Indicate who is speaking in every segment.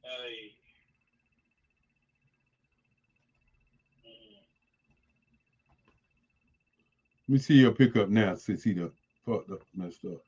Speaker 1: Hey.
Speaker 2: Let me see your pickup now since he done fucked up, messed up.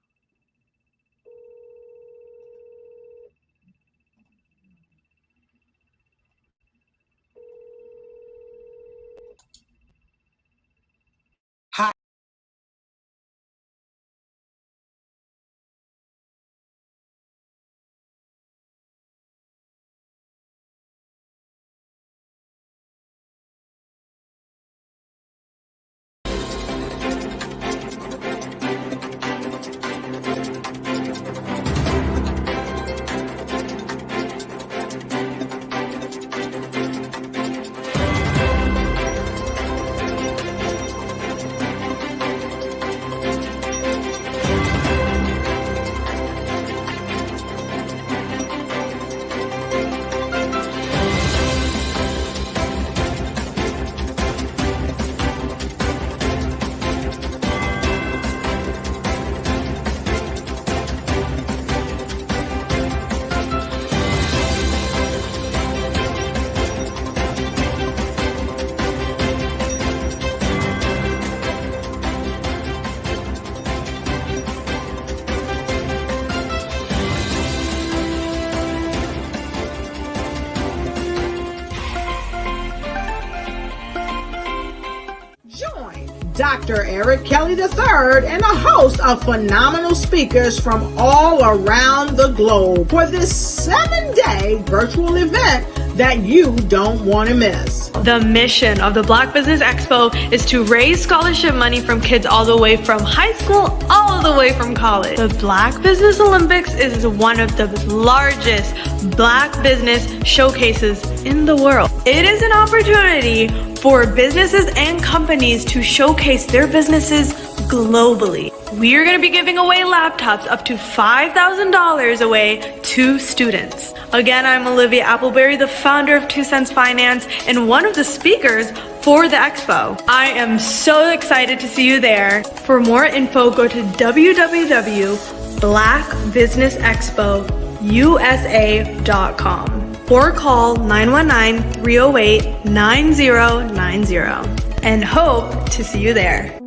Speaker 3: Dr. Eric Kelly III and a host of phenomenal speakers from all around the globe for this 7-day virtual event that you don't want to miss.
Speaker 4: The mission of the Black Business Expo is to raise scholarship money from kids all the way from high school all the way from college. The Black Business Olympics is one of the largest Black business showcases in the world. It is an opportunity for businesses and companies to showcase their businesses globally. We are going to be giving away laptops up to $5,000 away to students. Again, I'm Olivia Appleberry, the founder of 2 Cents Finance and one of the speakers for the expo. I am so excited to see you there. For more info, go to www.blackbusinessexpousa.com or call 919-308-9090 and hope to see you there.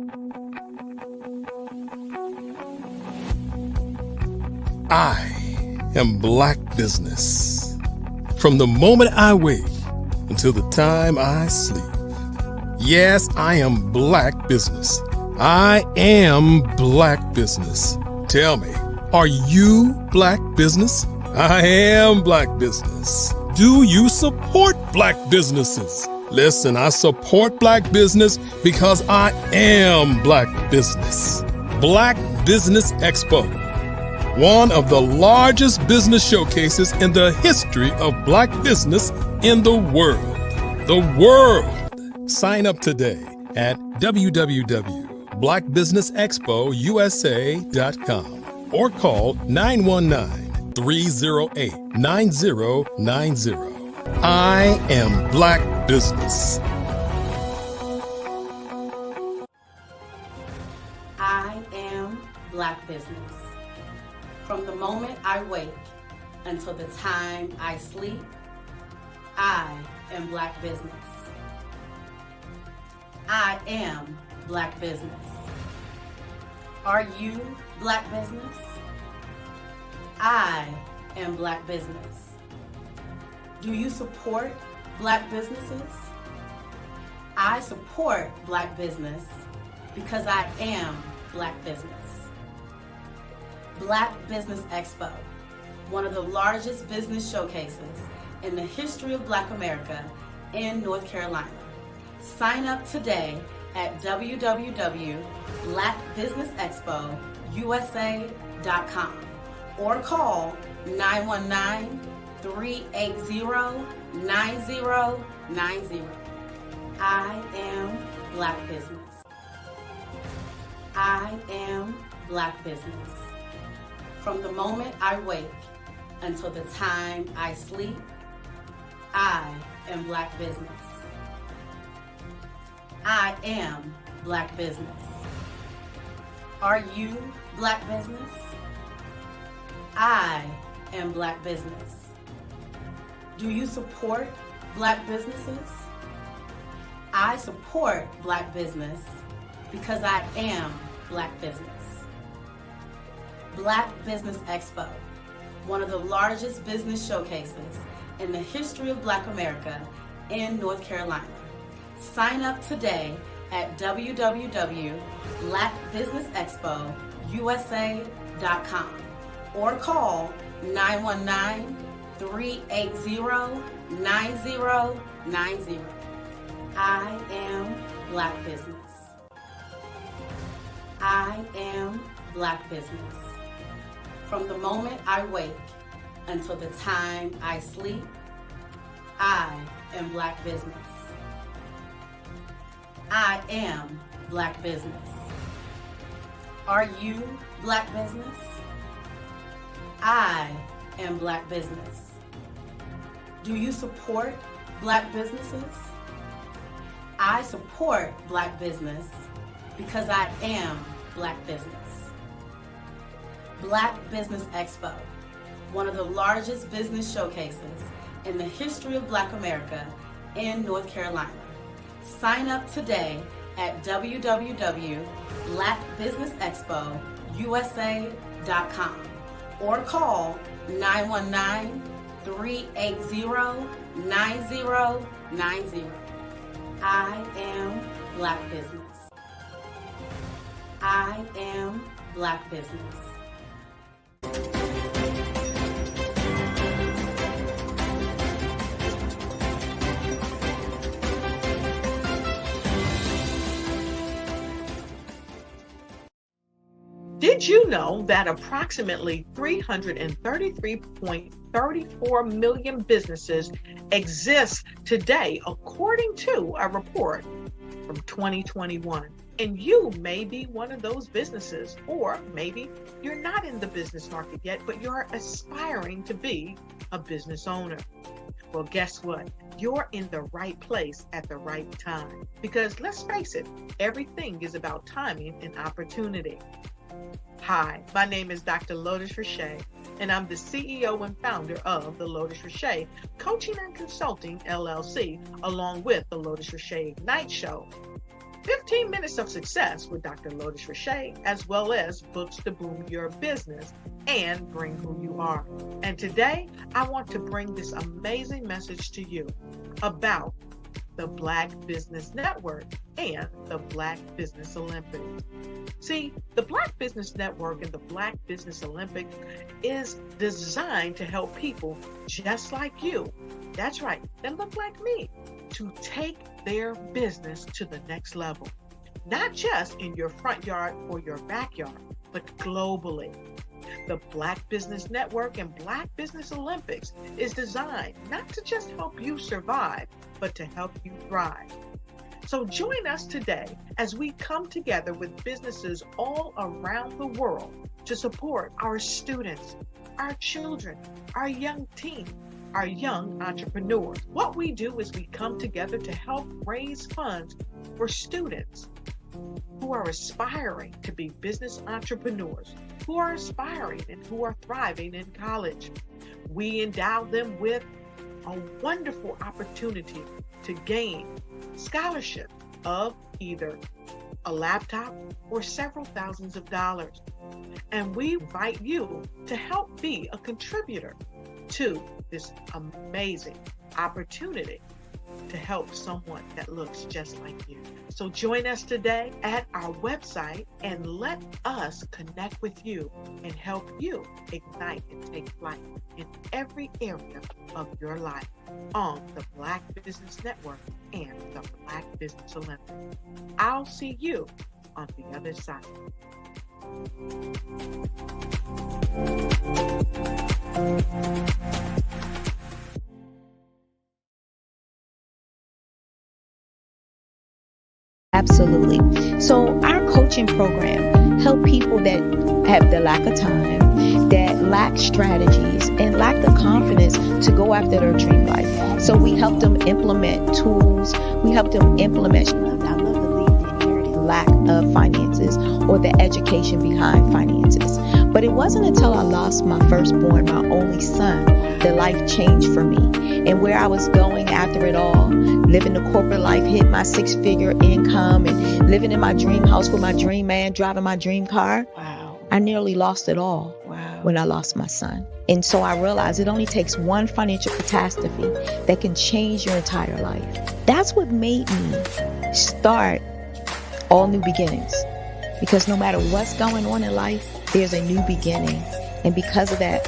Speaker 5: I am Black Business. From the moment I wake until the time I sleep. Yes, I am Black Business. I am Black Business. Tell me, are you Black Business? I am Black Business. Do you support Black businesses? Listen, I support Black business because I am Black Business. Black Business Expo, one of the largest business showcases in the history of Black business in the world. The world! Sign up today at www.blackbusinessexpousa.com or call 919-308-9090. I am Black Business.
Speaker 6: I am Black Business. From the moment I wake until the time I sleep, I am Black Business. I am Black Business. Are you Black Business? I am Black Business. Do you support Black businesses? I support Black business because I am Black business. Black Business Expo, one of the largest business showcases in the history of Black America in North Carolina. Sign up today at www.blackbusinessexpousa.com or call 919-380-9090. I am Black Business. I am Black Business. From the moment I wake until the time I sleep, I am Black Business. I am Black Business. Are you Black Business? I am Black Business. Do you support Black businesses? I support Black business because I am Black business. Black Business Expo, one of the largest business showcases in the history of Black America in North Carolina. Sign up today at www.blackbusinessexpousa.com or call 919-380-9090. I am Black business. I am Black business. From the moment I wake until the time I sleep, I am Black business. I am Black business. Are you Black business? I am Black business. Do you support Black businesses? I support Black business because I am Black business. Black Business Expo, one of the largest business showcases in the history of Black America in North Carolina. Sign up today at www.blackbusinessexpousa.com or call 919-380-9090. I am Black business. I am Black business.
Speaker 3: Did you know that approximately 333.34 million businesses exist today, according to a report from 2021? And you may be one of those businesses, or maybe you're not in the business market yet, but you're aspiring to be a business owner. Well, guess what? You're in the right place at the right time. Because let's face it, everything is about timing and opportunity. Hi, my name is Dr. Lotus Richey, and I'm the CEO and founder of the Lotus Richey Coaching and Consulting LLC, along with the Lotus Richey Ignite Show. 15 minutes of success with Dr. Lotus Richey, as well as books to boom your business and bring who you are. And today, I want to bring this amazing message to you about the Black Business Network and the Black Business Olympics. See, the Black Business Network and the Black Business Olympics is designed to help people just like you, that's right, that look like me, to take their business to the next level. Not just in your front yard or your backyard, but globally. The Black Business Network and Black Business Olympics is designed not to just help you survive, but to help you thrive. So join us today as we come together with businesses all around the world to support our students, our children, our young teens, our young entrepreneurs. What we do is we come together to help raise funds for students who are aspiring to be business entrepreneurs, who are aspiring and who are thriving in college. We endow them with a wonderful opportunity to gain scholarship of either a laptop or several thousands of dollars. And we invite you to help be a contributor to this amazing opportunity to help someone that looks just like you. So join us today at our website and let us connect with you and help you ignite and take flight in every area of your life on the Black Business Network and the Black Business Olympics. I'll see you on the other side.
Speaker 1: Absolutely. So our coaching program help people that have the lack of time, that lack strategies, and lack the confidence to go after their dream life. So we help them implement tools. We help them implement, I love to leave the inherited lack of finances or the education behind finances. But But it wasn't until I lost my firstborn, my only son, that life changed for me. And where I was going after it all, living the corporate life, hit my 6-figure income, and living in my dream house with my dream man, driving my dream car.
Speaker 7: Wow.
Speaker 1: I nearly lost it all when I lost my son. And so I realized it only takes one financial catastrophe that can change your entire life. That's what made me start All New Beginnings. Because no matter what's going on in life, there's a new beginning. And because of that,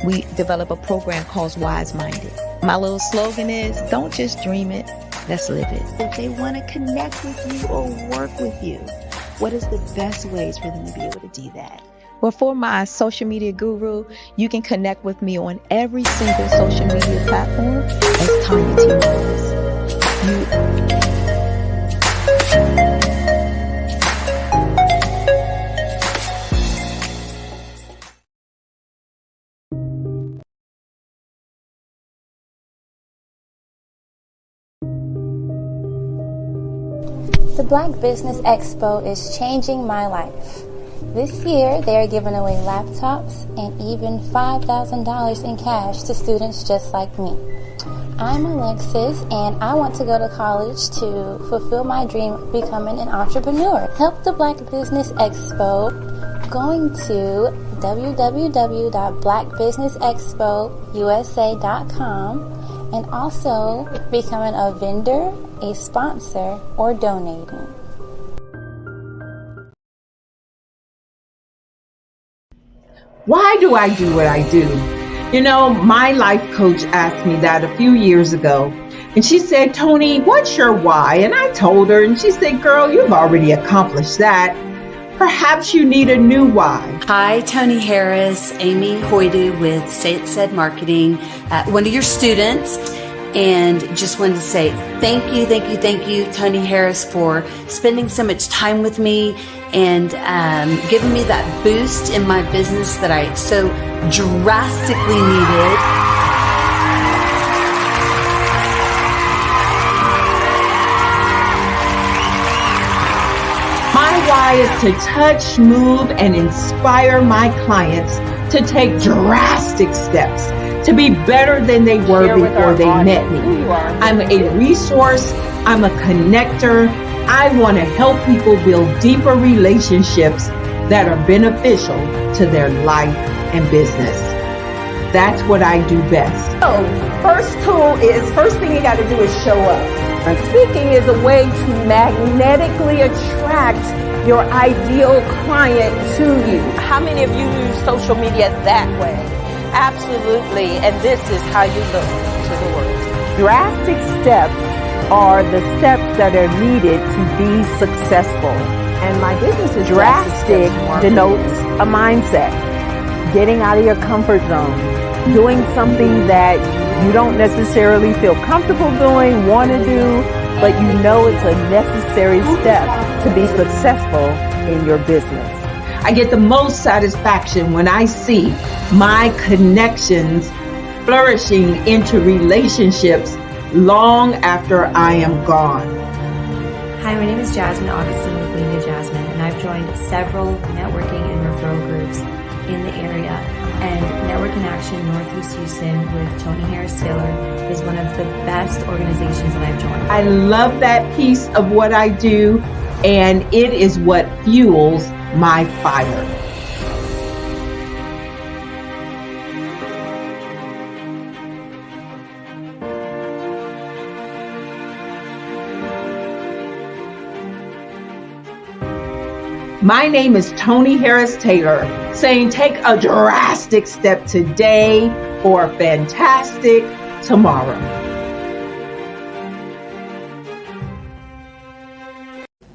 Speaker 1: we develop a program called Wise Minded. My little slogan is, don't just dream it, let's live it. If they want to connect with you or work with you, what is the best ways for them to be able to do that? Well, for my social media guru, you can connect with me on every single social media platform as Tanya T. Morris.
Speaker 8: The Black Business Expo is changing my life. This year, they are giving away laptops and even $5,000 in cash to students just like me. I'm Alexis, and I want to go to college to fulfill my dream of becoming an entrepreneur. Help the Black Business Expo going to www.blackbusinessexpousa.com and also becoming a vendor, a sponsor, or donating.
Speaker 3: Why do I do what I do? You know, my life coach asked me that a few years ago. And she said, Tony, what's your why? And I told her, and she said, girl, you've already accomplished that. Perhaps you need a new why.
Speaker 9: Hi, Tony Harris, Amy Hoydu with Say It Said Marketing, one of your students. And just wanted to say thank you, Tony Harris, for spending so much time with me and giving me that boost in my business that I so drastically needed.
Speaker 3: My why is to touch, move, and inspire my clients to take drastic steps to be better than they were before they met me. I'm a resource. I'm a connector. I want to help people build deeper relationships that are beneficial to their life and business. That's what I do best.
Speaker 10: So, first thing you got to do is show up. And speaking is a way to magnetically attract your ideal client to you. How many of you use social media that way? Absolutely, and this is how you look to the world. Drastic steps are the steps that are needed to be successful. And my business is drastic denotes a mindset. Getting out of your comfort zone. Doing something that you don't necessarily feel comfortable doing, want to do, but you know it's a necessary step to be successful in your business.
Speaker 3: I get the most satisfaction when I see my connections flourishing into relationships long after I am gone.
Speaker 11: Hi, my name is Jasmine Augustine with Media Jasmine, and I've joined several networking and referral groups in the area. And Network in Action Northeast Houston with Tony Harris Taylor is one of the best organizations that I've joined.
Speaker 3: I love that piece of what I do, and it is what fuels my fire. My name is Tony Harris Taylor, saying take a drastic step today for a fantastic tomorrow.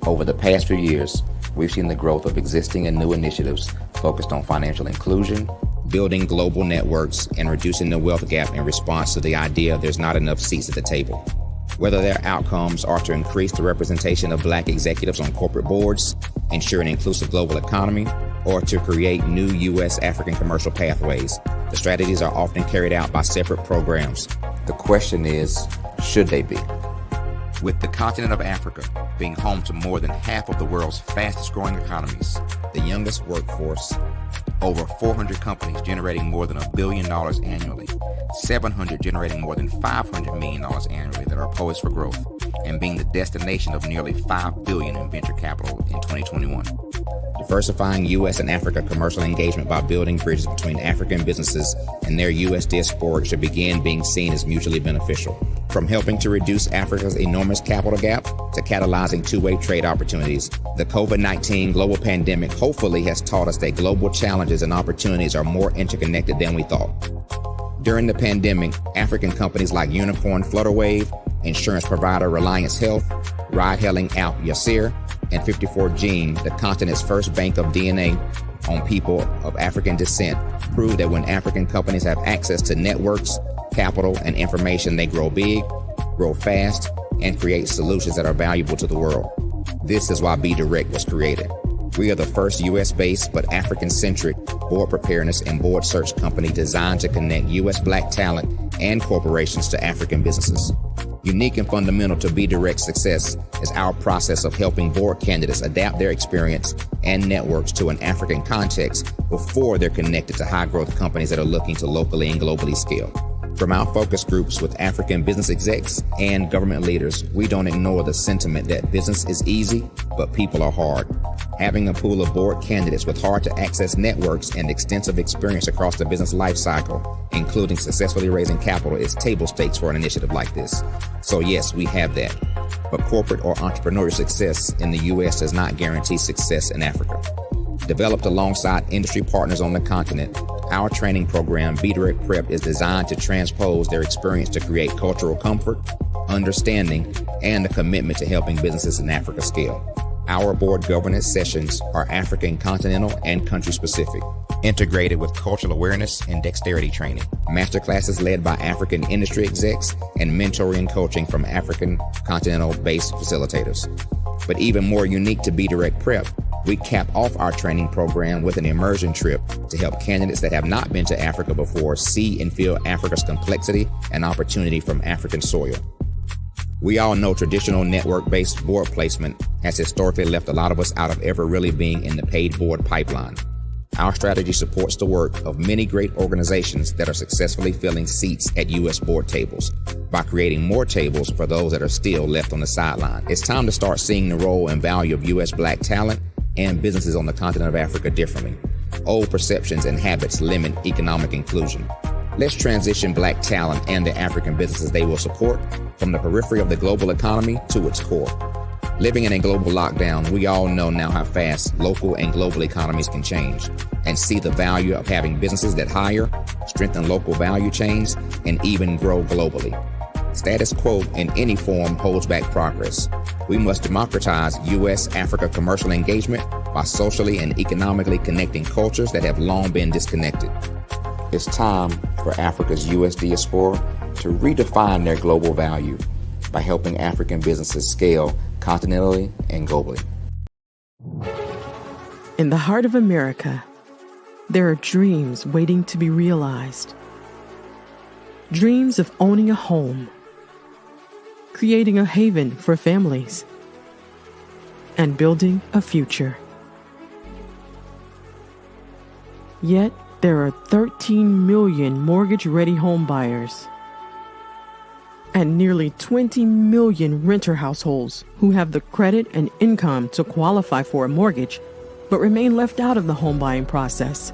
Speaker 12: Over the past few years, we've seen the growth of existing and new initiatives focused on financial inclusion, building global networks, and reducing the wealth gap in response to the idea there's not enough seats at the table. Whether their outcomes are to increase the representation of Black executives on corporate boards, ensure an inclusive global economy, or to create new U.S. African commercial pathways, the strategies are often carried out by separate programs. The question is, should they be? With the continent of Africa being home to more than half of the world's fastest growing economies, the youngest workforce, over 400 companies generating more than $1 billion annually, 700 generating more than $500 million annually that are poised for growth, and being the destination of nearly $5 billion in venture capital in 2021. Diversifying U.S. and Africa commercial engagement by building bridges between African businesses and their U.S. diaspora should begin being seen as mutually beneficial. From helping to reduce Africa's enormous capital gap to catalyzing two-way trade opportunities, the COVID-19 global pandemic hopefully has taught us that global challenges and opportunities are more interconnected than we thought. During the pandemic, African companies like Unicorn Flutterwave, insurance provider Reliance Health, ride-hailing app Yasir, and 54Gene, the continent's first bank of DNA on people of African descent, proved that when African companies have access to networks, capital, and information, they grow big, grow fast, and create solutions that are valuable to the world. This is why BeDirect was created. We are the first U.S.-based but African-centric board preparedness and board search company designed to connect U.S. Black talent and corporations to African businesses. Unique and fundamental to BeDirect's success is our process of helping board candidates adapt their experience and networks to an African context before they're connected to high-growth companies that are looking to locally and globally scale. From our focus groups with African business execs and government leaders, we don't ignore the sentiment that business is easy, but people are hard. Having a pool of board candidates with hard-to-access networks and extensive experience across the business life cycle, including successfully raising capital, is table stakes for an initiative like this. So yes, we have that. But corporate or entrepreneurial success in the U.S. does not guarantee success in Africa. Developed alongside industry partners on the continent, our training program, BeDirect Prep, is designed to transpose their experience to create cultural comfort, understanding, and a commitment to helping businesses in Africa scale. Our board governance sessions are African, continental, and country-specific, integrated with cultural awareness and dexterity training, masterclasses led by African industry execs, and mentoring and coaching from African continental-based facilitators. But even more unique to BeDirect Prep, we cap off our training program with an immersion trip to help candidates that have not been to Africa before see and feel Africa's complexity and opportunity from African soil. We all know traditional network-based board placement has historically left a lot of us out of ever really being in the paid board pipeline. Our strategy supports the work of many great organizations that are successfully filling seats at U.S. board tables by creating more tables for those that are still left on the sideline. It's time to start seeing the role and value of U.S. Black talent and businesses on the continent of Africa differently. Old perceptions and habits limit economic inclusion. Let's transition Black talent and the African businesses they will support from the periphery of the global economy to its core. Living in a global lockdown, we all know now how fast local and global economies can change, and see the value of having businesses that hire, strengthen local value chains, and even grow globally. Status quo in any form holds back progress. We must democratize U.S.-Africa commercial engagement by socially and economically connecting cultures that have long been disconnected. It's time for Africa's U.S. diaspora to redefine their global value by helping African businesses scale continentally and globally.
Speaker 7: In the heart of America, there are dreams waiting to be realized. Dreams of owning a home, creating a haven for families, and building a future. Yet, there are 13 million mortgage-ready home buyers and nearly 20 million renter households who have the credit and income to qualify for a mortgage but remain left out of the home buying process.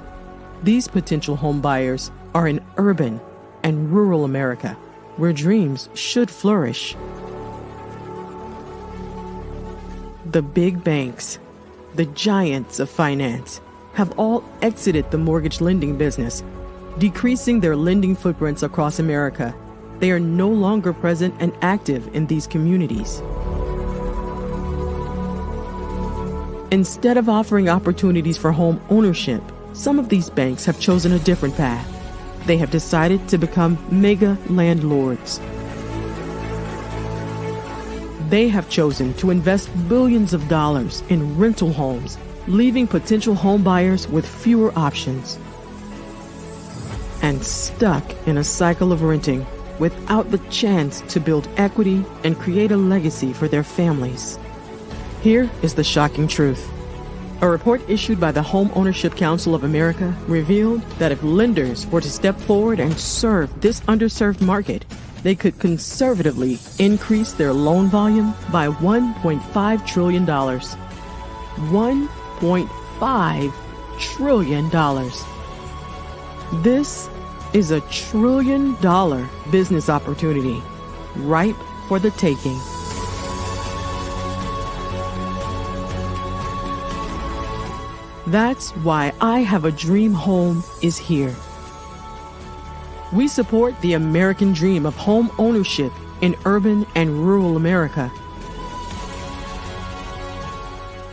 Speaker 7: These potential home buyers are in urban and rural America, where dreams should flourish. The big banks, the giants of finance, have all exited the mortgage lending business, decreasing their lending footprints across America. They are no longer present and active in these communities. Instead of offering opportunities for home ownership, some of these banks have chosen a different path. They have decided to become mega landlords. They have chosen to invest billions of dollars in rental homes, leaving potential home buyers with fewer options and stuck in a cycle of renting without the chance to build equity and create a legacy for their families. Here is the shocking truth. A report issued by the Home Ownership Council of America revealed that if lenders were to step forward and serve this underserved market, they could conservatively increase their loan volume by $1.5 trillion. $1.5 trillion. This is $1 trillion business opportunity, ripe for the taking. That's why I Have a Dream Home is here. We support the American dream of home ownership in urban and rural America.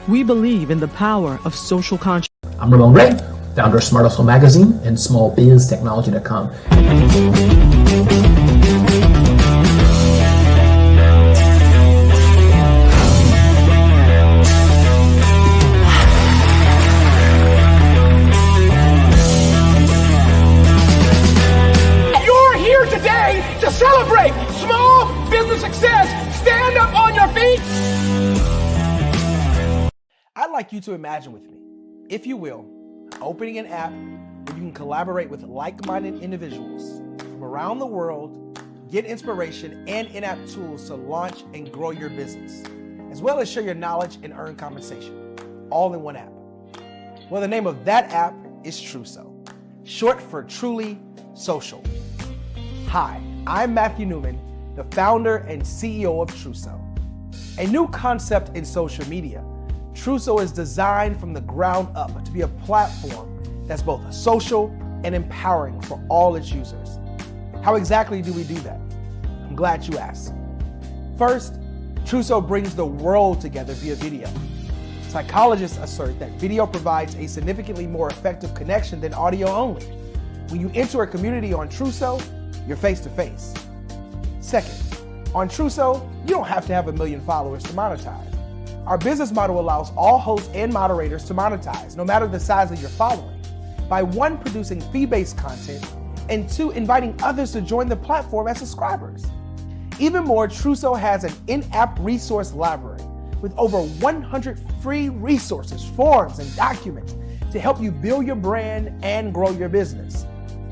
Speaker 7: We believe in the power of social conscience.
Speaker 13: I'm Ramon Ray, founder of Smart Hustle Magazine and smallbiztechnology.com.
Speaker 14: To celebrate small business success. Stand up on your feet. I'd like you to imagine with me, if you will, opening an app where you can collaborate with like-minded individuals from around the world, get inspiration and in-app tools to launch and grow your business, as well as share your knowledge and earn compensation, all in one app. Well, the name of that app is Truso, short for Truly Social. Hi, I'm Matthew Newman, the founder and CEO of Truso. A new concept in social media, Truso is designed from the ground up to be a platform that's both social and empowering for all its users. How exactly do we do that? I'm glad you asked. First, Truso brings the world together via video. Psychologists assert that video provides a significantly more effective connection than audio only. When you enter a community on Truso, you're face to face. Second, on Truso, you don't have to have 1 million followers to monetize. Our business model allows all hosts and moderators to monetize, no matter the size of your following, by 1, producing fee-based content, and 2, inviting others to join the platform as subscribers. Even more, Truso has an in-app resource library with over 100 free resources, forms, and documents to help you build your brand and grow your business.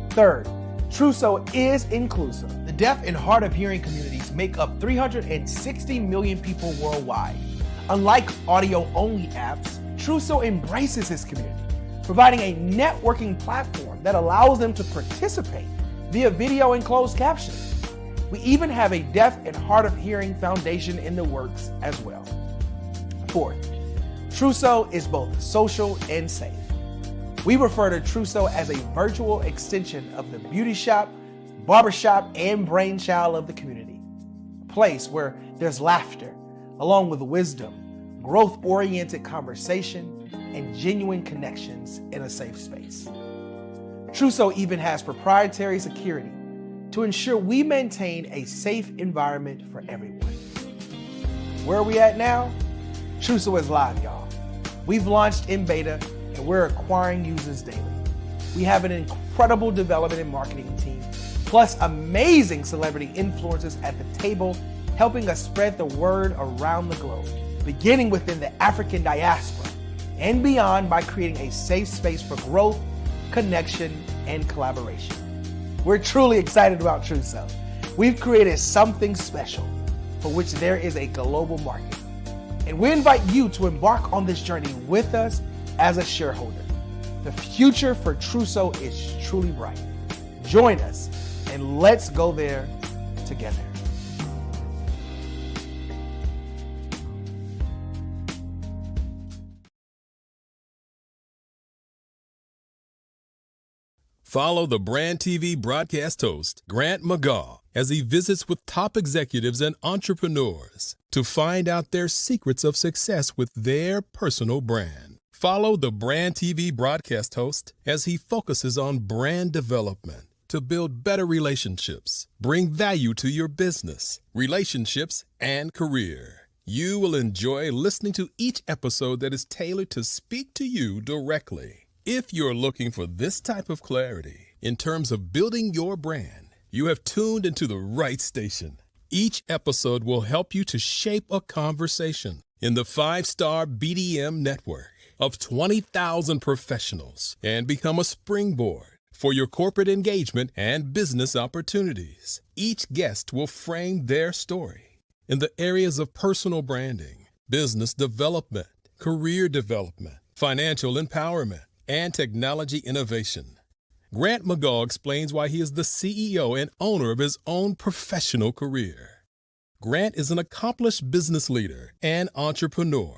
Speaker 14: Third, Truso is inclusive. The deaf and hard of hearing communities make up 360 million people worldwide. Unlike audio-only apps, Truso embraces this community, providing a networking platform that allows them to participate via video and closed captioning. We even have a deaf and hard of hearing foundation in the works as well. Fourth, Truso is both social and safe. We refer to Truso as a virtual extension of the beauty shop, barbershop, and brainchild of the community. A place where there's laughter, along with wisdom, growth-oriented conversation, and genuine connections in a safe space. Truso even has proprietary security to ensure we maintain a safe environment for everyone. Where are we at now? Truso is live, y'all. We've launched in beta, and we're acquiring users daily. We have an incredible development and marketing team, plus amazing celebrity influencers at the table, helping us spread the word around the globe, beginning within the African diaspora and beyond by creating a safe space for growth, connection, and collaboration. We're truly excited about Truso. We've created something special for which there is a global market. And we invite you to embark on this journey with us as a shareholder. The future for Truso is truly bright. Join us and let's go there together.
Speaker 5: Follow the Brand TV broadcast host, Grant McGaw, as he visits with top executives and entrepreneurs to find out their secrets of success with their personal brand. Follow the Brand TV broadcast host as he focuses on brand development to build better relationships, bring value to your business, relationships, and career. You will enjoy listening to each episode that is tailored to speak to you directly. If you're looking for this type of clarity in terms of building your brand, You have tuned into the right station. Each episode will help you to shape a conversation in the 5-star BDM network of 20,000 professionals and become a springboard for your corporate engagement and business opportunities. Each guest will frame their story in the areas of personal branding, business development, career development, financial empowerment, and technology innovation. Grant McGaugh explains why he is the CEO and owner of his own professional career. Grant is an accomplished business leader and entrepreneur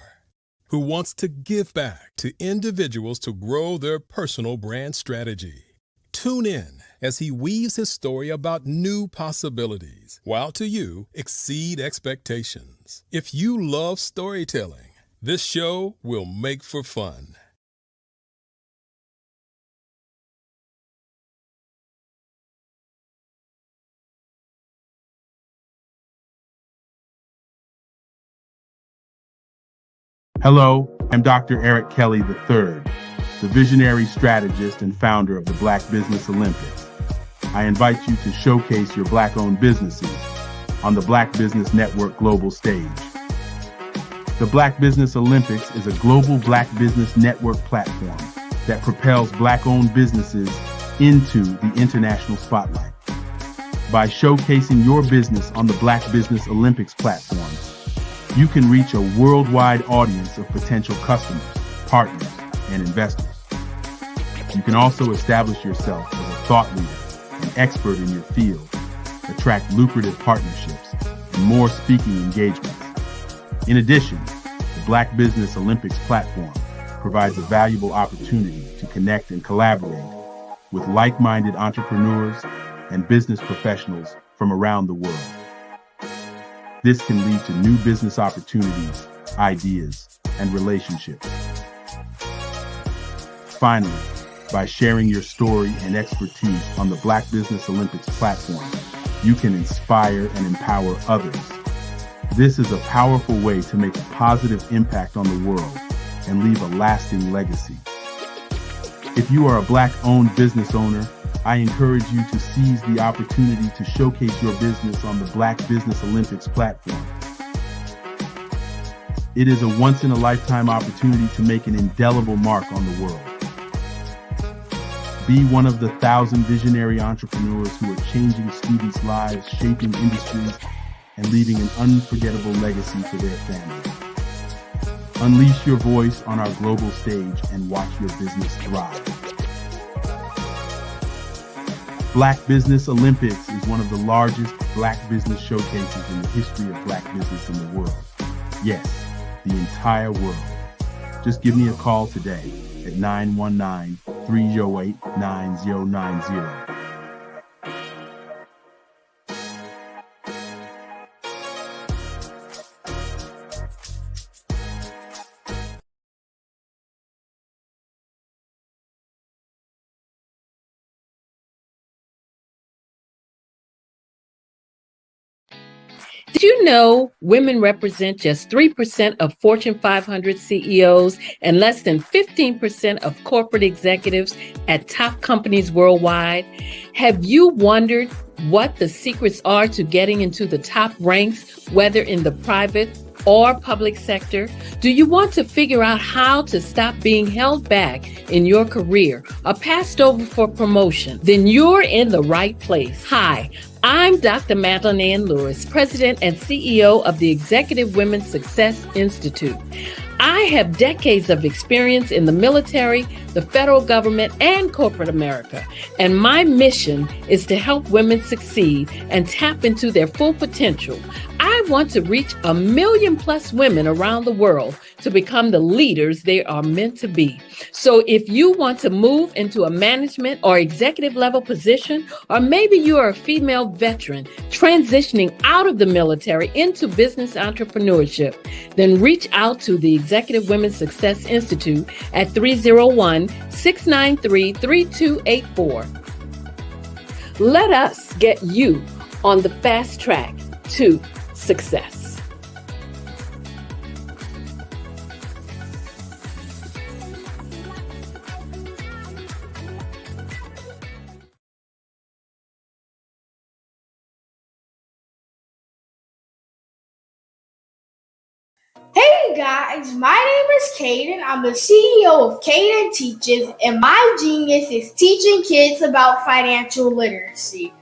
Speaker 5: who wants to give back to individuals to grow their personal brand strategy. Tune in as he weaves his story about new possibilities, while to you exceed expectations. If you love storytelling, this show will make for fun.
Speaker 2: Hello, I'm Dr. Eric Kelly III, the visionary strategist and founder of the Black Business Olympics. I invite you to showcase your Black-owned businesses on the Black Business Network global stage. The Black Business Olympics is a global Black Business Network platform that propels Black-owned businesses into the international spotlight. By showcasing your business on the Black Business Olympics platforms, you can reach a worldwide audience of potential customers, partners, and investors. You can also establish yourself as a thought leader and expert in your field, attract lucrative partnerships, and more speaking engagements. In addition, the Black Business Olympics platform provides a valuable opportunity to connect and collaborate with like-minded entrepreneurs and business professionals from around the world. This can lead to new business opportunities, ideas, and relationships. Finally, by sharing your story and expertise on the Black Business Olympics platform, you can inspire and empower others. This is a powerful way to make a positive impact on the world and leave a lasting legacy. If you are a Black-owned business owner, I encourage you to seize the opportunity to showcase your business on the Black Business Olympics platform. It is a once-in-a-lifetime opportunity to make an indelible mark on the world. Be one of the 1,000 visionary entrepreneurs who are changing students' lives, shaping industries, and leaving an unforgettable legacy for their families. Unleash your voice on our global stage and watch your business thrive. Black Business Olympics is one of the largest Black business showcases in the history of Black business in the world. Yes, the entire world. Just give me a call today at 919-308-9090.
Speaker 10: Did you know women represent just 3% of Fortune 500 CEOs and less than 15% of corporate executives at top companies worldwide? Have you wondered what the secrets are to getting into the top ranks, whether in the private or public sector? Do you want to figure out how to stop being held back in your career or passed over for promotion? Then you're in the right place. Hi, I'm Dr. Madeline Ann Lewis, President and CEO of the Executive Women's Success Institute. I have decades of experience in the military, the federal government, and corporate America, and my mission is to help women succeed and tap into their full potential. I want to reach 1 million+ women around the world to become the leaders they are meant to be. So if you want to move into a management or executive level position, or maybe you are a female veteran transitioning out of the military into business entrepreneurship, then reach out to the Executive Women's Success Institute at 301-693-3284. Let us get you on the fast track to success.
Speaker 15: guys, my name is Caden. I'm the CEO of Caden Teaches, and my genius is teaching kids about financial literacy.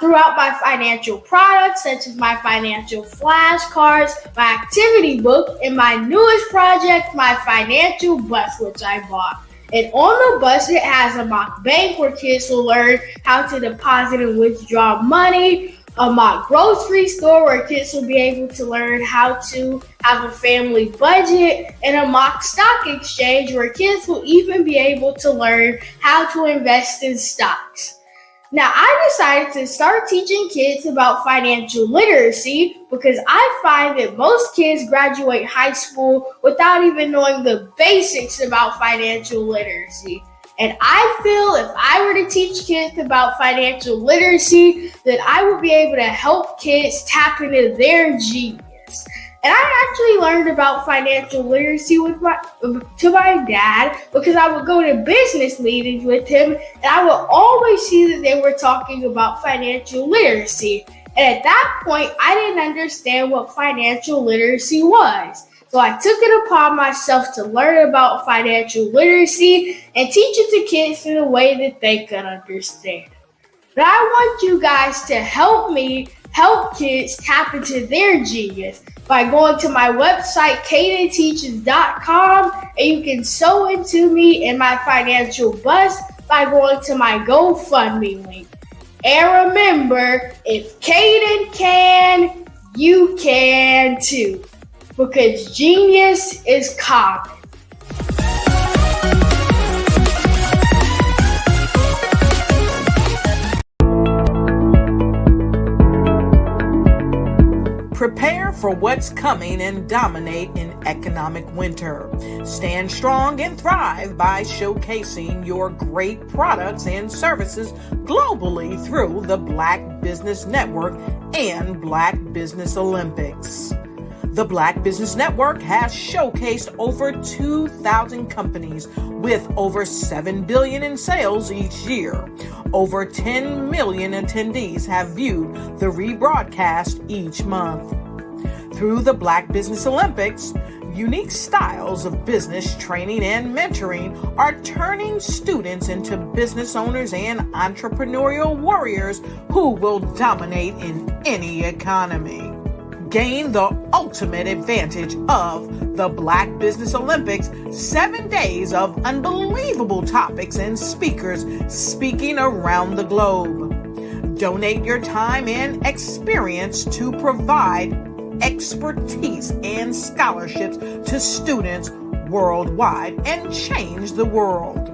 Speaker 15: Throughout my financial products, such as my financial flashcards, my activity book, and my newest project, my financial bus, which I bought. And on the bus, it has a mock bank where kids will learn how to deposit and withdraw money, a mock grocery store where kids will be able to learn how to have a family budget, and a mock stock exchange where kids will even be able to learn how to invest in stocks. Now, I decided to start teaching kids about financial literacy because I find that most kids graduate high school without even knowing the basics about financial literacy. And I feel if I were to teach kids about financial literacy, that I would be able to help kids tap into their genius. And I actually learned about financial literacy to my dad because I would go to business meetings with him and I would always see that they were talking about financial literacy. And at that point, I didn't understand what financial literacy was. So I took it upon myself to learn about financial literacy and teach it to kids in a way that they could understand. But I want you guys to help me help kids tap into their genius by going to my website, cadenteaches.com, and you can sew into me in my financial bus by going to my GoFundMe link. And remember, if Caden can, you can too, because genius is common.
Speaker 16: Prepare for what's coming and dominate in economic winter. Stand strong and thrive by showcasing your great products and services globally through the Black Business Network and Black Business Olympics. The Black Business Network has showcased over 2,000 companies with over $7 billion in sales each year. Over 10 million attendees have viewed the rebroadcast each month. Through the Black Business Olympics, unique styles of business training and mentoring are turning students into business owners and entrepreneurial warriors who will dominate in any economy. Gain the ultimate advantage of the Black Business Olympics, 7 days of unbelievable topics and speakers speaking around the globe. Donate your time and experience to provide expertise and scholarships to students worldwide and change the world.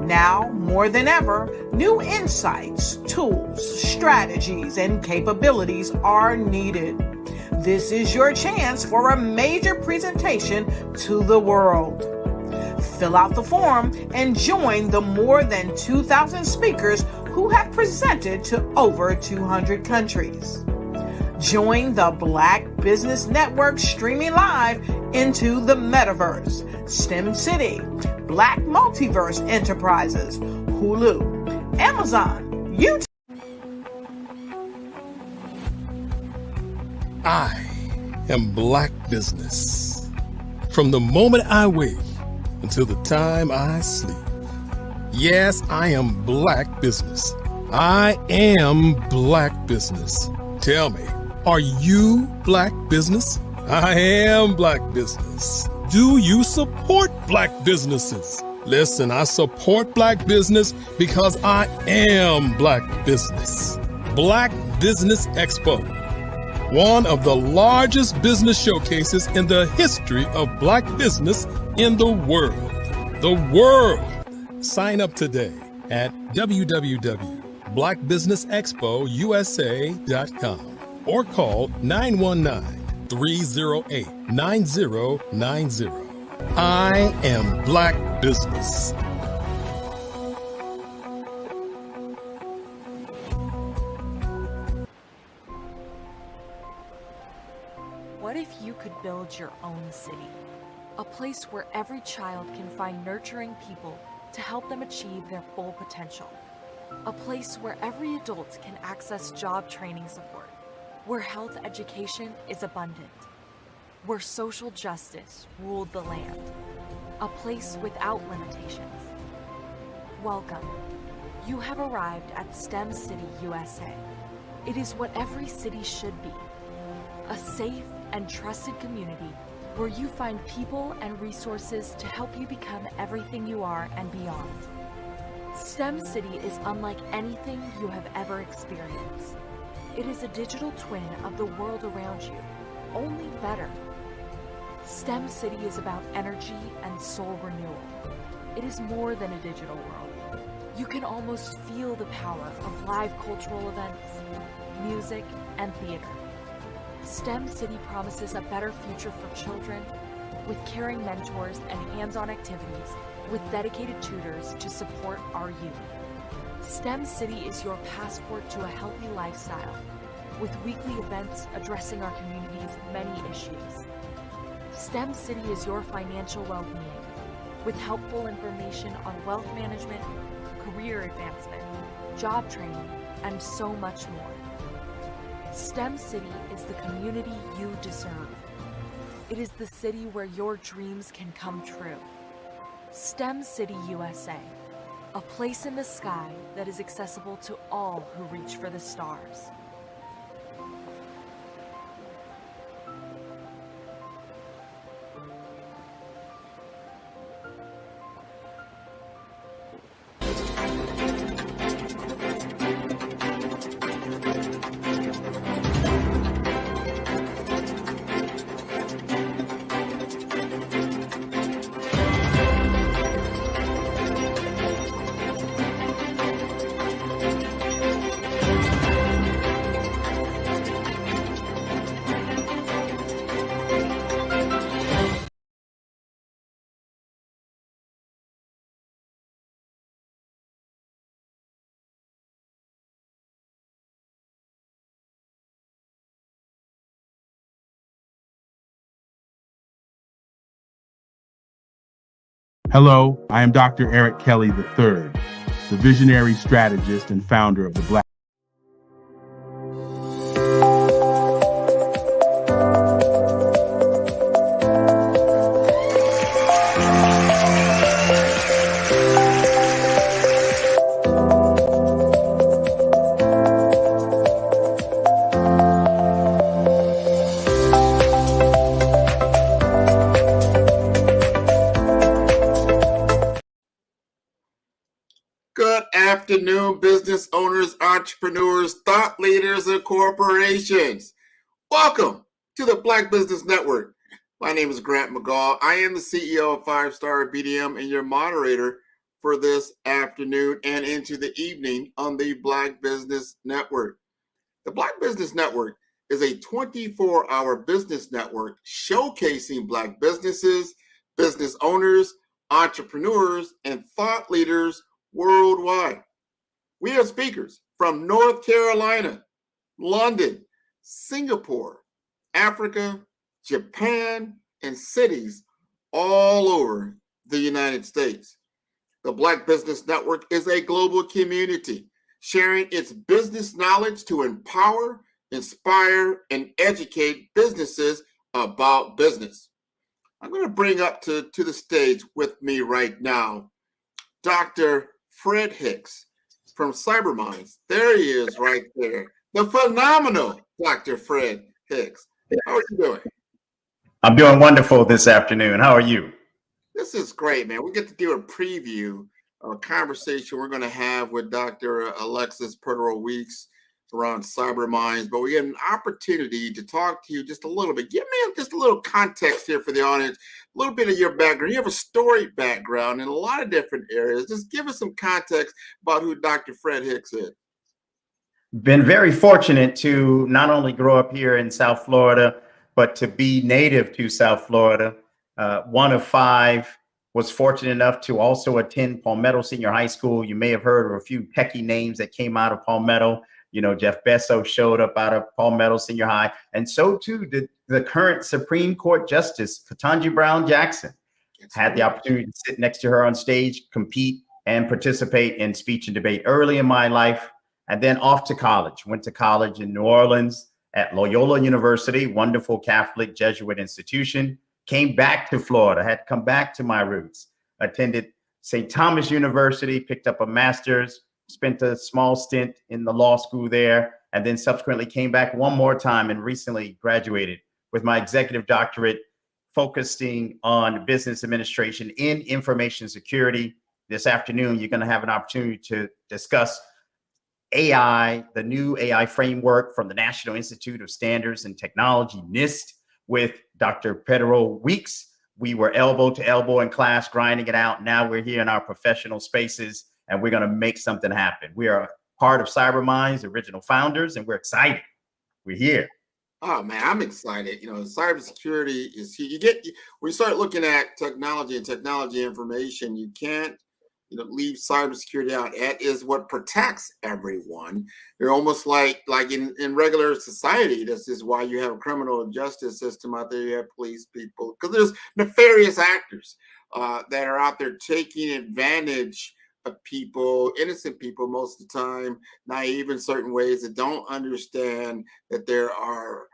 Speaker 16: Now, more than ever, new insights, tools, strategies, and capabilities are needed. This is your chance for a major presentation to the world. Fill out the form and join the more than 2,000 speakers who have presented to over 200 countries. Join the Black Business Network streaming live into the Metaverse, STEM City, Black Multiverse Enterprises, Hulu, Amazon, YouTube.
Speaker 5: I am Black Business. From the moment I wake until the time I sleep. Yes, I am Black Business. I am Black Business. Tell me, are you Black Business? I am Black Business. Do you support Black businesses? Listen, I support Black business because I am Black Business. Black Business Expo, one of the largest business showcases in the history of Black business in the world. The world! Sign up today at www.blackbusinessexpousa.com or call 919-308-9090. I am Black Business.
Speaker 17: What if you could build your own city? A place where every child can find nurturing people to help them achieve their full potential. A place where every adult can access job training support, where health education is abundant. where social justice ruled the land. A place without limitations. Welcome. You have arrived at STEM City, USA. It is what every city should be. A safe and trusted community where you find people and resources to help you become everything you are and beyond. STEM City is unlike anything you have ever experienced. It is a digital twin of the world around you, only better. STEM City is about energy and soul renewal. It is more than a digital world. You can almost feel the power of live cultural events, music, and theater. STEM City promises a better future for children with caring mentors and hands-on activities with dedicated tutors to support our youth. STEM City is your passport to a healthy lifestyle with weekly events addressing our community's many issues. STEM City is your financial well-being with helpful information on wealth management, career advancement, job training, and so much more. STEM City is the community you deserve. It is the city where your dreams can come true. STEM City USA, a place in the sky that is accessible to all who reach for the stars.
Speaker 2: Hello, I am Dr. Eric Kelly III, the visionary strategist and founder of the Black.
Speaker 18: Good afternoon, business owners, entrepreneurs, thought leaders, and corporations. Welcome to the Black Business Network. My name is Grant McGaw. I am the CEO of 5-Star BDM and your moderator for this afternoon and into the evening on the Black Business Network. The Black Business Network is a 24-hour business network showcasing Black businesses, business owners, entrepreneurs, and thought leaders worldwide. We have speakers from North Carolina, London, Singapore, Africa, Japan, and cities all over the United States. The Black Business Network is a global community sharing its business knowledge to empower, inspire, and educate businesses about business. I'm going to bring up to the stage with me right now Dr. Fred Hicks from Cyberminds. There he is right there. The phenomenal Dr. Fred Hicks. How are you doing?
Speaker 19: I'm doing wonderful this afternoon. How are you?
Speaker 18: This is great, man. We get to do a preview of a conversation we're going to have with Dr. Alexis Pertero Weeks around Cyberminds, but we get an opportunity to talk to you just a little bit. Give me just a little context here for the audience, a little bit of your background. You have a storied background in a lot of different areas. Just give us some context about who Dr. Fred Hicks is.
Speaker 19: Been very fortunate to not only grow up here in South Florida, but to be native to South Florida. One of five, was fortunate enough to also attend Palmetto Senior High School. You may have heard of a few techie names that came out of Palmetto. You know, Jeff Bezos showed up out of Palmetto Senior High, and so too did the current Supreme Court Justice, Ketanji Brown Jackson. Had the opportunity to sit next to her on stage, compete, and participate in speech and debate early in my life, and then off to college. Went to college in New Orleans, at Loyola University, wonderful Catholic Jesuit institution. Came back to Florida, had to come back to my roots. Attended St. Thomas University, picked up a master's, spent a small stint in the law school there, and then subsequently came back one more time and recently graduated with my executive doctorate, focusing on business administration in information security. This afternoon, you're going to have an opportunity to discuss AI, the new AI framework from the National Institute of Standards and Technology, NIST, with Dr. Pedro Weeks. We were elbow to elbow in class, grinding it out. Now we're here in our professional spaces, and we're going to make something happen. We are part of CyberMind's original founders, and we're excited. We're here.
Speaker 18: Oh man, I'm excited. Cybersecurity is huge. When you start looking at technology and technology information, you can't leave cybersecurity out. That is what protects everyone. They're almost like in regular society. This is why you have a criminal justice system out there. You have police people, because there's nefarious actors that are out there taking advantage of people, innocent people most of the time, naive in certain ways, that don't understand that there are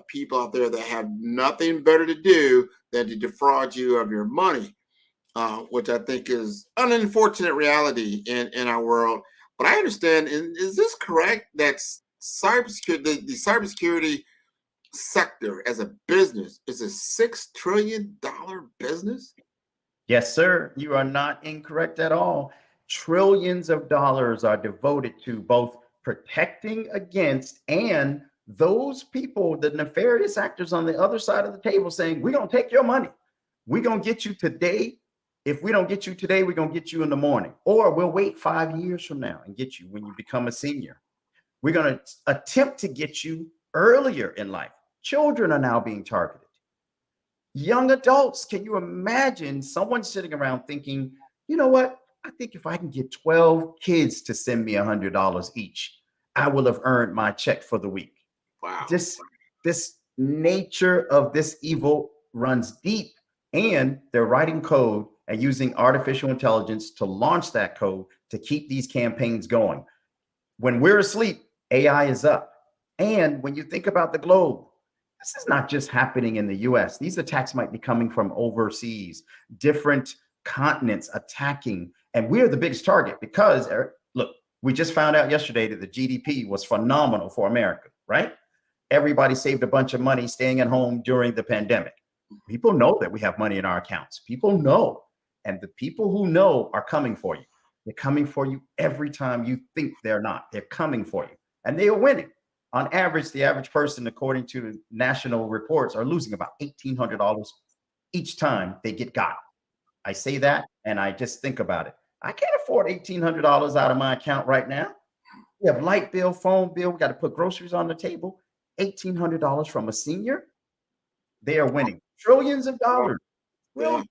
Speaker 18: people out there that have nothing better to do than to defraud you of your money. Which I think is an unfortunate reality in our world. But I understand, is this correct, that cybersecurity, the cybersecurity sector as a business is a $6 trillion business?
Speaker 19: Yes, sir. You are not incorrect at all. Trillions of dollars are devoted to both protecting against and those people, the nefarious actors on the other side of the table saying, we're going to take your money. We're going to get you today. If we don't get you today, we're going to get you in the morning, or we'll wait 5 years from now and get you when you become a senior. We're going to attempt to get you earlier in life. Children are now being targeted. Young adults, can you imagine someone sitting around thinking, you know what? I think if I can get 12 kids to send me $100 each, I will have earned my check for the week.
Speaker 18: Wow.
Speaker 19: This nature of this evil runs deep, and they're writing code and using artificial intelligence to launch that code to keep these campaigns going. When we're asleep, AI is up. And when you think about the globe, this is not just happening in the US. These attacks might be coming from overseas, different continents attacking. And we're the biggest target because, look, we just found out yesterday that the GDP was phenomenal for America, right? Everybody saved a bunch of money staying at home during the pandemic. People know that we have money in our accounts. People know. And the people who know are coming for you. They're coming for you every time you think they're not. They're coming for you. And they are winning. On average, the average person, according to national reports, are losing about $1,800 each time they get got. I say that and I just think about it. I can't afford $1,800 out of my account right now. We have light bill, phone bill. We got to put groceries on the table. $1,800 from a senior. They are winning trillions of dollars.
Speaker 18: Yeah.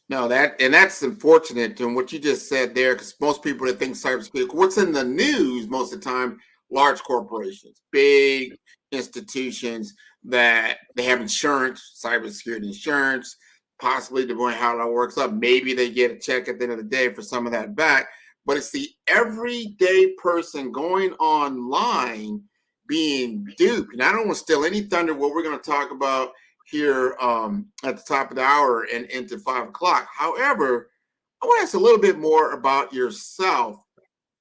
Speaker 18: No, that's unfortunate. And what you just said there, because most people that think cybersecurity, what's in the news most of the time, large corporations, big institutions that they have insurance, cybersecurity insurance, possibly depending on how that works up. Maybe they get a check at the end of the day for some of that back. But it's the everyday person going online being duped. And I don't want to steal any thunder what we're going to talk about here at the top of the hour and into 5 o'clock. However, I want to ask a little bit more about yourself,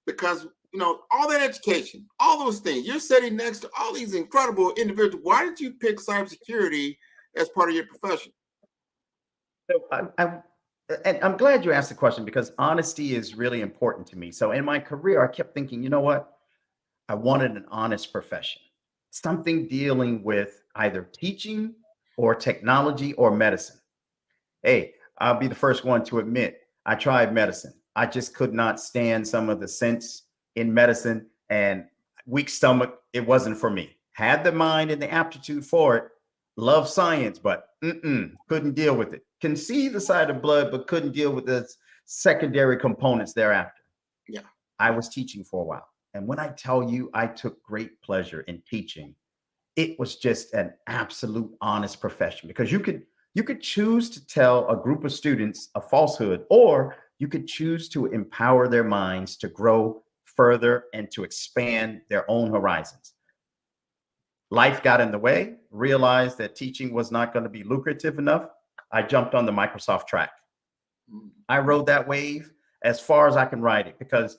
Speaker 18: because all that education, all those things, you're sitting next to all these incredible individuals. Why did you pick cybersecurity as part of your profession?
Speaker 19: So and I'm glad you asked the question, because honesty is really important to me. So in my career, I kept thinking, you know what? I wanted an honest profession, something dealing with either teaching or technology or medicine. Hey, I'll be the first one to admit I tried medicine. I just could not stand some of the sense in medicine, and weak stomach. It wasn't for me. Had the mind and the aptitude for it. Love science, but couldn't deal with it. Can see the side of blood, but couldn't deal with the secondary components thereafter.
Speaker 18: Yeah.
Speaker 19: I was teaching for a while. And when I tell you I took great pleasure in teaching, it was just an absolute honest profession, because you could choose to tell a group of students a falsehood, or you could choose to empower their minds to grow further and to expand their own horizons. Life got in the way, realized that teaching was not going to be lucrative enough. I jumped on the Microsoft track. I rode that wave as far as I can ride it because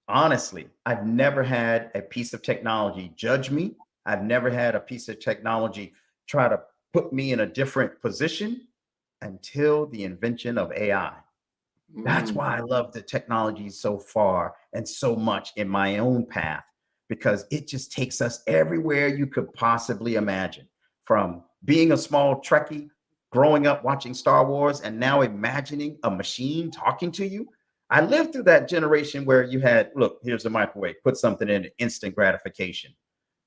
Speaker 19: honestly, I've never had a piece of technology judge me. I've never had a piece of technology try to put me in a different position until the invention of AI. That's why I love the technology so far and so much in my own path, because it just takes us everywhere you could possibly imagine. From being a small Trekkie, growing up watching Star Wars, and now imagining a machine talking to you. I lived through that generation where you had, look, here's the microwave, put something in, instant gratification.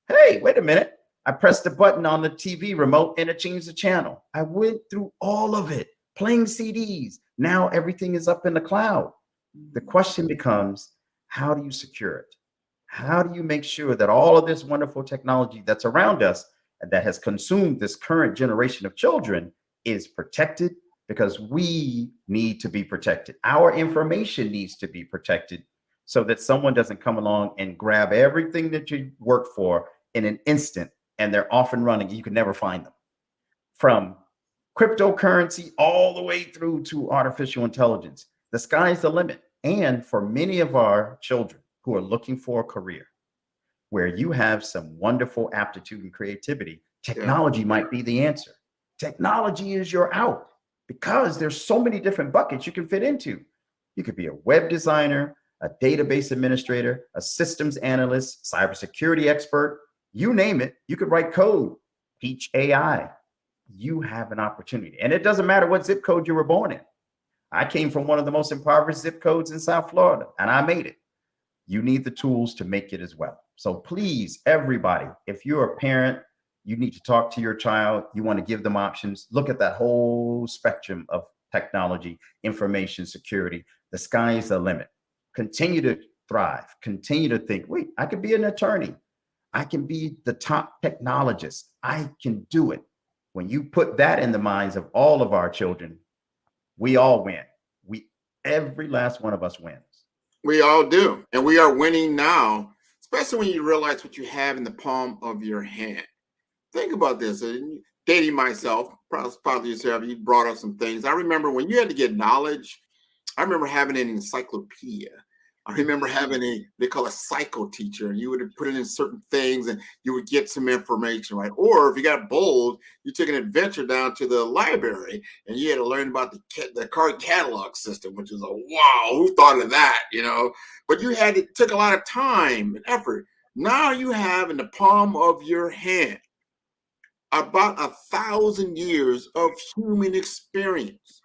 Speaker 19: Hey, wait a minute. I pressed the button on the TV remote and it changed the channel. I went through all of it, playing CDs. Now everything is up in the cloud. The question becomes, how do you secure it? How do you make sure that all of this wonderful technology that's around us and that has consumed this current generation of children is protected? Because we need to be protected. Our information needs to be protected so that someone doesn't come along and grab everything that you work for in an instant and they're off and running. You can never find them. From cryptocurrency all the way through to artificial intelligence, the sky's the limit. And for many of our children who are looking for a career where you have some wonderful aptitude and creativity, technology might be the answer. Technology is your out because there's so many different buckets you can fit into. You could be a web designer, a database administrator, a systems analyst, cybersecurity expert, you name it. You could write code, teach AI. You have an opportunity. And it doesn't matter what zip code you were born in. I came from one of the most impoverished zip codes in South Florida, and I made it. You need the tools to make it as well. So please, everybody, if you're a parent, you need to talk to your child. You want to give them options. Look at that whole spectrum of technology, information security. The sky is the limit. Continue to thrive. Continue to think, wait, I could be an attorney. I can be the top technologist. I can do it. When you put that in the minds of all of our children, we all win. Every last one of us wins.
Speaker 18: We all do. And we are winning now, especially when you realize what you have in the palm of your hand. Think about this. Dating myself, probably yourself, you brought up some things. I remember when you had to get knowledge, I remember having an encyclopedia. I remember having they call a psycho teacher, and you would put it in certain things and you would get some information, right? Or if you got bold, you took an adventure down to the library and you had to learn about the card catalog system, which is wow, who thought of that, But it took a lot of time and effort. Now you have in the palm of your hand about 1,000 years of human experience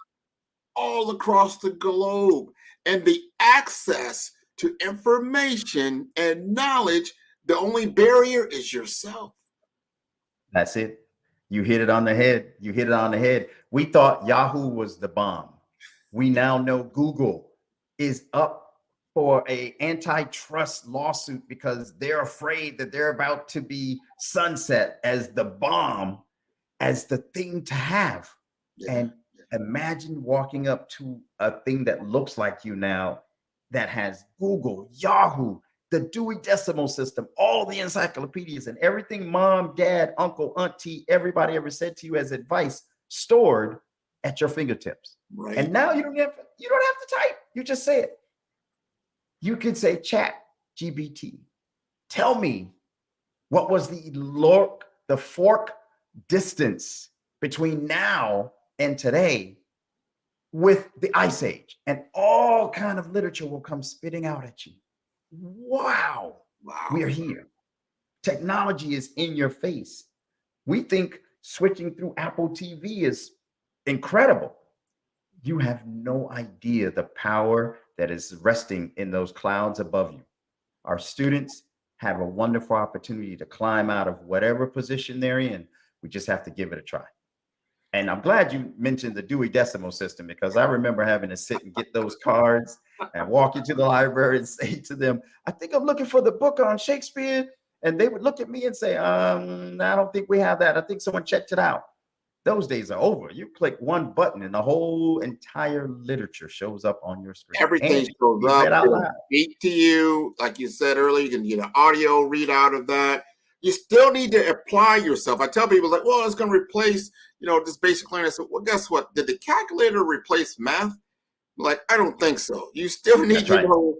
Speaker 18: all across the globe, and the access to information and knowledge, the only barrier is yourself.
Speaker 19: That's it. You hit it on the head. You hit it on the head. We thought Yahoo was the bomb. We now know Google is up for an antitrust lawsuit because they're afraid that they're about to be sunset as the bomb, as the thing to have. And imagine walking up to a thing that looks like you now that has Google, Yahoo, the Dewey Decimal System, all the encyclopedias and everything mom, dad, uncle, auntie, everybody ever said to you as advice stored at your fingertips.
Speaker 18: Right.
Speaker 19: And now you don't have to type. You just say it. You could say, chat GBT, tell me what was the fork distance between now and today with the Ice Age, and all kind of literature will come spitting out at you. Wow. We are here. Technology is in your face. We think switching through Apple TV is incredible. You have no idea the power that is resting in those clouds above you. Our students have a wonderful opportunity to climb out of whatever position they're in. We just have to give it a try. And I'm glad you mentioned the Dewey Decimal System, because I remember having to sit and get those cards and walk into the library and say to them, I think I'm looking for the book on Shakespeare. And they would look at me and say, I don't think we have that. I think someone checked it out. Those days are over. You click one button and the whole entire literature shows up on your screen.
Speaker 18: Everything shows up, speak to you. Like you said earlier, you can get an audio readout of that. You still need to apply yourself. I tell people like, well, it's going to replace, this basic learning. I said, well, guess what? Did the calculator replace math? Like, I don't think so. You still need your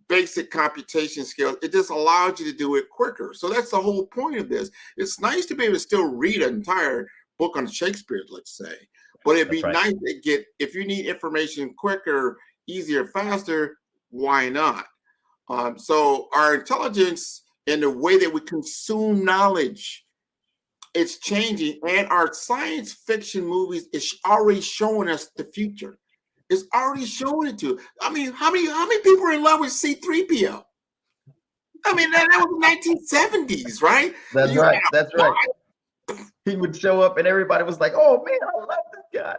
Speaker 18: basic computation skills. It just allows you to do it quicker. So that's the whole point of this. It's nice to be able to still read an entire book on Shakespeare, let's say, but it'd be nice to get, if you need information quicker, easier, faster, why not? So our intelligence and the way that we consume knowledge, it's changing, and our science fiction movies is already showing us the future. It's already showing it to. I mean, how many people are in love with C-3PO? I mean, that was the 1970s, right?
Speaker 19: That's right. That's right. He would show up, and everybody was like, "Oh man, I love this guy."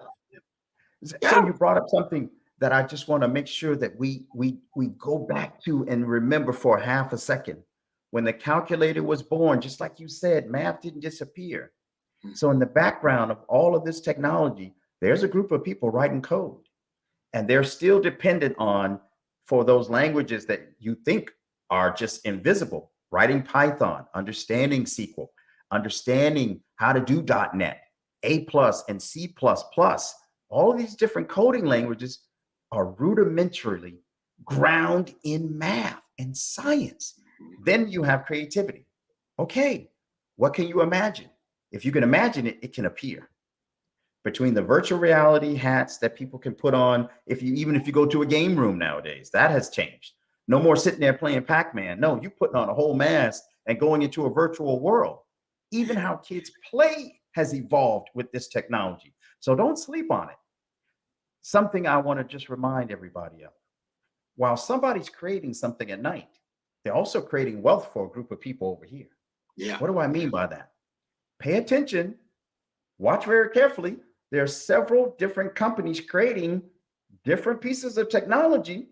Speaker 19: So you brought up something that I just want to make sure that we go back to and remember for half a second. When the calculator was born, just like you said, math didn't disappear. So in the background of all of this technology, there's a group of people writing code, and they're still dependent on, for those languages that you think are just invisible, writing Python, understanding SQL, understanding how to do .NET, A+ and C++. All of these different coding languages are rudimentarily ground in math and science. Then you have creativity. Okay, what can you imagine? If you can imagine it, it can appear. Between the virtual reality hats that people can put on, even if you go to a game room nowadays, that has changed. No more sitting there playing Pac-Man. No, you're putting on a whole mask and going into a virtual world. Even how kids play has evolved with this technology. So don't sleep on it. Something I want to just remind everybody of. While somebody's creating something at night, they're also creating wealth for a group of people over here.
Speaker 18: Yeah.
Speaker 19: What do I mean by that? Pay attention. Watch very carefully. There are several different companies creating different pieces of technology,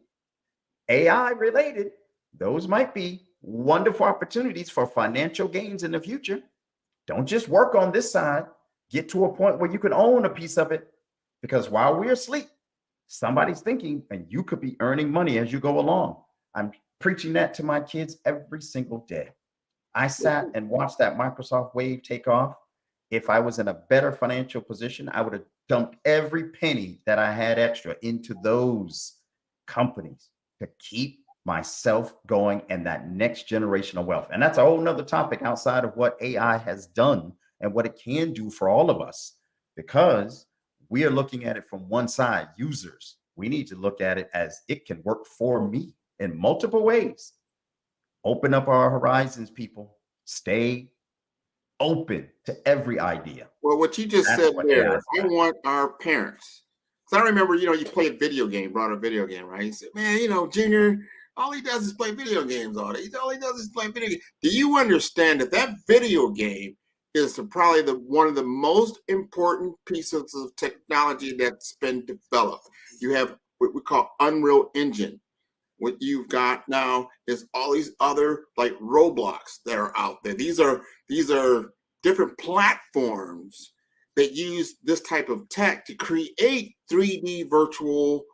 Speaker 19: AI related. Those might be wonderful opportunities for financial gains in the future. Don't just work on this side. Get to a point where you can own a piece of it, because while we're asleep, somebody's thinking, and you could be earning money as you go along. I'm preaching that to my kids every single day. I sat and watched that Microsoft wave take off. If I was in a better financial position, I would have dumped every penny that I had extra into those companies to keep myself going and that next generation of wealth. And that's a whole nother topic outside of what AI has done and what it can do for all of us, because we are looking at it from one side, users. We need to look at it as it can work for me in multiple ways. Open up our horizons, people. Stay open to every idea.
Speaker 18: Well, what you just said there, I want our parents. So I remember, you played video game, brought a video game, right? You said, man, Junior, all he does is play video games all day. All he does is play video games. Do you understand that video game is probably one of the most important pieces of technology that's been developed? You have what we call Unreal Engine. What you've got now is all these other like Roblox that are out there. These are different platforms that use this type of tech to create 3D virtual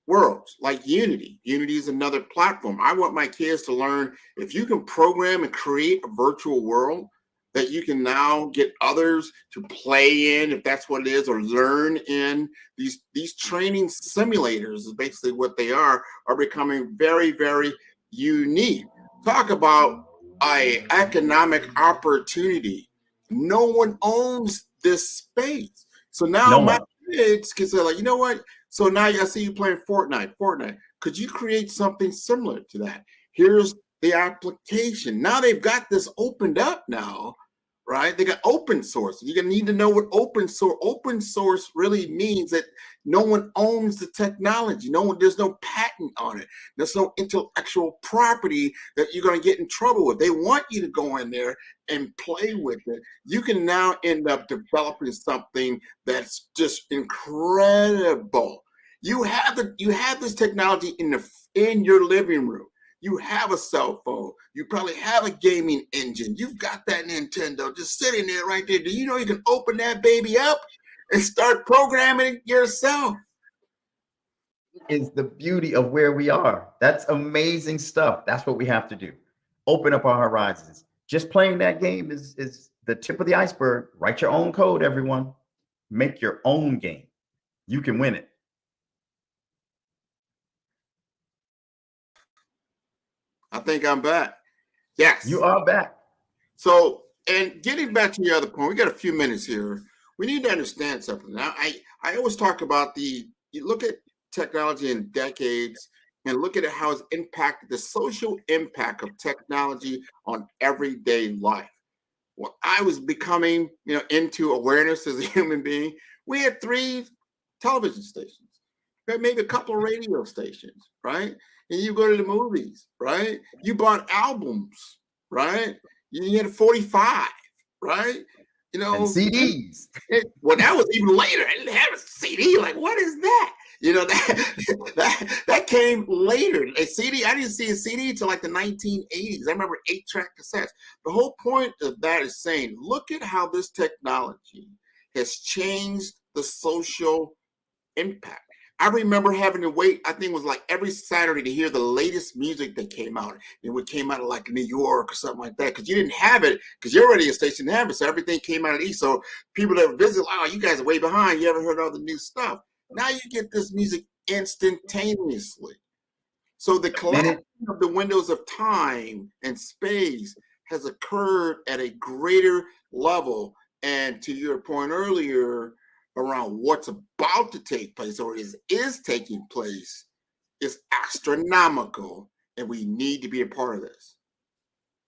Speaker 18: worlds, like Unity. Unity is another platform. I want my kids to learn, if you can program and create a virtual world that you can now get others to play in, if that's what it is, or learn in. These training simulators is basically what they are becoming very, very unique. Talk about an economic opportunity. No one owns this space. So now my kids can say, like, you know what? So now I see you playing Fortnite. Could you create something similar to that? Here's the application. Now they've got this opened up now, right? They got open source. You're gonna need to know what open source really means, that no one owns the technology. There's no patent on it. There's no intellectual property that you're gonna get in trouble with. They want you to go in there and play with it. You can now end up developing something that's just incredible. You have this technology in your living room. You have a cell phone. You probably have a gaming engine. You've got that Nintendo just sitting there right there. Do you know you can open that baby up and start programming it yourself?
Speaker 19: Is the beauty of where we are. That's amazing stuff. That's what we have to do. Open up our horizons. Just playing that game is the tip of the iceberg. Write your own code, everyone. Make your own game. You can win it.
Speaker 18: I think I'm back. Yes.
Speaker 19: You are back.
Speaker 18: So, and getting back to your other point, we got a few minutes here. We need to understand something. Now, I always talk about you look at technology in decades and look at how it's impacted the social impact of technology on everyday life. Well, I was becoming, into awareness as a human being. We had 3 television stations, maybe a couple of radio stations, right? And you go to the movies, right? You bought albums, right? You had a 45, right?
Speaker 19: And CDs.
Speaker 18: Well, that was even later. I didn't have a CD. Like, what is that? That came later. A CD, I didn't see a CD until like the 1980s. I remember 8-track cassettes. The whole point of that is saying, look at how this technology has changed the social impact. I remember having to wait, I think it was like every Saturday, to hear the latest music that came out. And it came out of like New York or something like that, because you didn't have it, because your radio station didn't have it. So everything came out of the East. So people that visit, oh, you guys are way behind. You haven't heard all the new stuff. Now you get this music instantaneously. So the collapse of the windows of time and space has occurred at a greater level. And to your point earlier, around what's about to take place or is taking place is astronomical, and we need to be a part of this.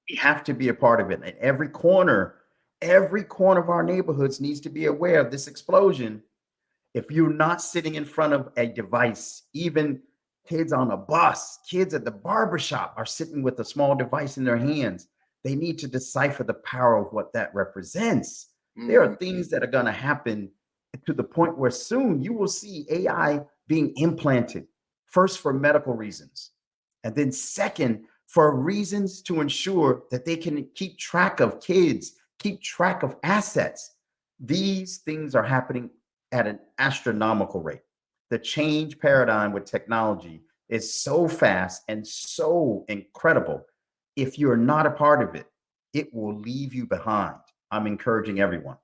Speaker 19: We have to be a part of it. And every corner of our neighborhoods needs to be aware of this explosion. If you're not sitting in front of a device, even kids on a bus, kids at the barbershop are sitting with a small device in their hands. They need to decipher the power of what that represents. There are things that are going to happen to the point where soon you will see AI being implanted, first for medical reasons, and then second for reasons to ensure that they can keep track of kids, keep track of assets. These things are happening at an astronomical rate. The change paradigm with technology is so fast and so incredible. If you're not a part of it, it will leave you behind. I'm encouraging everyone.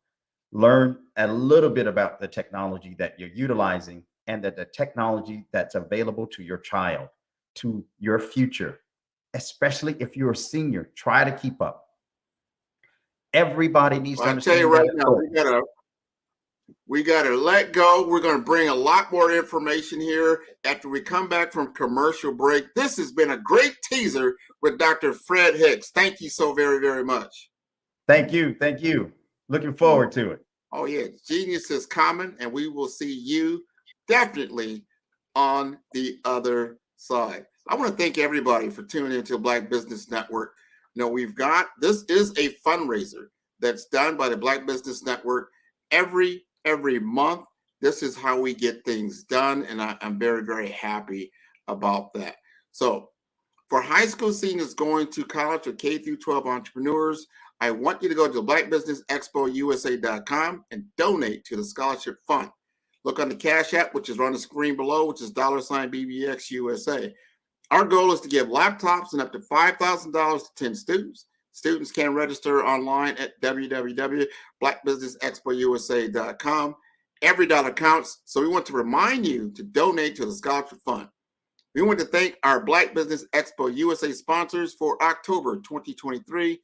Speaker 19: Learn a little bit about the technology that you're utilizing and the technology that's available to your child, to your future, especially if you're a senior. Try to keep up. Everybody needs to understand.
Speaker 18: I tell you right now, we gotta let go. We're gonna bring a lot more information here after we come back from commercial break. This has been a great teaser with Dr. Fred Hicks. Thank you so very, very much.
Speaker 19: Thank you. Thank you. Looking forward to it.
Speaker 18: Oh, yeah. Genius is common, and we will see you definitely on the other side. I want to thank everybody for tuning into Black Business Network. This is a fundraiser that's done by the Black Business Network every month. This is how we get things done, and I'm very, very happy about that. So for high school seniors going to college or K through 12 entrepreneurs, I want you to go to blackbusinessexpousa.com and donate to the scholarship fund. Look on the Cash App, which is on the screen below, which is $BBX USA. Our goal is to give laptops and up to $5,000 to 10 students. Students can register online at www.blackbusinessexpousa.com. Every dollar counts, so we want to remind you to donate to the scholarship fund. We want to thank our Black Business Expo USA sponsors for October 2023.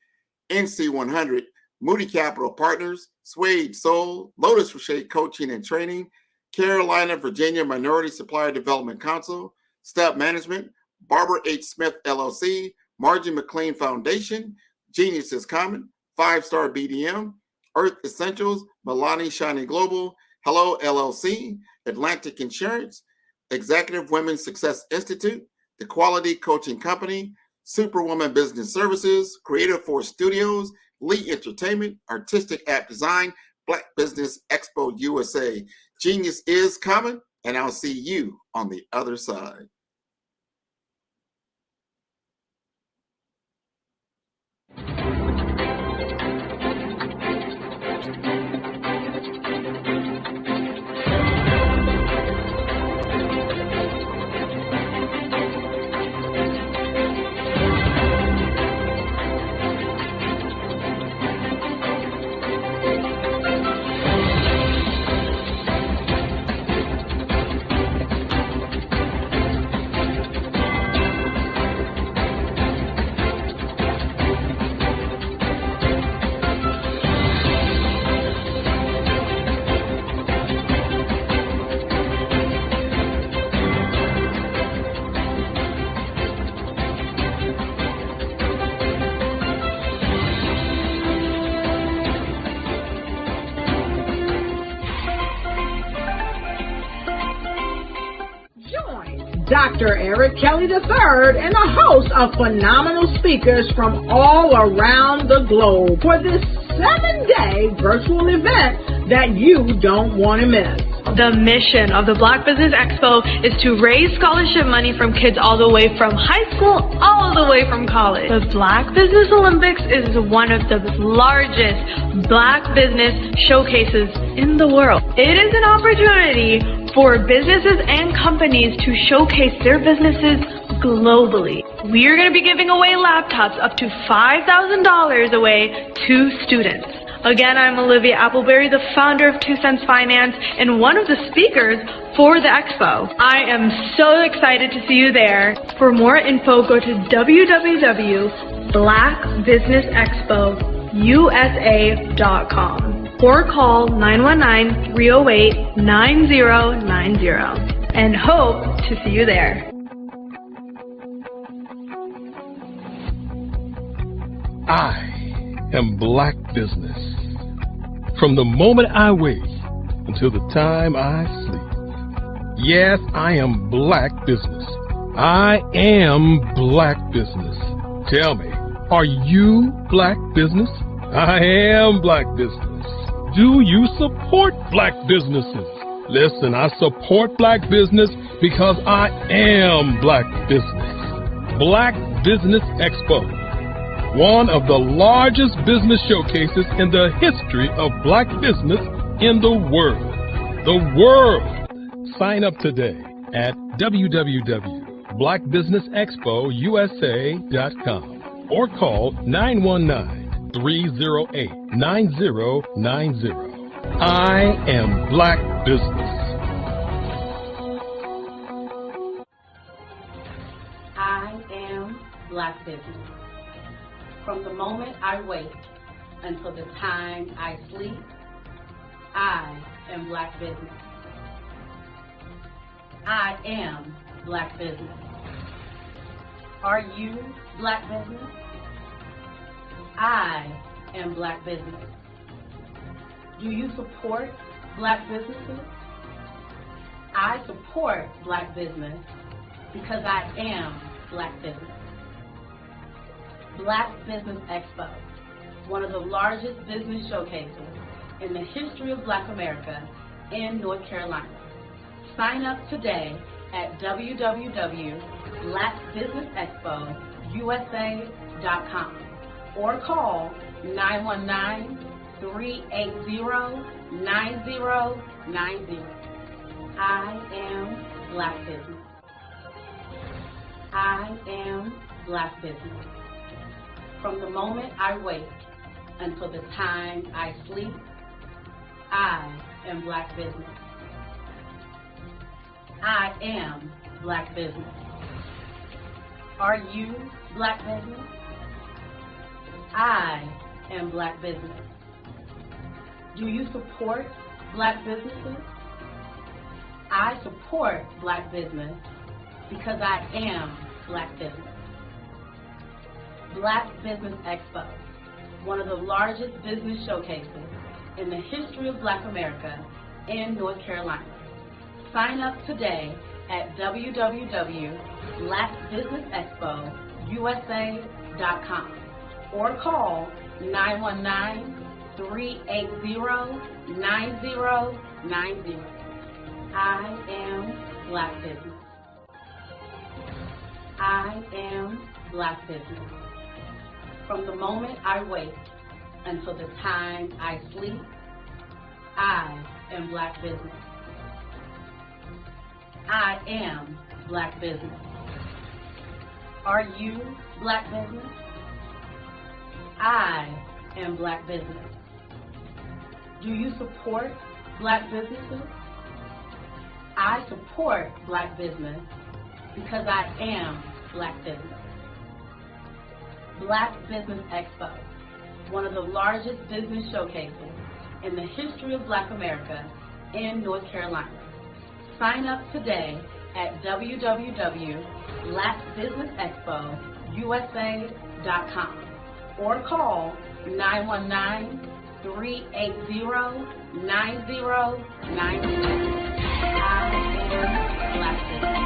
Speaker 18: NC100, Moody Capital Partners, Suede Soul, Lotus Rocher Coaching and Training, Carolina, Virginia Minority Supplier Development Council, Step Management, Barbara H. Smith LLC, Margin McLean Foundation, Genius is Common, 5-Star BDM, Earth Essentials, Milani Shiny Global, Hello LLC, Atlantic Insurance, Executive Women's Success Institute, The Quality Coaching Company, Superwoman Business Services, Creative Force Studios, Lee Entertainment, Artistic App Design, Black Business Expo USA. Genius is coming, and I'll see you on the other side.
Speaker 3: Dr. Eric Kelly III and a host of phenomenal speakers from all around the globe for this 7-day virtual event that you don't want to miss.
Speaker 4: The mission of the Black Business Expo is to raise scholarship money from kids all the way from high school all the way from college. The Black Business Olympics is one of the largest Black business showcases in the world. It is an opportunity for businesses and companies to showcase their businesses globally. We are going to be giving away laptops up to $5,000 away to students. Again, I'm Olivia Appleberry, the founder of 2 Cents Finance and one of the speakers for the expo. I am so excited to see you there. For more info, go to www.blackbusinessexpousa.com or call 919-308-9090 and hope to see you there.
Speaker 5: I am Black Business. From the moment I wake until the time I sleep. Yes, I am Black Business. I am Black Business. Tell me, are you Black Business? I am Black Business. Do you support Black businesses? Listen, I support Black business because I am Black Business. Black Business Expo, one of the largest business showcases in the history of Black business in the world. The world! Sign up today at www.blackbusinessexpousa.com or call 919-308-9090. I am Black Business.
Speaker 6: I am Black Business. From the moment I wake until the time I sleep, I am Black Business. I am Black Business. Are you Black Business? I am Black Business. Do you support Black businesses? I support Black business because I am Black Business. Black Business Expo, one of the largest business showcases in the history of Black America in North Carolina. Sign up today at www.blackbusinessexpousa.com or call 919-380-9090. I am Black Business. I am Black Business. From the moment I wake until the time I sleep, I am Black Business. I am Black Business. Are you Black Business? I am Black Business. Do you support Black businesses? I support Black business because I am Black Business. Black Business Expo, one of the largest business showcases in the history of Black America in North Carolina. Sign up today at www.blackbusinessexpousa.com or call 919-380-9090. I am Black Business. I am Black Business. From the moment I wake until the time I sleep, I am Black Business. I am Black Business. Are you Black Business? I am Black Business. Do you support Black businesses? I support Black business because I am Black Business. Black Business Expo, one of the largest business showcases in the history of Black America in North Carolina. Sign up today at www.blackbusinessexpousa.com or call 919-380-9090. I am Black Business.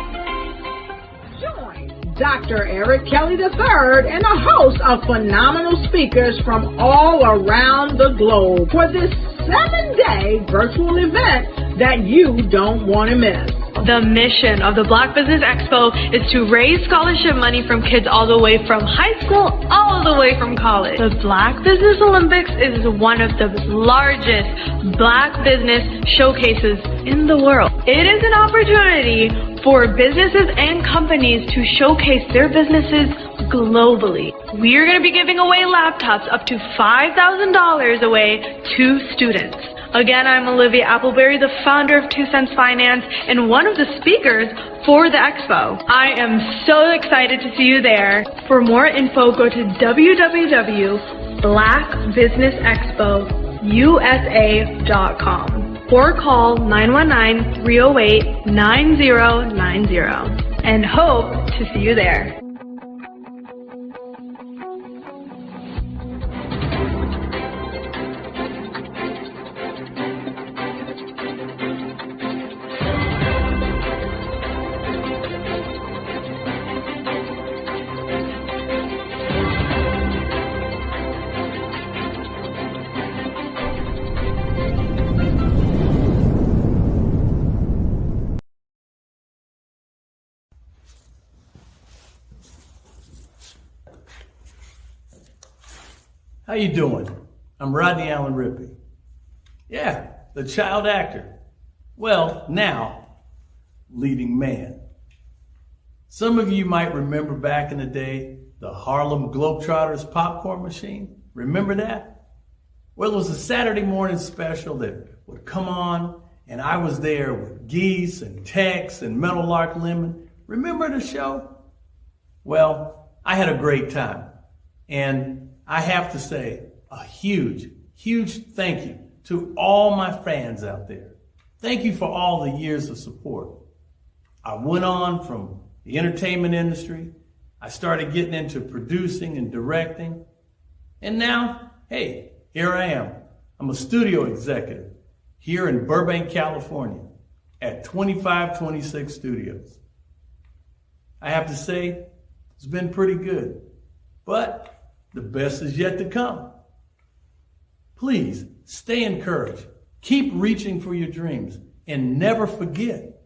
Speaker 3: Dr. Eric Kelly III and a host of phenomenal speakers from all around the globe for this 7-day virtual event that you don't want to miss.
Speaker 4: The mission of the Black Business Expo is to raise scholarship money from kids all the way from high school all the way from college. The Black Business Olympics is one of the largest Black business showcases in the world. It is an opportunity for businesses and companies to showcase their businesses globally. We are going to be giving away laptops up to $5,000 away to students. Again, I'm Olivia Appleberry, the founder of 2 Cents Finance and one of the speakers for the expo. I am so excited to see you there. For more info, go to www.blackbusinessexpousa.com or call 919-308-9090 and hope to see you there.
Speaker 20: How you doing? I'm Rodney Allen Rippey. Yeah, the child actor. Well, now, leading man. Some of you might remember back in the day, the Harlem Globetrotters popcorn machine. Remember that? Well, it was a Saturday morning special that would come on, and I was there with Geese and Tex and Meadowlark Lemon. Remember the show? Well, I had a great time. And I have to say a huge, huge thank you to all my fans out there. Thank you for all the years of support. I went on from the entertainment industry. I started getting into producing and directing. And now, hey, here I am. I'm a studio executive here in Burbank, California at 2526 Studios. I have to say, it's been pretty good. But the best is yet to come. Please stay encouraged. Keep reaching for your dreams and never forget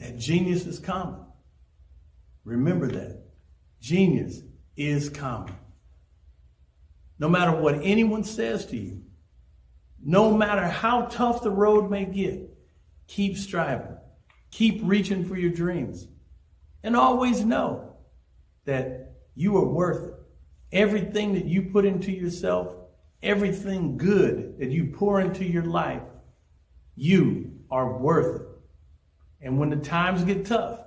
Speaker 20: that genius is common. Remember that. Genius is common. No matter what anyone says to you, no matter how tough the road may get, keep striving. Keep reaching for your dreams. And always know that you are worth it. Everything that you put into yourself, everything good that you pour into your life, you are worth it. And when the times get tough,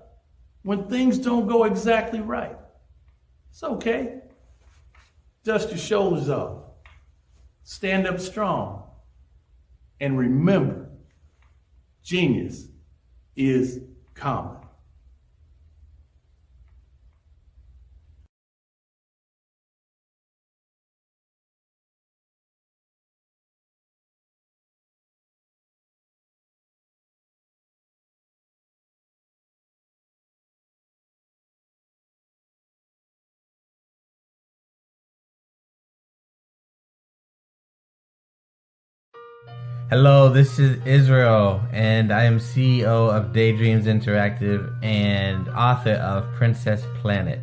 Speaker 20: when things don't go exactly right, it's okay. Dust your shoulders off. Stand up strong. And remember, genius is common.
Speaker 21: Hello, this is Israel, and I am CEO of Daydreams Interactive and author of Princess Planet.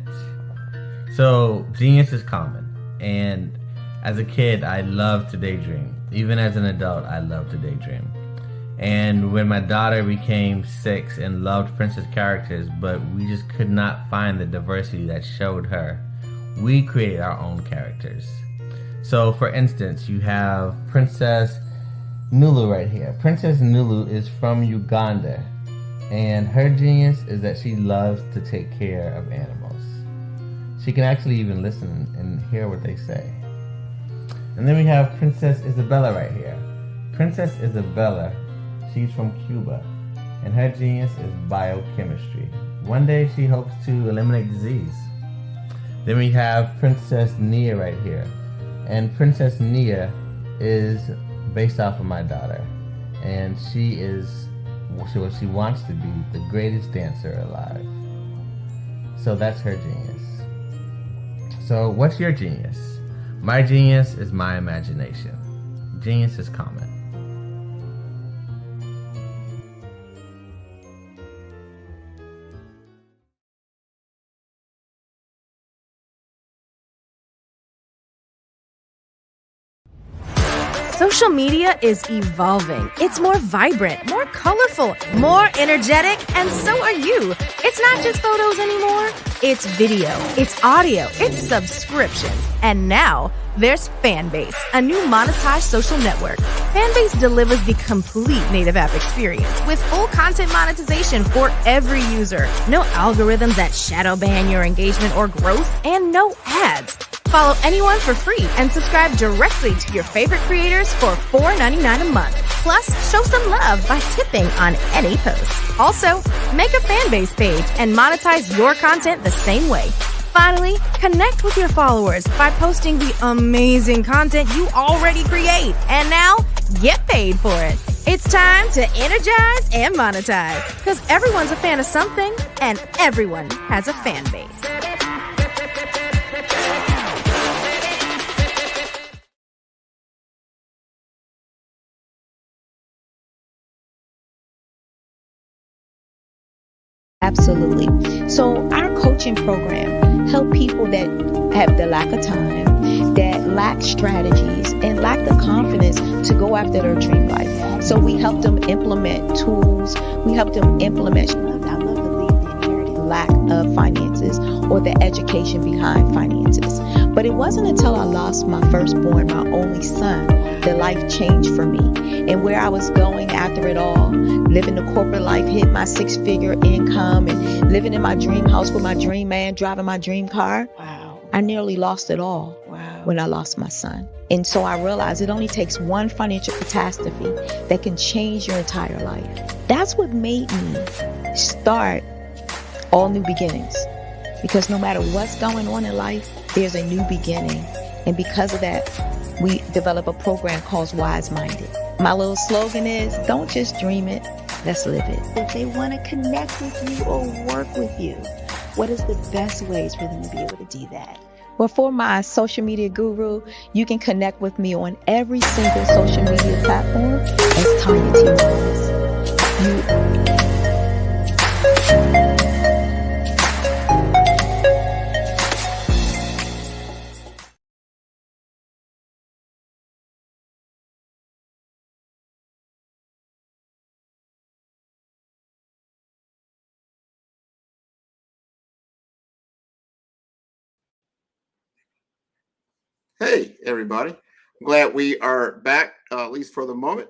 Speaker 21: So, genius is common, and as a kid, I loved to daydream. Even as an adult, I love to daydream. And when my daughter became 6 and loved princess characters, but we just could not find the diversity that showed her, we created our own characters. So, for instance, you have Princess Nulu right here. Princess Nulu is from Uganda, and her genius is that she loves to take care of animals. She can actually even listen and hear what they say. And then we have Princess Isabella right here. Princess Isabella, she's from Cuba, and her genius is biochemistry. One day she hopes to eliminate disease. Then we have Princess Nia right here, and Princess Nia is based off of my daughter, and she is what she wants to be, the greatest dancer alive. So that's her genius. So what's your genius? My genius is my imagination. Genius is common.
Speaker 1: Social media is evolving. It's more vibrant, more colorful, more energetic, and so are you. It's not just photos anymore. It's video, it's audio, it's subscriptions. And now there's Fanbase, a new monetized social network. Fanbase delivers the complete native app experience with full content monetization for every user. No algorithms that shadow ban your engagement or growth, and no ads. Follow anyone for free and subscribe directly to your favorite creators for $4.99 a month. Plus, show some love by tipping on any post. Also, make a Fanbase page and monetize your content the same way. Finally, connect with your followers by posting the amazing content you already create. And now, get paid for it. It's time to energize and monetize, because everyone's a fan of something and everyone has a fan base.
Speaker 22: Absolutely. So our coaching program help people that have the lack of time, that lack strategies, and lack the confidence to go after their dream life. So we help them implement tools. We help them implement, I love to leave the inherited lack of finances or the education behind finances. But it wasn't until I lost my firstborn, my only son, that life changed for me. And where I was going after it all, living the corporate life, hit my 6-figure income, and living in my dream house with my dream man, driving my dream car. Wow. I nearly lost it all when I lost my son. And so I realized it only takes one financial catastrophe that can change your entire life. That's what made me start All New Beginnings. Because no matter what's going on in life, there's a new beginning. And because of that, we develop a program called Wise Minded. My little slogan is, don't just dream it, let's live it. If they want to connect with you or work with you, what is the best ways for them to be able to do that? Well, for my social media guru, you can connect with me on every single social media platform as Tanya T. Wallace.
Speaker 18: Hey, everybody. I'm glad we are back, at least for the moment.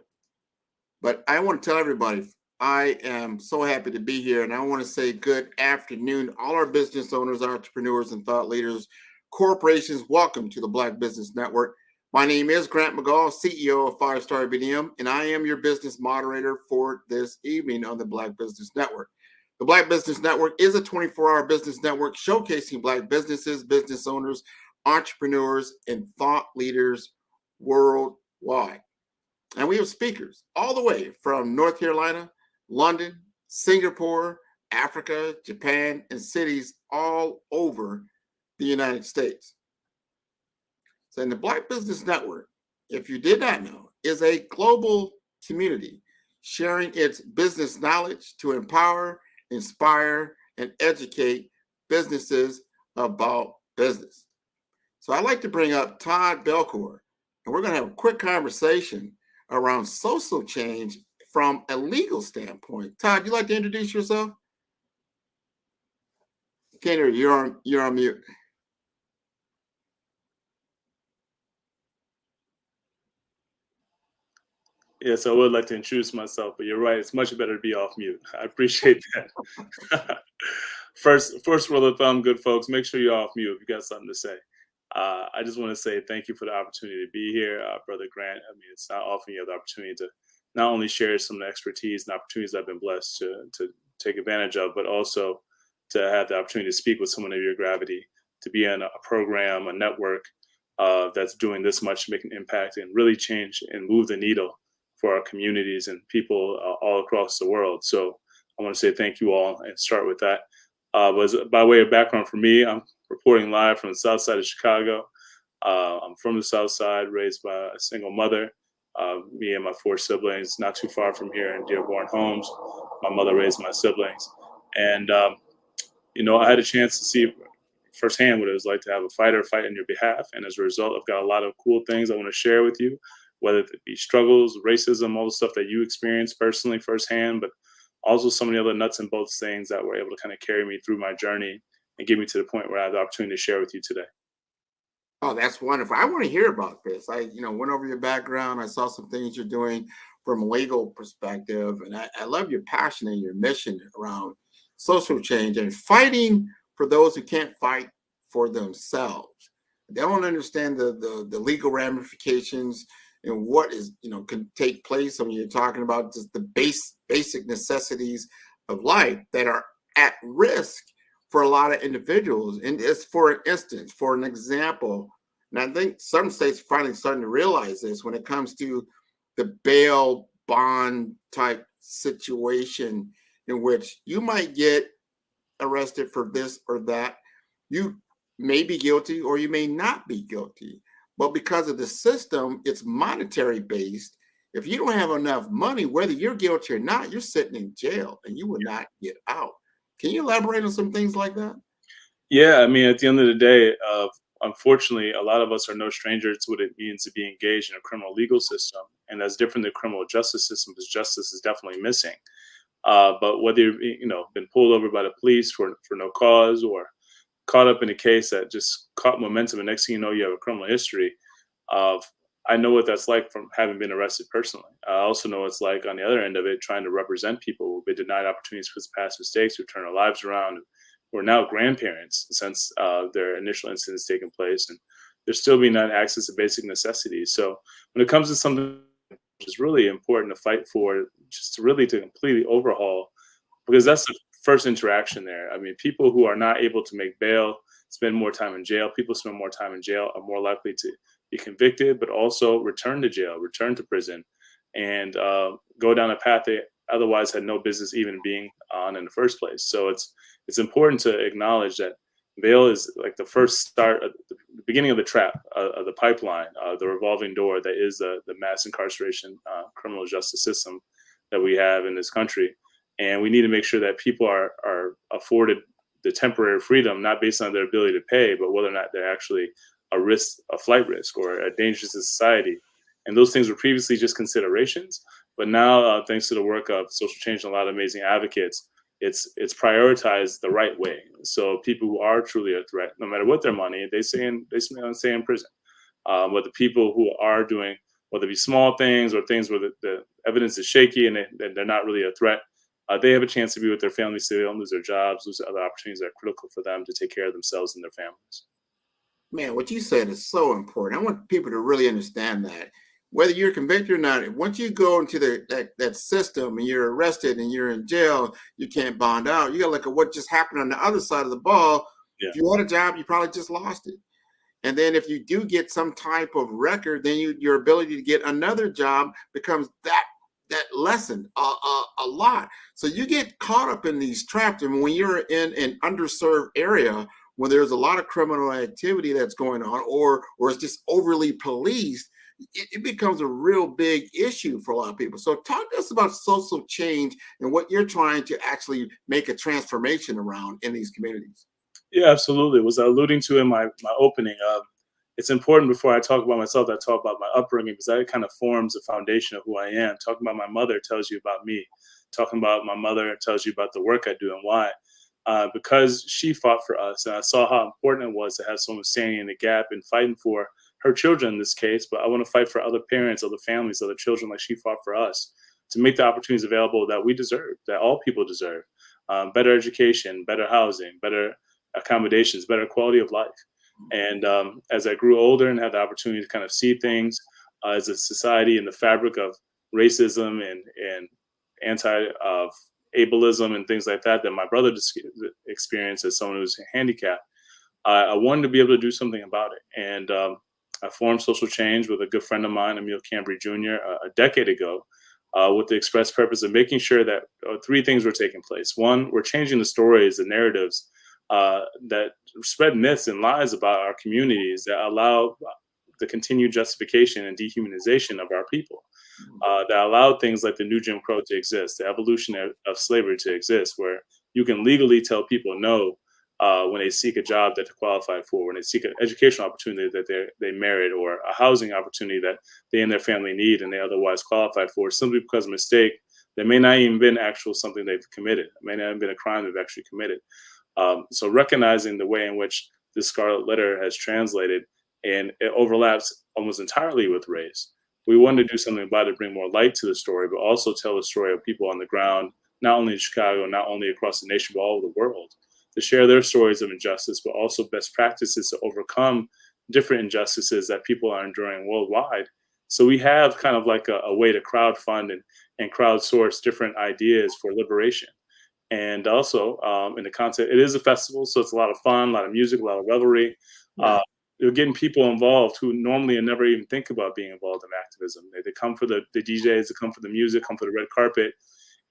Speaker 18: But I want to tell everybody, I am so happy to be here. And I want to say good afternoon, all our business owners, entrepreneurs, and thought leaders, corporations. Welcome to the Black Business Network. My name is Grant McGaugh, CEO of 5-Star BDM, and I am your business moderator for this evening on the Black Business Network. The Black Business Network is a 24-hour business network showcasing Black businesses, business owners, entrepreneurs, and thought leaders worldwide. And we have speakers all the way from North Carolina, London, Singapore, Africa, Japan, and cities all over the United States. So in the Black Business Network, if you did not know, is a global community sharing its business knowledge to empower, inspire, and educate businesses about business. So I'd like to bring up Todd Belcourt, and we're going to have a quick conversation around social change from a legal standpoint. Todd, you like to introduce yourself? Can't hear you. You're on mute.
Speaker 23: Yes, I would like to introduce myself, but you're right. It's much better to be off mute. I appreciate that. First rule of thumb, good folks, make sure you're off mute if you got something to say. I just want to say thank you for the opportunity to be here, Brother Grant. I mean, it's not often you have the opportunity to not only share some of the expertise and opportunities I've been blessed to take advantage of, but also to have the opportunity to speak with someone of your gravity, to be in a program, a network that's doing this much to make an impact and really change and move the needle for our communities and people all across the world. So I want to say thank you all and start with that. Was by way of background for me, I'm reporting live from the south side of Chicago. I'm from the south side, raised by a single mother. Me and my 4 siblings, not too far from here in Dearborn Homes. My mother raised my siblings. And, I had a chance to see firsthand what it was like to have a fighter fight on your behalf. And as a result, I've got a lot of cool things I want to share with you, whether it be struggles, racism, all the stuff that you experienced personally firsthand, but also some of the other nuts and bolts things that were able to kind of carry me through my journey and get me to the point where I have the opportunity to share with you today.
Speaker 18: Oh, that's wonderful. I want to hear about this. I, went over your background. I saw some things you're doing from a legal perspective. And I love your passion and your mission around social change and fighting for those who can't fight for themselves. They don't understand the legal ramifications and what is, can take place. I mean, you're talking about just the basic necessities of life that are at risk for a lot of individuals. And it's for an instance, for an example, and I think some states are finally starting to realize this when it comes to the bail bond type situation in which you might get arrested for this or that. You may be guilty or you may not be guilty. But because of the system, it's monetary based. If you don't have enough money, whether you're guilty or not, you're sitting in jail and you will not get out. Can you elaborate on some things like that?
Speaker 23: Yeah, I mean, at the end of the day, unfortunately, a lot of us are no stranger to what it means to be engaged in a criminal legal system. And that's different than the criminal justice system because justice is definitely missing. But whether you've been pulled over by the police for no cause or caught up in a case that just caught momentum and next thing you know, you have a criminal history of, I know what that's like from having been arrested personally. I also know it's like on the other end of it, trying to represent people who've been denied opportunities for past mistakes, who turn their lives around, who are now grandparents since their initial incidents taken place. And they're still being denied access to basic necessities. So when it comes to something which is really important to fight for, just to completely overhaul, because that's the first interaction there. I mean, people who are not able to make bail spend more time in jail. People spend more time in jail are more likely to be convicted, but also return to jail, return to prison, and go down a path they otherwise had no business even being on in the first place. So it's important to acknowledge that bail is like the first start, the beginning of the trap, of the pipeline, the revolving door that is the mass incarceration criminal justice system that we have in this country. And we need to make sure that people are afforded the temporary freedom, not based on their ability to pay, but whether or not they're actually a flight risk or a danger to society. And those things were previously just considerations, but now thanks to the work of social change and a lot of amazing advocates, it's prioritized the right way. So people who are truly a threat, no matter what their money, they stay in prison. But the people who are doing, whether it be small things or things where the evidence is shaky and they're not really a threat, they have a chance to be with their families so they don't lose their jobs, lose other opportunities that are critical for them to take care of themselves and their families.
Speaker 18: Man, what you said is so important. I want people to really understand that. Whether you're convicted or not, once you go into that system and you're arrested and you're in jail, you can't bond out. You got to look at what just happened on the other side of the ball. Yeah. If you had a job, you probably just lost it. And then if you do get some type of record, then your ability to get another job becomes that lessened a lot. So you get caught up in these traps. And when you're in an underserved area where there's a lot of criminal activity that's going on, or it's just overly policed, it becomes a real big issue for a lot of people. So talk to us about social change and what you're trying to actually make a transformation around in these communities.
Speaker 23: Yeah, absolutely. Was I alluding to in my opening of, it's important before I talk about myself that I talk about my upbringing, because that kind of forms the foundation of who I am. Talking about my mother tells you about me. Talking about my mother tells you about the work I do and why. Because she fought for us, and I saw how important it was to have someone standing in the gap and fighting for her children in this case, but I want to fight for other parents, other families, other children like she fought for us, to make the opportunities available that we deserve, that all people deserve. Better education, better housing, better accommodations, better quality of life. And as I grew older and had the opportunity to kind of see things as a society in the fabric of racism and anti-ableism and things like that my brother experienced as someone who's handicapped, I wanted to be able to do something about it. And I formed Social Change with a good friend of mine, Emil Cambry Jr., a decade ago, with the express purpose of making sure that three things were taking place. One, we're changing the stories, the narratives that spread myths and lies about our communities that allow the continued justification and dehumanization of our people, that allowed things like the new Jim Crow to exist, the evolution of slavery to exist, where you can legally tell people no when they seek a job that they're qualified for, when they seek an educational opportunity that they merit, or a housing opportunity that they and their family need and they otherwise qualified for, simply because of a mistake that may not even been actual something they've committed. It may not have been a crime they've actually committed. So recognizing the way in which this scarlet letter has translated, and it overlaps almost entirely with race. We wanted to do something about it to bring more light to the story, but also tell the story of people on the ground, not only in Chicago, not only across the nation, but all over the world, to share their stories of injustice, but also best practices to overcome different injustices that people are enduring worldwide. So we have kind of like a way to crowdfund and crowdsource different ideas for liberation. And also in the content, it is a festival, so it's a lot of fun, a lot of music, a lot of revelry. You're getting people involved who normally never even think about being involved in activism. They come for the DJs, they come for the music, come for the red carpet,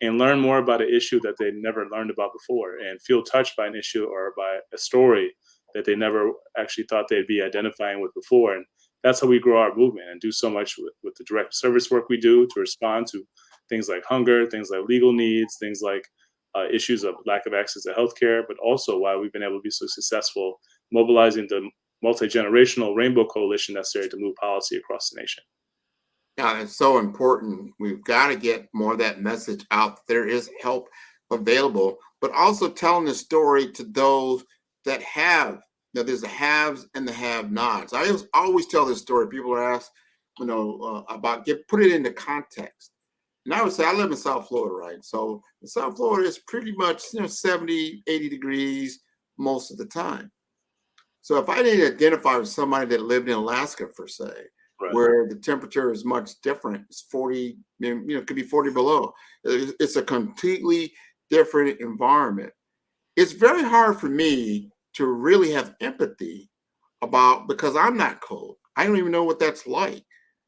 Speaker 23: and learn more about an issue that they never learned about before, and feel touched by an issue or by a story that they never actually thought they'd be identifying with before. And that's how we grow our movement and do so much with the direct service work we do to respond to things like hunger, things like legal needs, things like issues of lack of access to healthcare, but also why we've been able to be so successful mobilizing the multi-generational rainbow coalition necessary to move policy across the nation.
Speaker 18: Yeah, it's so important. We've got to get more of that message out. There is help available, but also telling the story to those that have. There's the haves and the have-nots. I always tell this story. People are asked, about put it into context. And I would say I live in South Florida, right? So in South Florida, it's pretty much 70, 80 degrees most of the time. So if I didn't identify with somebody that lived in Alaska, per se, right, where the temperature is much different, it's 40, it could be 40 below. It's a completely different environment. It's very hard for me to really have empathy because I'm not cold. I don't even know what that's like.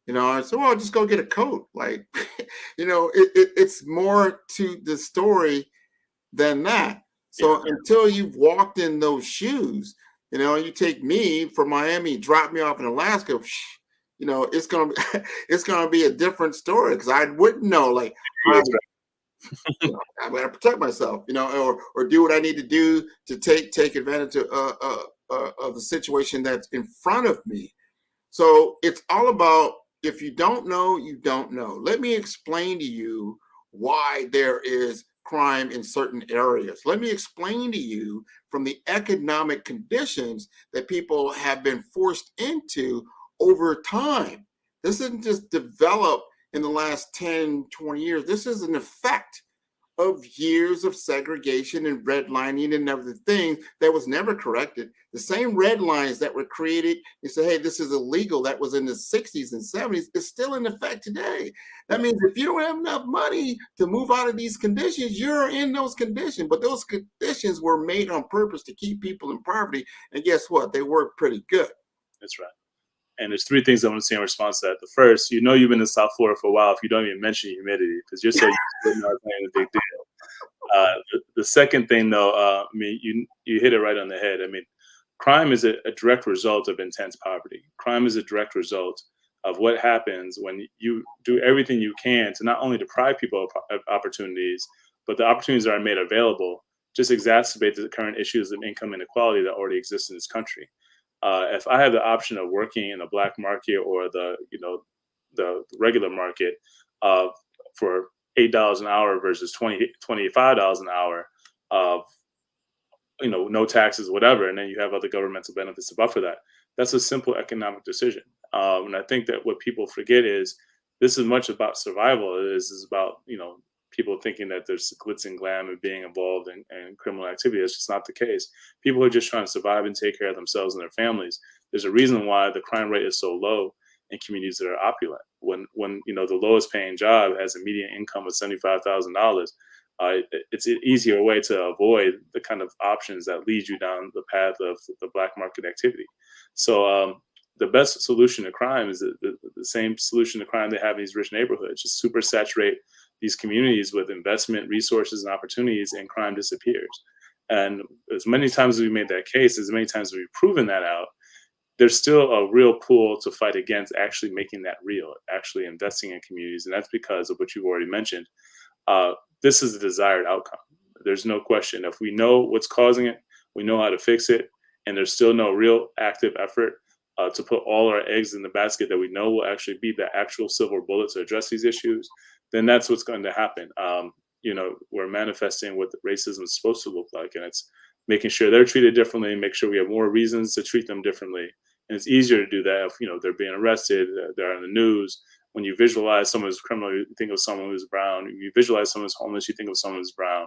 Speaker 18: I said, well, just go get a coat. Like, it's more to the story than that. So until you've walked in those shoes, you take me from Miami, drop me off in Alaska, it's gonna be a different story, because I wouldn't know, like, I'm gonna protect myself, or do what I need to do to take advantage of the situation that's in front of me. So it's all about, if you don't know, you don't know. Let me explain to you why there is crime in certain areas. Let me explain to you from the economic conditions that people have been forced into over time. This isn't just developed in the last 10, 20 years. This is an effect of years of segregation and redlining and everything that was never corrected. The same red lines that were created and say, hey, this is illegal, that was in the 60s and 70s, is still in effect today. That means if you don't have enough money to move out of these conditions, you're in those conditions. But those conditions were made on purpose to keep people in poverty. And guess what? They work pretty good. That's right. And there's three things I want to say in response to that. The first, you've been in South Florida for a while if you don't even mention humidity, because you're so used to not playing a big deal. The second thing, though, you hit it right on the head. Crime is a direct result of intense poverty. Crime is a direct result of what happens when you do everything you can to not only deprive people of opportunities, but the opportunities that are made available just exacerbate the current issues of income inequality that already exist in this country. If I have the option of working in a black market or the regular market for $8 an hour versus $25 an hour of no taxes, whatever, and then you have other governmental benefits to buffer that, that's a simple economic decision. And I think that what people forget is this is much about survival. This is about people thinking that there's glitz and glam and being involved in criminal activity. That's just not the case. People are just trying to survive and take care of themselves and their families. There's a reason why the crime rate is so low in communities that are opulent. When the lowest paying job has a median income of $75,000, it's an easier way to avoid the kind of options that lead you down the path of the black market activity. So
Speaker 23: the best solution to crime is the same solution to crime they have in these rich neighborhoods. Just super saturate these communities with investment, resources, and opportunities, and crime disappears. And as many times as we made that case, as many times as we've proven that out, there's still a real pull to fight against actually making that real, actually investing in communities. And that's because of what you've already mentioned. This is the desired outcome. There's no question. If we know what's causing it, we know how to fix it, and there's still no real active effort to put all our eggs in the basket that we know will actually be the actual silver bullet to address these issues, then that's what's going to happen. We're manifesting what racism is supposed to look like, and it's making sure they're treated differently, make sure we have more reasons to treat them differently. And it's easier to do that if, they're being arrested, they're on the news. When you visualize someone who's criminal, you think of someone who's brown. You visualize someone who's homeless, you think of someone who's brown.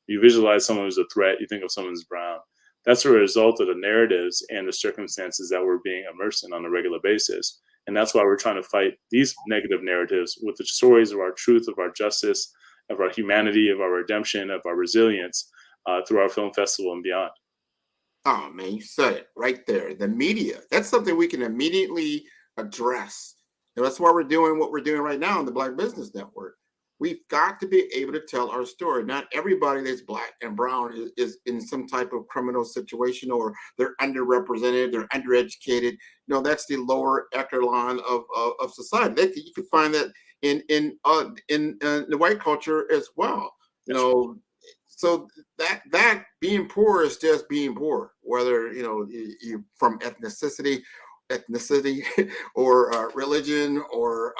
Speaker 23: You visualize someone who's a threat, you think of someone who's brown. That's a result of the narratives and the circumstances that we're being immersed in on a regular basis. And that's why we're trying to fight these negative narratives with the stories of our truth, of our justice, of our humanity, of our redemption, of our resilience through our film festival and beyond.
Speaker 18: Oh, man, you said it right there. The media, that's something we can immediately address. And that's why we're doing what we're doing right now on the Black Business Network. We've got to be able to tell our story. Not everybody that's Black and brown is in some type of criminal situation, or they're underrepresented, they're undereducated. That's the lower echelon of society. You can find that in the white culture as well. So that being poor is just being poor, whether you're from ethnicity or religion or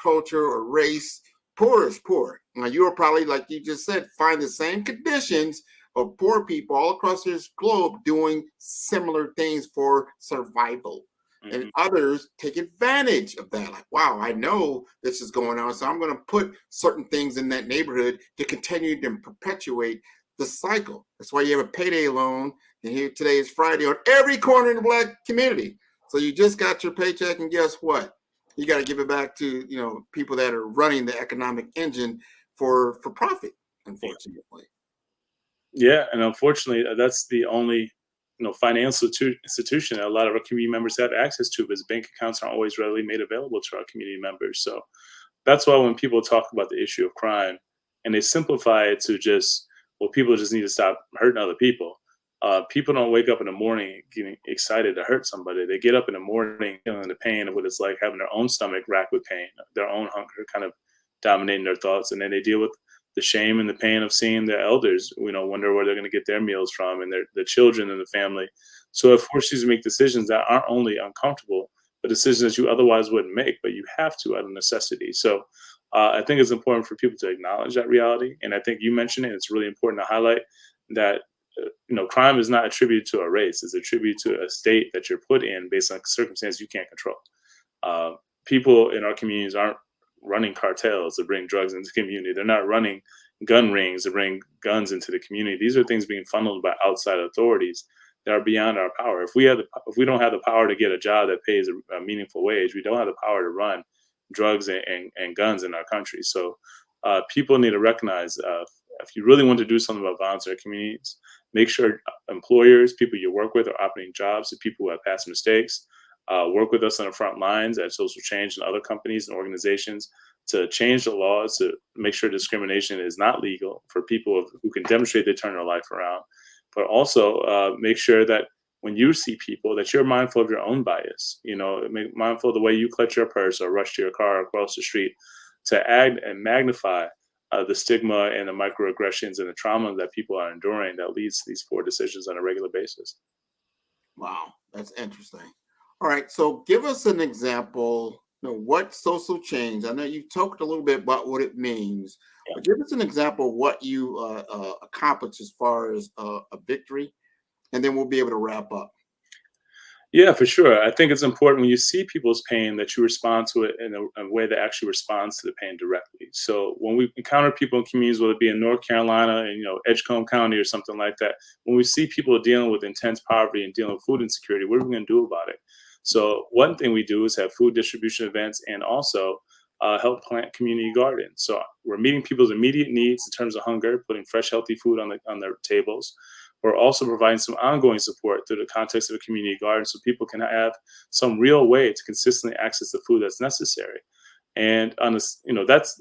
Speaker 18: culture or race. Poor is poor. Now, you are probably, like you just said, find the same conditions of poor people all across this globe doing similar things for survival. Mm-hmm. And others take advantage of that. Like, wow, I know this is going on, so I'm going to put certain things in that neighborhood to continue to perpetuate the cycle. That's why you have a payday loan. And here today is Friday on every corner in the Black community. So you just got your paycheck, and guess what? You got to give it back to people that are running the economic engine for profit, unfortunately.
Speaker 23: Yeah, and unfortunately, that's the only financial institution that a lot of our community members have access to, because bank accounts aren't always readily made available to our community members. So that's why when people talk about the issue of crime and they simplify it to just, well, people just need to stop hurting other people. People don't wake up in the morning getting excited to hurt somebody. They get up in the morning feeling the pain of what it's like having their own stomach racked with pain, their own hunger kind of dominating their thoughts. And then they deal with the shame and the pain of seeing their elders, wonder where they're going to get their meals from, and their children and the family. So it forces you to make decisions that aren't only uncomfortable, but decisions that you otherwise wouldn't make, but you have to out of necessity. So I think it's important for people to acknowledge that reality. And I think you mentioned it. It's really important to highlight that crime is not attributed to a race. It's attributed to a state that you're put in based on circumstances you can't control. People in our communities aren't running cartels to bring drugs into the community. They're not running gun rings to bring guns into the community. These are things being funneled by outside authorities that are beyond our power. If we don't have the power to get a job that pays a meaningful wage, we don't have the power to run drugs and guns in our country. So people need to recognize if you really want to do something about violence in our communities, make sure employers, people you work with, are operating jobs to people who have past mistakes. Work with us on the front lines at Social Change and other companies and organizations to change the laws to make sure discrimination is not legal for people who can demonstrate they turn their life around. But also make sure that when you see people, that you're mindful of your own bias. Mindful of the way you clutch your purse or rush to your car across the street, to add and magnify the stigma and the microaggressions and the trauma that people are enduring that leads to these poor decisions on a regular basis.
Speaker 18: Wow, that's interesting. All right, so give us an example. What social change? I know you talked a little bit about what it means, but give us an example of what you accomplished as far as a victory, and then we'll be able to wrap up.
Speaker 23: Yeah, for sure. I think it's important when you see people's pain that you respond to it in a way that actually responds to the pain directly. So when we encounter people in communities, whether it be in North Carolina and Edgecombe County or something like that, when we see people dealing with intense poverty and dealing with food insecurity, what are we going to do about it? So one thing we do is have food distribution events and also help plant community gardens. So we're meeting people's immediate needs in terms of hunger, putting fresh, healthy food on their tables. we're also providing some ongoing support through the context of a community garden so people can have some real way to consistently access the food that's necessary. And on this,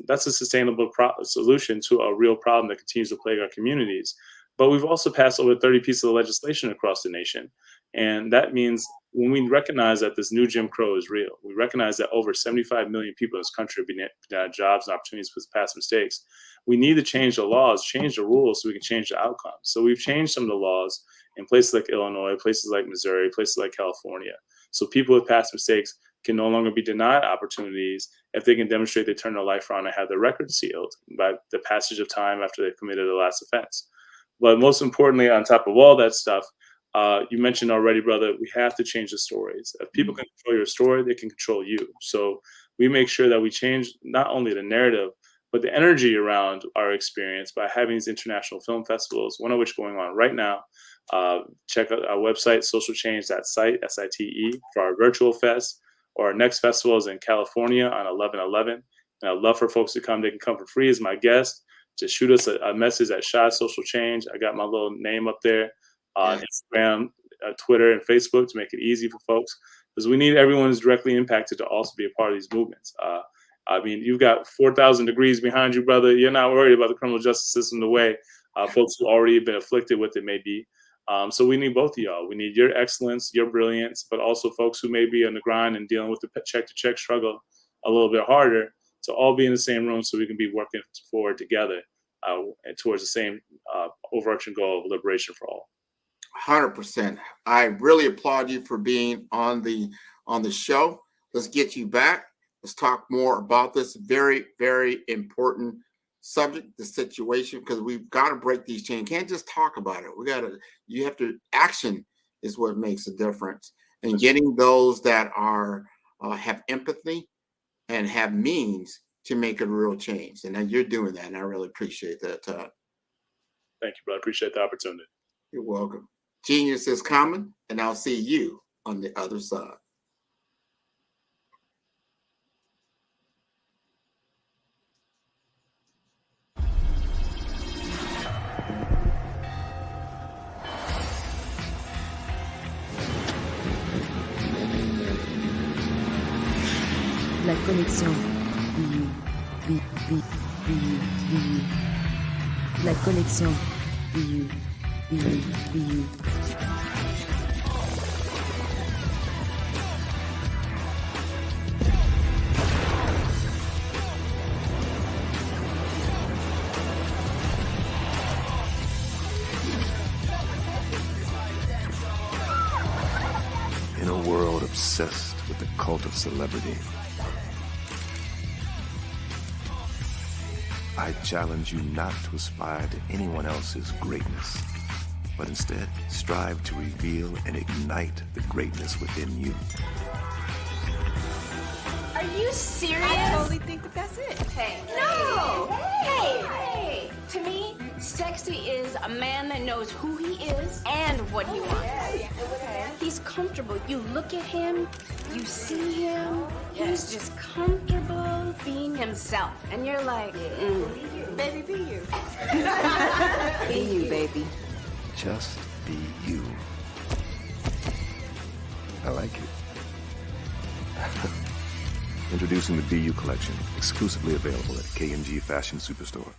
Speaker 23: that's a sustainable solution to a real problem that continues to plague our communities. But we've also passed over 30 pieces of legislation across the nation. And that means when we recognize that this new Jim Crow is real, we recognize that over 75 million people in this country have been denied jobs and opportunities for past mistakes. We need to change the laws, change the rules so we can change the outcomes. So we've changed some of the laws in places like Illinois, places like Missouri, places like California. So people with past mistakes can no longer be denied opportunities if they can demonstrate they turn their life around and have their record sealed by the passage of time after they've committed a last offense. But most importantly, on top of all that stuff, you mentioned already, brother, we have to change the stories. If people can control your story, they can control you. So we make sure that we change not only the narrative, but the energy around our experience by having these international film festivals, one of which going on right now. Check out our website, socialchange.site, SITE, for our virtual fest, or our next festival is in California on 11/11. And I'd love for folks to come. They can come for free as my guest. Just shoot us a message at Shy Social Change. I got my little name up there on Instagram, Twitter, and Facebook to make it easy for folks, because we need everyone who's directly impacted to also be a part of these movements. I mean, you've got 4,000 degrees behind you, brother. You're not worried about the criminal justice system the way folks who already have been afflicted with it may be. So we need both of y'all. We need your excellence, your brilliance, but also folks who may be on the grind and dealing with the check-to-check struggle a little bit harder, to all be in the same room so we can be working forward together and towards the same overarching goal of liberation for all.
Speaker 18: 100%. I really applaud you for being on the show. Let's get you back. Let's talk more about this very, very important subject, the situation, because we've got to break these chains. Can't just talk about it. You have to, action is what makes a difference. And getting those that are have empathy and have means to make a real change. And you're doing that, and I really appreciate that, Todd.
Speaker 23: Thank you, bro. I appreciate the opportunity.
Speaker 18: You're welcome. Genius is coming, and I'll see you on the other side.
Speaker 8: La connexion. La connexion.
Speaker 9: In a world obsessed with the cult of celebrity, I challenge you not to aspire to anyone else's greatness, but instead strive to reveal and ignite the greatness within you.
Speaker 11: Are you serious?
Speaker 24: I totally think that's it.
Speaker 11: Hey.
Speaker 24: No!
Speaker 11: Hey! To me, sexy is a man that knows who he is and what he wants.
Speaker 24: Okay.
Speaker 11: He's comfortable. You look at him, you see him, he's just comfortable being himself. And you're like,
Speaker 24: Baby, be you.
Speaker 11: Be you, baby.
Speaker 9: Just be you. I like it. Introducing the Be You collection, exclusively available at K&G Fashion Superstore.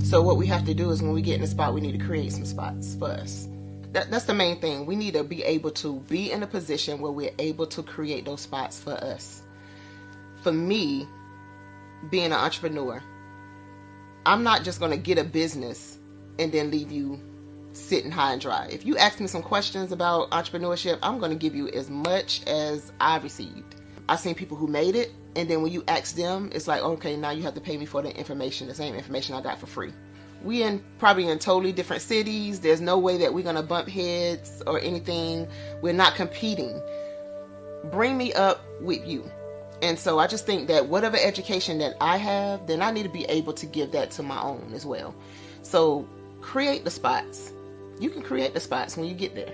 Speaker 25: So what we have to do is when we get in a spot, we need to create some spots for us. That's the main thing. We need to be able to be in a position where we're able to create those spots for us. For me, being an entrepreneur, I'm not just going to get a business and then leave you sitting high and dry. If you ask me some questions about entrepreneurship, I'm going to give you as much as I've received. I've seen people who made it, and then when you ask them, it's like, okay, now you have to pay me for the information, the same information I got for free. We probably in totally different cities. There's no way that we're going to bump heads or anything. We're not competing. Bring me up with you. And so I just think that whatever education that I have, then I need to be able to give that to my own as well. So create the spots. You can create the spots when you get there.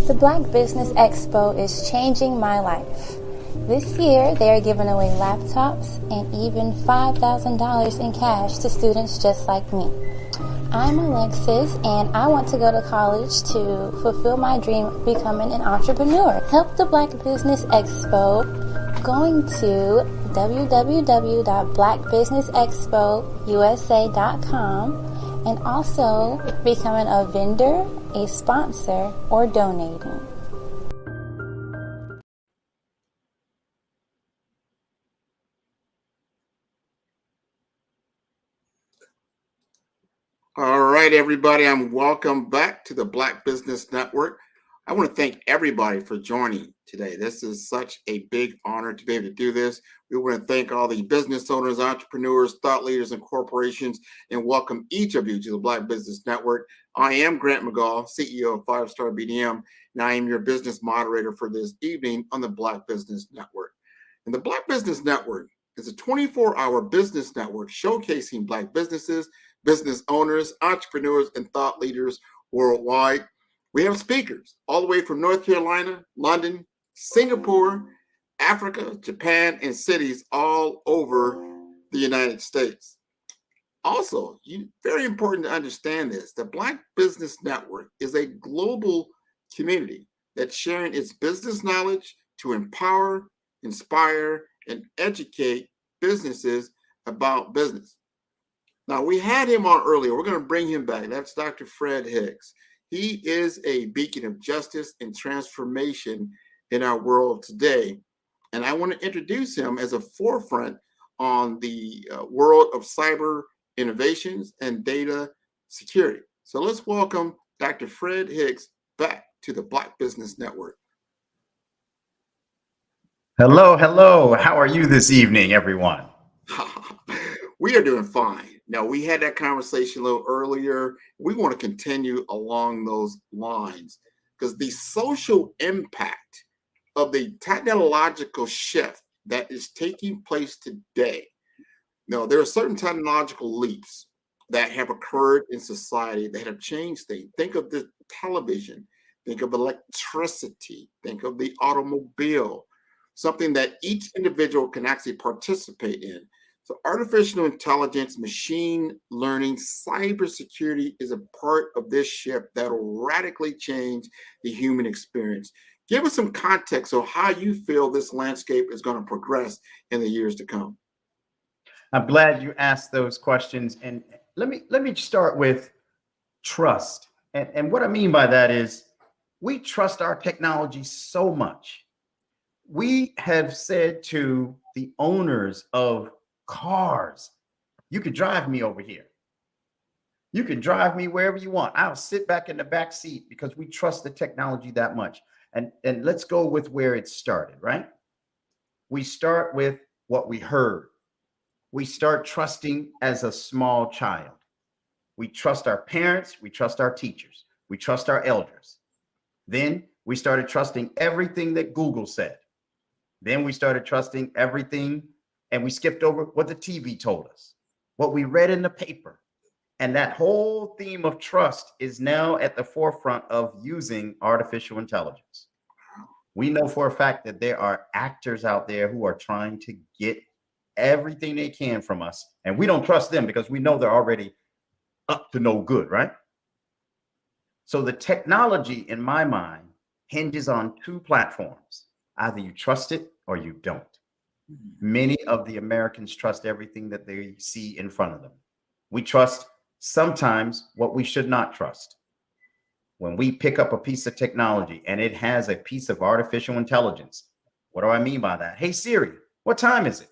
Speaker 7: The Black Business Expo is changing my life. This year, they are giving away laptops and even $5,000 in cash to students just like me. I'm Alexis, and I want to go to college to fulfill my dream of becoming an entrepreneur. Help the Black Business Expo going to www.blackbusinessexpousa.com and also becoming a vendor, a sponsor, or donating.
Speaker 18: All right, everybody, I'm welcome back to the Black Business Network. I want to thank everybody for joining today. This is such a big honor to be able to do this. We want to thank all the business owners, entrepreneurs, thought leaders, and corporations, and welcome each of you to the Black Business Network. I am Grant McGaugh, CEO of 5-Star BDM, and I am your business moderator for this evening on the Black Business Network. And the Black Business Network is a 24-hour business network showcasing Black businesses, business owners, entrepreneurs, and thought leaders worldwide. We have speakers all the way from North Carolina, London, Singapore, Africa, Japan, and cities all over the United States. Also, very important to understand this, the Black Business Network is a global community that's sharing its business knowledge to empower, inspire, and educate businesses about business. Now, we had him on earlier. We're going to bring him back. That's Dr. Fred Hicks. He is a beacon of justice and transformation in our world today. And I want to introduce him as a forefront on the world of cyber innovations and data security. So let's welcome Dr. Fred Hicks back to the Black Business Network.
Speaker 19: Hello, hello. How are you this evening, everyone?
Speaker 18: We are doing fine. Now, we had that conversation a little earlier. We want to continue along those lines because the social impact of the technological shift that is taking place today. Now, there are certain technological leaps that have occurred in society that have changed things. Think of the television, think of electricity, think of the automobile, something that each individual can actually participate in. So artificial intelligence, machine learning, cybersecurity is a part of this shift that will radically change the human experience. Give us some context on how you feel this landscape is going to progress in the years to come.
Speaker 19: I'm glad you asked those questions. And let me start with trust. And what I mean by that is we trust our technology so much. We have said to the owners of cars, you could drive me over here. You can drive me wherever you want. I'll sit back in the back seat because we trust the technology that much. And let's go with where it started, right? We start with what we heard. We start trusting as a small child. We trust our parents. We trust our teachers. We trust our elders. Then we started trusting everything that Google said. Then we started trusting everything, and we skipped over what the TV told us, what we read in the paper. And that whole theme of trust is now at the forefront of using artificial intelligence. We know for a fact that there are actors out there who are trying to get everything they can from us, and we don't trust them because we know they're already up to no good, right? So the technology, in my mind, hinges on two platforms. Either you trust it or you don't. Many of the Americans trust everything that they see in front of them. We trust sometimes what we should not trust. When we pick up a piece of technology and it has a piece of artificial intelligence, what do I mean by that? Hey, Siri, what time is it?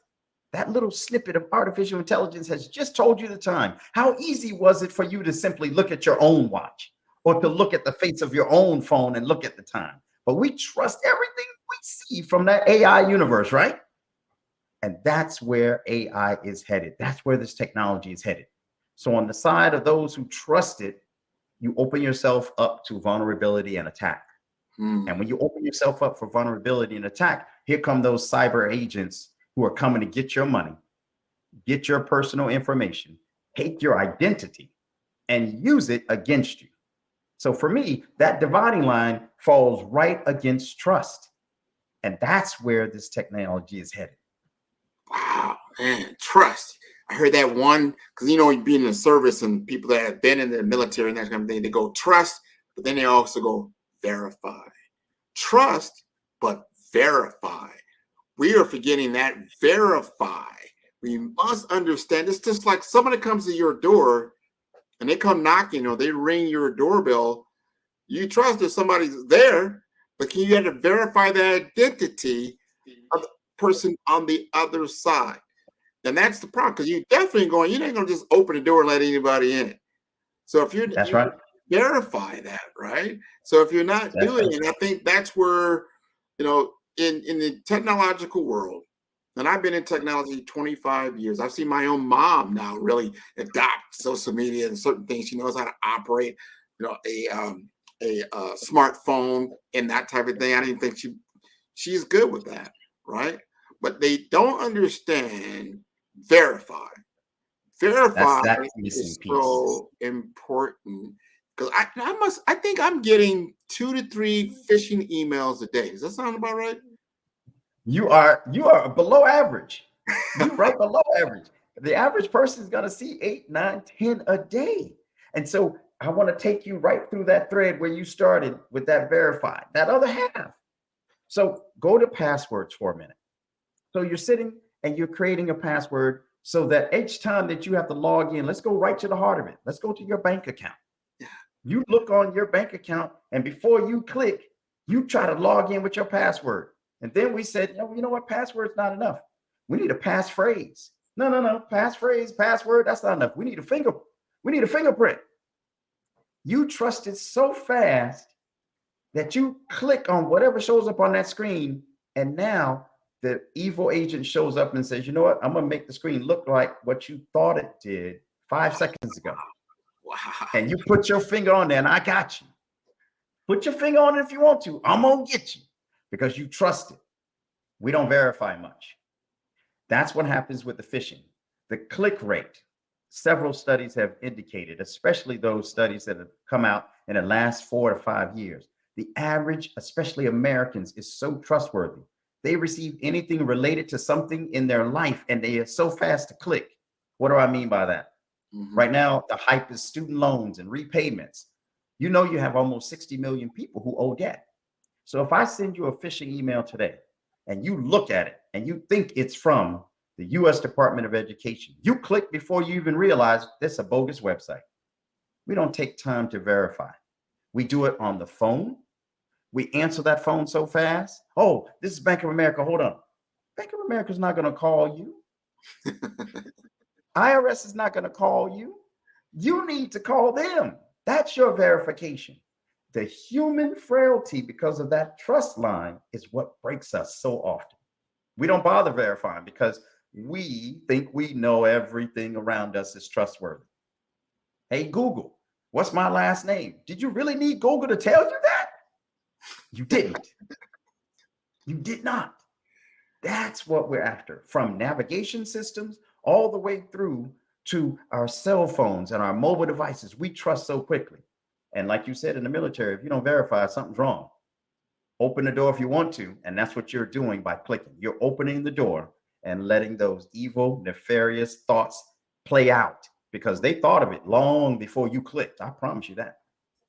Speaker 19: That little snippet of artificial intelligence has just told you the time. How easy was it for you to simply look at your own watch or to look at the face of your own phone and look at the time? But we trust everything we see from that AI universe, right? And that's where AI is headed. That's where this technology is headed. So on the side of those who trust it, you open yourself up to vulnerability and attack. And when you open yourself up for vulnerability and attack, here come those cyber agents who are coming to get your money, get your personal information, take your identity, and use it against you. So for me, that dividing line falls right against trust. And that's where this technology is headed.
Speaker 18: Wow, man, trust. I heard that one, because being in the service and people that have been in the military and that kind of thing, they go trust, but then they also go verify. Trust, but verify. We are forgetting that verify. We must understand it's just like somebody comes to your door and they come knocking or they ring your doorbell. You trust that somebody's there, but you have to verify the identity of the person on the other side. And that's the problem, because you ain't gonna just open the door and let anybody in. So if you verify that, right? So if you're not doing it, I think that's where, in the technological world, and I've been in technology 25 years. I've seen my own mom now really adopt social media and certain things. She knows how to operate, a smartphone and that type of thing. I didn't think she's good with that, right? But they don't understand verify. Verify is so important, because I think I'm getting 2 to 3 phishing emails a day. Does that sound about right?
Speaker 19: You are below average. You're right below average. The average person is going to see 8, 9, 10 a day. And so I want to take you right through that thread where you started with that verify, that other half. So go to passwords for a minute. So you're sitting and you're creating a password so that each time that you have to log in, let's go right to the heart of it. Let's go to your bank account. You look on your bank account, and before you click, you try to log in with your password. And then we said, you know what? Password's not enough. We need a passphrase. No. Passphrase, password, that's not enough. We need a fingerprint. You trusted so fast that you click on whatever shows up on that screen, and now the evil agent shows up and says, you know what? I'm going to make the screen look like what you thought it did 5 seconds ago.
Speaker 18: Wow.
Speaker 19: And you put your finger on there, and I got you. Put your finger on it if you want to. I'm going to get you because you trust it. We don't verify much. That's what happens with the phishing. The click rate, several studies have indicated, especially those studies that have come out in the last 4 to 5 years. The average, especially Americans, is so trustworthy. They receive anything related to something in their life, and they are so fast to click. What do I mean by that? Right now, the hype is student loans and repayments. You have almost 60 million people who owe debt. So if I send you a phishing email today and you look at it and you think it's from the U.S. Department of Education, you click before you even realize this is a bogus website. We don't take time to verify. We do it on the phone. We answer that phone so fast. Oh, this is Bank of America. Hold on. Bank of America is not going to call you. IRS is not going to call you. You need to call them. That's your verification. The human frailty because of that trust line is what breaks us so often. We don't bother verifying because we think we know everything around us is trustworthy. Hey, Google, what's my last name? Did you really need Google to tell you that? You didn't. You did not. That's what we're after, from navigation systems all the way through to our cell phones and our mobile devices. We trust so quickly. And like you said in the military, if you don't verify, something's wrong. Open the door if you want to, and that's what you're doing by clicking. You're opening the door and letting those evil, nefarious thoughts play out because they thought of it long before you clicked. I promise you that.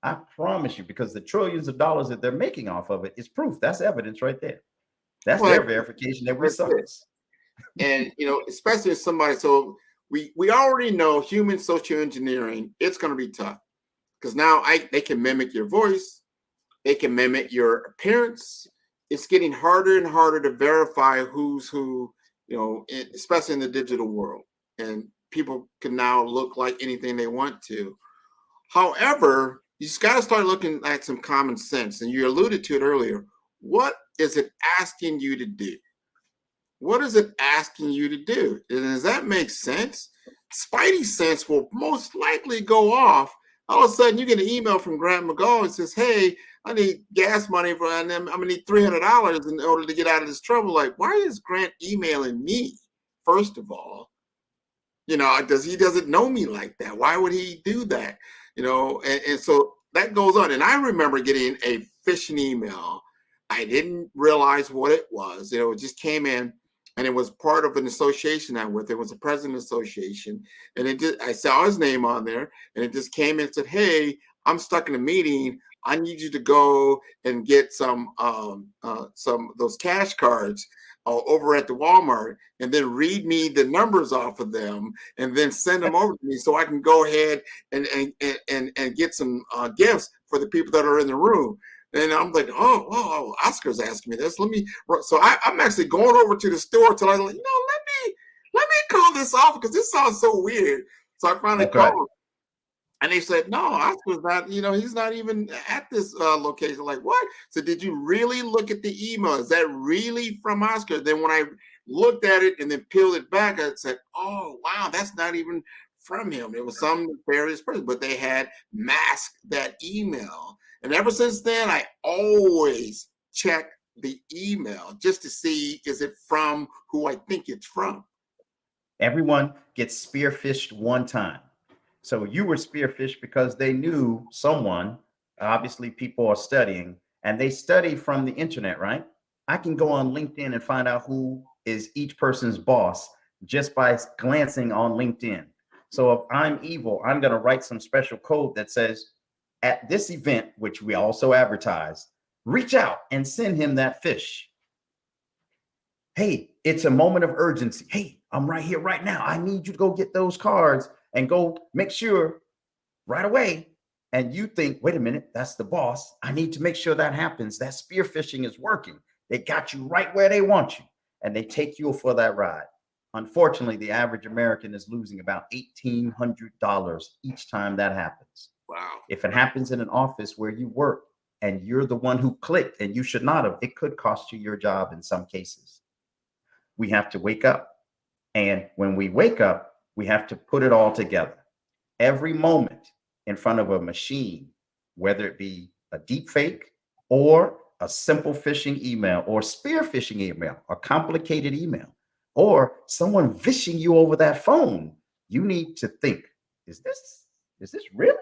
Speaker 19: I promise you, because the trillions of dollars that they're making off of it is proof. That's evidence right there. That's their verification that we suck.
Speaker 18: And especially if somebody, so we already know human social engineering, it's going to be tough because now they can mimic your voice, they can mimic your appearance. It's getting harder and harder to verify who's who, especially in the digital world. And people can now look like anything they want to. However, you just got to start looking at some common sense. And you alluded to it earlier. What is it asking you to do? What is it asking you to do? And does that make sense? Spidey sense will most likely go off. All of a sudden, you get an email from Grant McGaw and says, hey, I need gas money and I'm going to need $300 in order to get out of this trouble. Like, why is Grant emailing me? First of all, he doesn't know me like that. Why would he do that? And so that goes on. And I remember getting a phishing email. I didn't realize what it was. You know, it just came in, and it was part of an association I'm with. It was a president association, and I saw his name on there, and it just came in and said, "Hey, I'm stuck in a meeting. I need you to go and get some those cash cards over at the Walmart, and then read me the numbers off of them, and then send them over to me so I can go ahead and get some gifts for the people that are in the room." And I'm like, oh, Oscar's asking me this. So I'm actually going over to the store till I'm like, let me call this off because this sounds so weird. So I finally called. And they said, no, Oscar's not, he's not even at this location. Like, what? So did you really look at the email? Is that really from Oscar? Then when I looked at it and then peeled it back, I said, oh, wow, that's not even from him. It was some nefarious person, but they had masked that email. And ever since then, I always check the email just to see, is it from who I think it's from?
Speaker 19: Everyone gets spearfished one time. So you were spearfished because they knew someone. Obviously, people are studying, and they study from the internet, right? I can go on LinkedIn and find out who is each person's boss just by glancing on LinkedIn. So if I'm evil, I'm going to write some special code that says, at this event, which we also advertise, reach out and send him that fish. Hey, it's a moment of urgency. Hey, I'm right here right now. I need you to go get those cards and go make sure right away. And you think, wait a minute, that's the boss. I need to make sure that happens. That spear phishing is working. They got you right where they want you, and they take you for that ride. Unfortunately, the average American is losing about $1,800 each time that happens.
Speaker 18: Wow.
Speaker 19: If it happens in an office where you work and you're the one who clicked and you should not have, it could cost you your job in some cases. We have to wake up. And when we wake up, we have to put it all together. Every moment in front of a machine, whether it be a deep fake or a simple phishing email or spear phishing email, a complicated email, or someone vishing you over that phone, you need to think, is this really?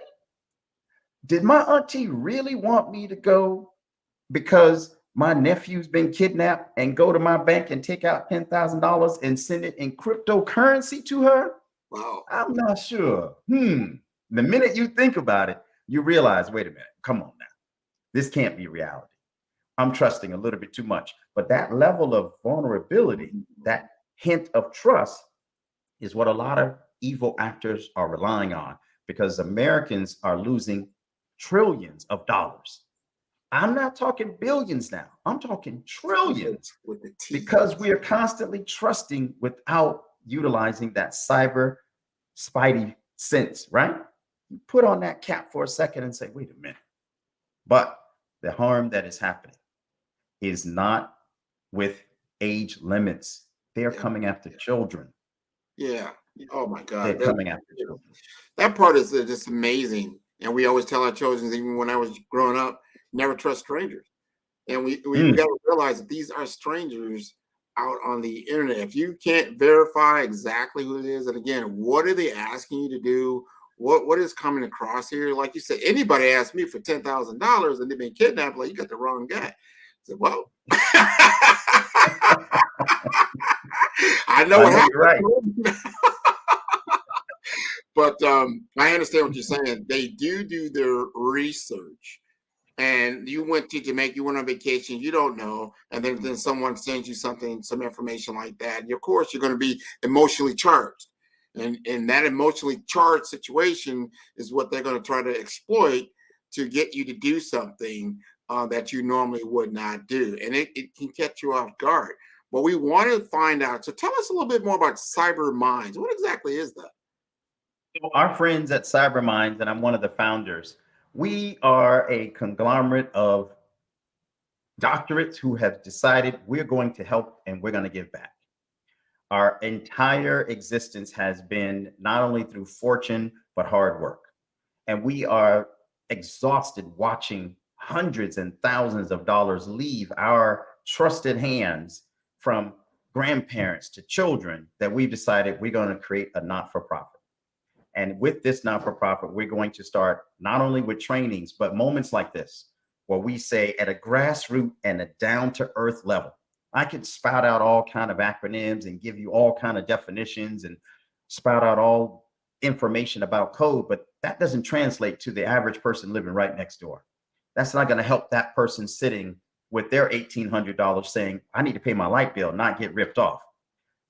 Speaker 19: Did my auntie really want me to go because my nephew's been kidnapped and go to my bank and take out $10,000 and send it in cryptocurrency to her?
Speaker 18: Wow.
Speaker 19: I'm not sure. The minute you think about it, you realize, wait a minute, come on now. This can't be reality. I'm trusting a little bit too much. But that level of vulnerability, that hint of trust is what a lot of evil actors are relying on, because Americans are losing trillions of dollars. I'm not talking billions now. I'm talking trillions, because we are constantly trusting without utilizing that cyber spidey sense, right? You put on that cap for a second and say, wait a minute. But the harm that is happening is not with age limits. They are coming after children.
Speaker 18: Yeah. Oh my God.
Speaker 19: They're coming after children.
Speaker 18: That part is just amazing. And we always tell our children, even when I was growing up, never trust strangers. And we got to realize that these are strangers out on the internet. If you can't verify exactly who it is, and again, what are they asking you to do? What is coming across here? Like you said, anybody asked me for $10,000 and they've been kidnapped, like, you got the wrong guy. I said, well, I know what happened. Right. But I understand what you're saying. They do their research. And you went to Jamaica, you went on vacation, you don't know, and then someone sends you something, some information like that. And of course, you're going to be emotionally charged. And that emotionally charged situation is what they're going to try to exploit to get you to do something that you normally would not do. And it can catch you off guard. But we want to find out. So tell us a little bit more about Cyber Minds. What exactly is that?
Speaker 19: So our friends at Cyber Minds, and I'm one of the founders, we are a conglomerate of doctorates who have decided we're going to help and we're going to give back. Our entire existence has been not only through fortune, but hard work. And we are exhausted watching hundreds and thousands of dollars leave our trusted hands, from grandparents to children, that we've decided we're going to create a not-for-profit. And with this not-for-profit, we're going to start not only with trainings, but moments like this, where we say at a grassroots and a down-to-earth level. I could spout out all kind of acronyms and give you all kind of definitions and spout out all information about code, but that doesn't translate to the average person living right next door. That's not going to help that person sitting with their $1,800 saying, I need to pay my light bill, not get ripped off.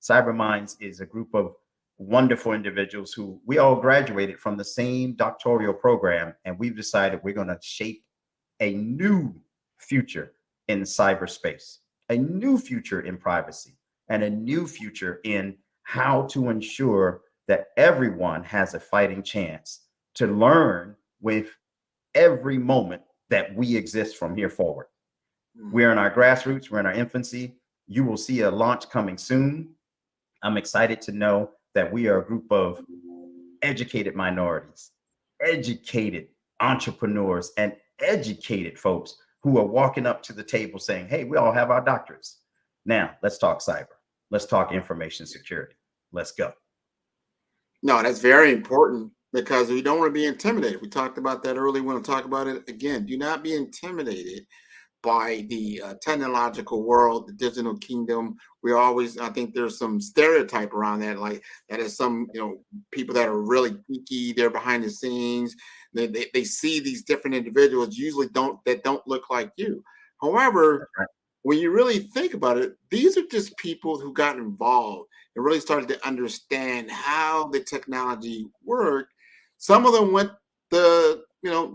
Speaker 19: CyberMinds is a group of wonderful individuals who we all graduated from the same doctoral program, and we've decided we're going to shape a new future in cyberspace, a new future in privacy, and a new future in how to ensure that everyone has a fighting chance to learn with every moment that we exist from here forward. We're in our grassroots, we're in our infancy. You will see a launch coming soon. I'm excited to know that we are a group of educated minorities, educated entrepreneurs, and educated folks who are walking up to the table saying, hey, we all have our doctorates. Now, let's talk cyber. Let's talk information security. Let's go.
Speaker 18: No, that's very important because we don't want to be intimidated. We talked about that earlier. We want to talk about it again. Do not be intimidated by the technological world, the digital kingdom. We always, I think there's some stereotype around that, like that is some, people that are really geeky, they're behind the scenes. They see these different individuals usually don't look like you. However, when you really think about it, these are just people who got involved and really started to understand how the technology worked. Some of them went the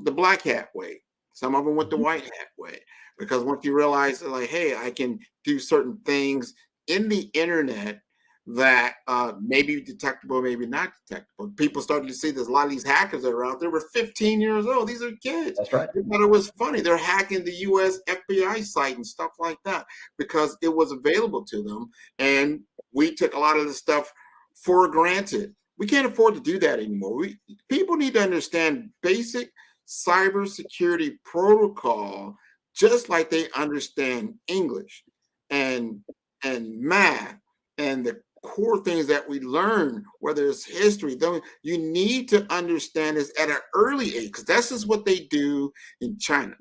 Speaker 18: black hat way. Some of them went the white hat way. Because once you realize, like, hey, I can do certain things in the internet that may be detectable, maybe not detectable. People started to see there's a lot of these hackers that are out there were 15 years old. These are kids.
Speaker 19: That's right.
Speaker 18: They thought it was funny. They're hacking the US FBI site and stuff like that because it was available to them. And we took a lot of the stuff for granted. We can't afford to do that anymore. People need to understand basic cybersecurity protocol, just like they understand English and math and the core things that we learn, whether it's history. You need to understand this at an early age, because this is what they do in China.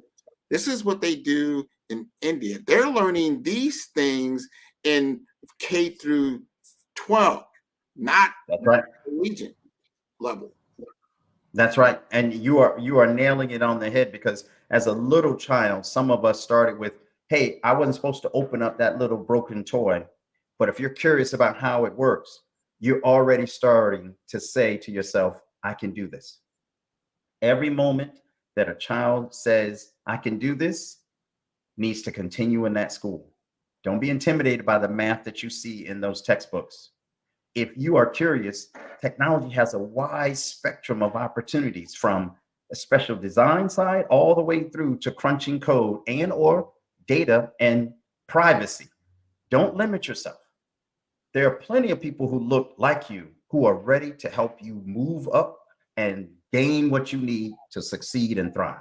Speaker 18: This is what they do in India. They're learning these things in K through 12, not collegiate level.
Speaker 19: That's right. And you are nailing it on the head, because as a little child, some of us started with, hey, I wasn't supposed to open up that little broken toy. But if you're curious about how it works, you're already starting to say to yourself, I can do this. Every moment that a child says, I can do this, needs to continue in that school. Don't be intimidated by the math that you see in those textbooks. If you are curious, technology has a wide spectrum of opportunities, from a special design side all the way through to crunching code and or data and privacy. Don't limit yourself. There are plenty of people who look like you who are ready to help you move up and gain what you need to succeed and thrive.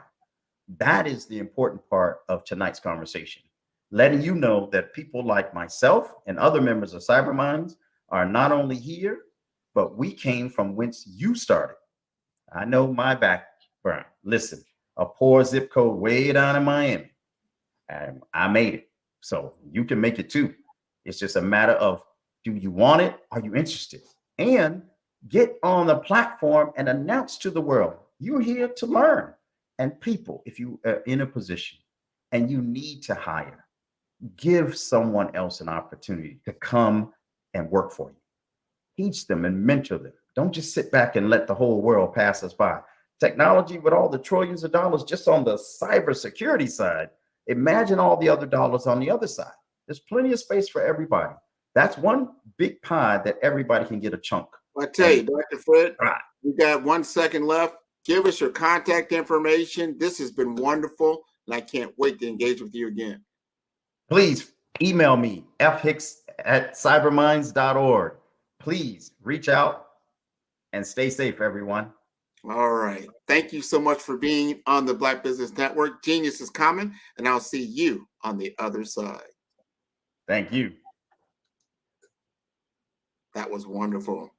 Speaker 19: That is the important part of tonight's conversation, letting you know that people like myself and other members of CyberMinds are not only here, but we came from whence you started. I know my background. Listen, a poor zip code way down in Miami, and I made it. So you can make it too. It's just a matter of, do you want it? Are you interested? And get on the platform and announce to the world, you're here to learn. And people, if you are in a position and you need to hire, give someone else an opportunity to come and work for you. Teach them and mentor them. Don't just sit back and let the whole world pass us by. Technology, with all the trillions of dollars just on the cybersecurity side, imagine all the other dollars on the other side. There's plenty of space for everybody. That's one big pie that everybody can get a chunk.
Speaker 18: I tell you, Dr. Fred, we got 1 second left. Give us your contact information. This has been wonderful, and I can't wait to engage with you again.
Speaker 19: Please email me, fhicks@cyberminds.org. Please reach out and stay safe, everyone.
Speaker 18: All right. Thank you so much for being on the Black Business Network. Genius is coming, and I'll see you on the other side.
Speaker 19: Thank you.
Speaker 18: That was wonderful.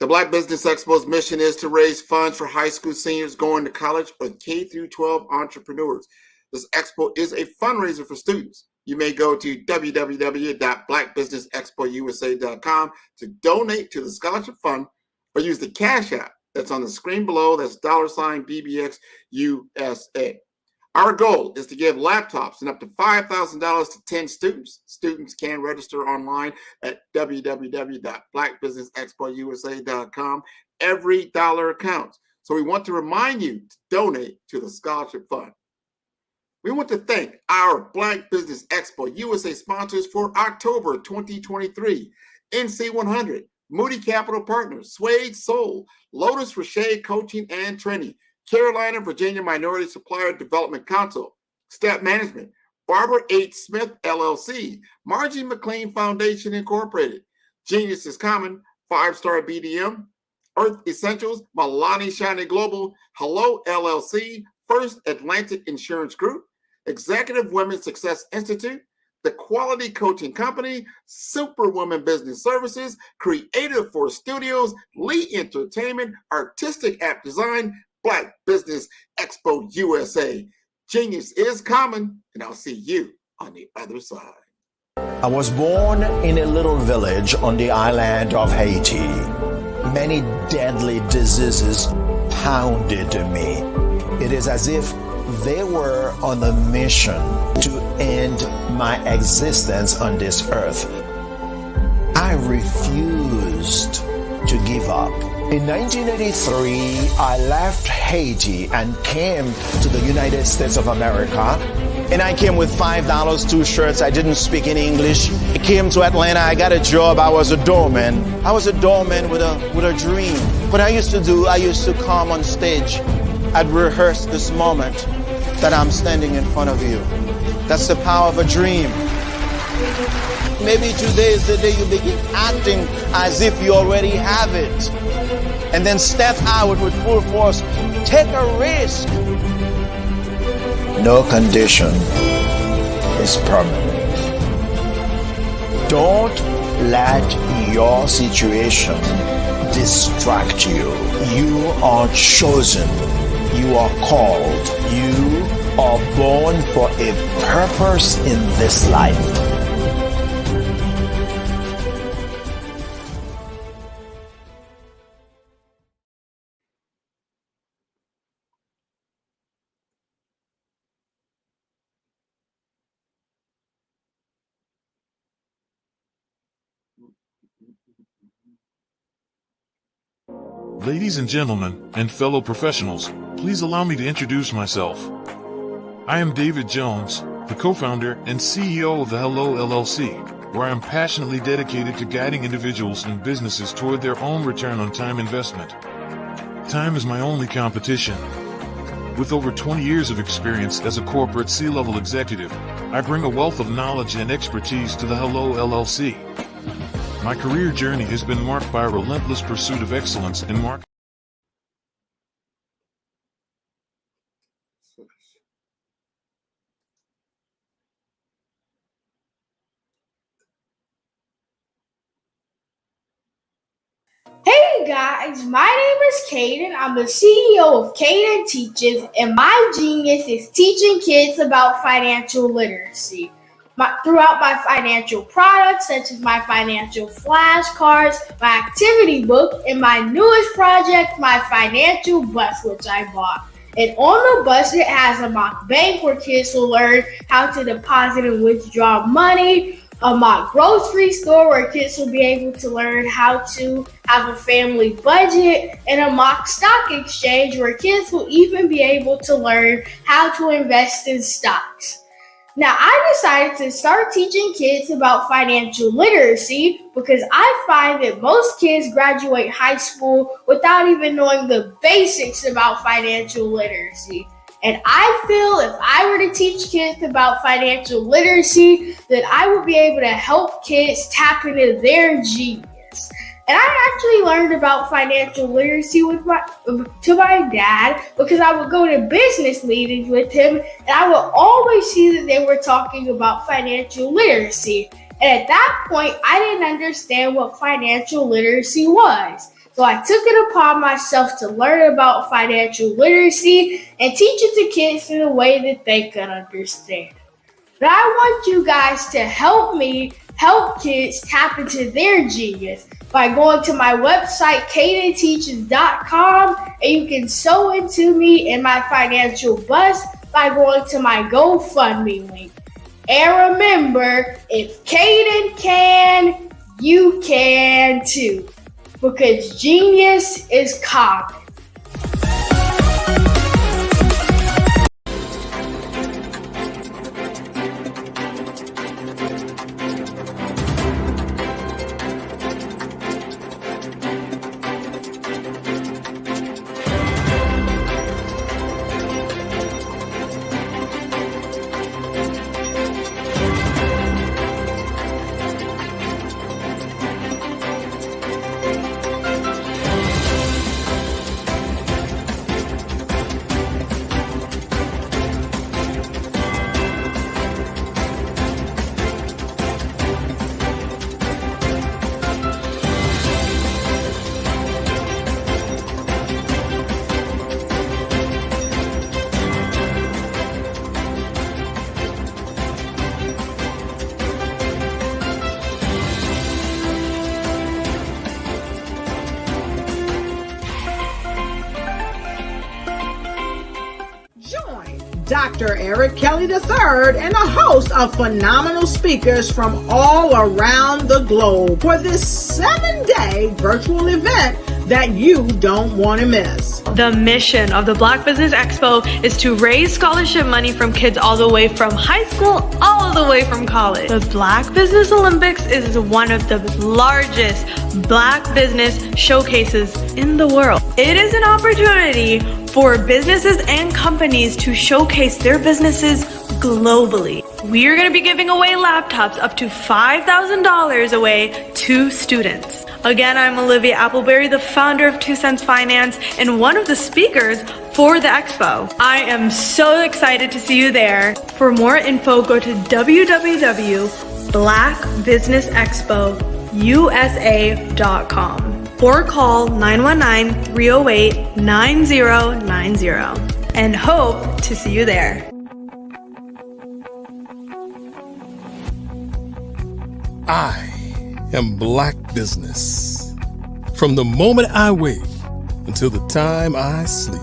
Speaker 18: The Black Business Expo's mission is to raise funds for high school seniors going to college or K through 12 entrepreneurs. This expo is a fundraiser for students. You may go to www.blackbusinessexpousa.com to donate to the scholarship fund or use the Cash App that's on the screen below. That's $BBXUSA. Our goal is to give laptops and up to $5,000 to 10 students. Students can register online at www.blackbusinessexpousa.com. Every dollar counts. So we want to remind you to donate to the scholarship fund. We want to thank our Black Business Expo USA sponsors for October 2023. NC100, Moody Capital Partners, Suede Soul, Lotus Rocher Coaching and Training, Carolina, Virginia Minority Supplier Development Council, Step Management, Barbara H. Smith, LLC, Margie McLean Foundation, Incorporated, Genius is Common, 5-Star BDM, Earth Essentials, Milani Shiny Global, Hello, LLC, First Atlantic Insurance Group, Executive Women's Success Institute, The Quality Coaching Company, Superwoman Business Services, Creative Force Studios, Lee Entertainment, Artistic App Design, Black Business Expo USA. Genius is common, and I'll see you on the other side.
Speaker 10: I was born in a little village on the island of Haiti. Many deadly diseases pounded me. It is as if they were on a mission to end my existence on this earth. I refused to give up. In 1983, I left Haiti and came to the United States of America. And I came with $5, 2 shirts. I didn't speak any English. I came to Atlanta. I got a job. I was a doorman. I was a doorman with a dream. What I used to come on stage. I'd rehearse this moment that I'm standing in front of you. That's the power of a dream. Maybe today is the day you begin acting as if you already have it. And then step out with full force. Take a risk. No condition is permanent. Don't let your situation distract you. You are chosen. You are called. You are born for a purpose in this life.
Speaker 12: Ladies and gentlemen, and fellow professionals, please allow me to introduce myself. I am David Jones, the co-founder and CEO of the Hello LLC, where I am passionately dedicated to guiding individuals and businesses toward their own return on time investment. Time is my only competition. With over 20 years of experience as a corporate C-level executive, I bring a wealth of knowledge and expertise to the Hello LLC. My career journey has been marked by a relentless pursuit of excellence in marketing.
Speaker 13: Hey guys, my name is Caden. I'm the CEO of Caden Teaches, and my genius is teaching kids about financial literacy. Throughout my financial products, such as my financial flashcards, my activity book, and my newest project, my financial bus, which I bought. And on the bus, it has a mock bank where kids will learn how to deposit and withdraw money, a mock grocery store where kids will be able to learn how to have a family budget, and a mock stock exchange where kids will even be able to learn how to invest in stocks. Now, I decided to start teaching kids about financial literacy because I find that most kids graduate high school without even knowing the basics about financial literacy. And I feel if I were to teach kids about financial literacy, that I would be able to help kids tap into their genius. And I actually learned about financial literacy to my dad because I would go to business meetings with him and I would always see that they were talking about financial literacy. And at that point, I didn't understand what financial literacy was. So I took it upon myself to learn about financial literacy and teach it to kids in a way that they could understand. But I want you guys to help me help kids tap into their genius by going to my website, cadenteaches.com, and you can sew into me in my financial bust by going to my GoFundMe link. And remember, if Caden can, you can too. Because genius is common.
Speaker 3: Dr. Eric Kelly III and a host of phenomenal speakers from all around the globe for this 7-day virtual event that you don't want to miss.
Speaker 4: The mission of the Black Business Expo is to raise scholarship money from kids all the way from high school, all the way from college. The Black Business Olympics is one of the largest Black business showcases in the world. It is an opportunity for businesses and companies to showcase their businesses globally. We are going to be giving away laptops up to $5,000 away to students. Again, I'm Olivia Appleberry, the founder of 2 Cents Finance and one of the speakers for the expo. I am so excited to see you there. For more info, go to www.blackbusinessexpousa.com or call 919-308-9090 and hope to see you there.
Speaker 5: I am Black Business. From the moment I wake until the time I sleep.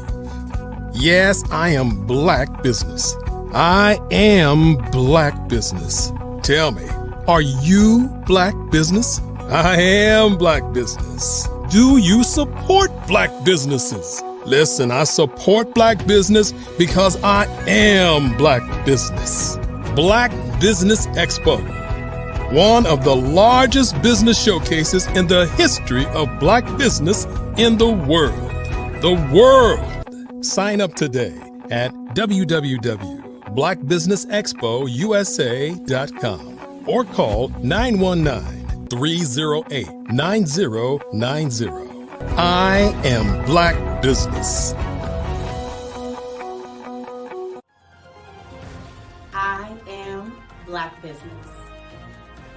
Speaker 5: Yes, I am Black Business. I am Black Business. Tell me, are you Black Business? I am Black Business. Do you support Black businesses? Listen, I support Black business because I am Black Business. Black Business Expo, one of the largest business showcases in the history of Black business in the world. The world! Sign up today at www.blackbusinessexpousa.com or call 919-308-9090. I am Black Business.
Speaker 6: I am Black Business.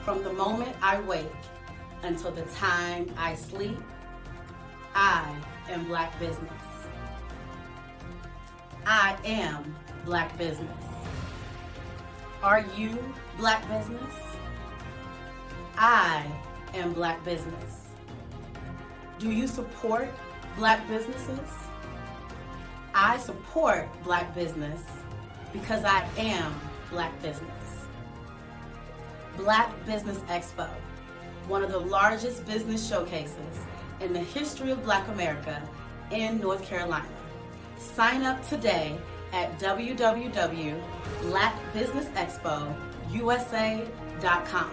Speaker 6: From the moment I wake until the time I sleep, I am Black Business. I am Black Business. Are you Black Business? I am Black Business. Do you support Black businesses? I support Black business because I am Black business. Black Business Expo, one of the largest business showcases in the history of Black America in North Carolina. Sign up today at www.blackbusinessexpousa.com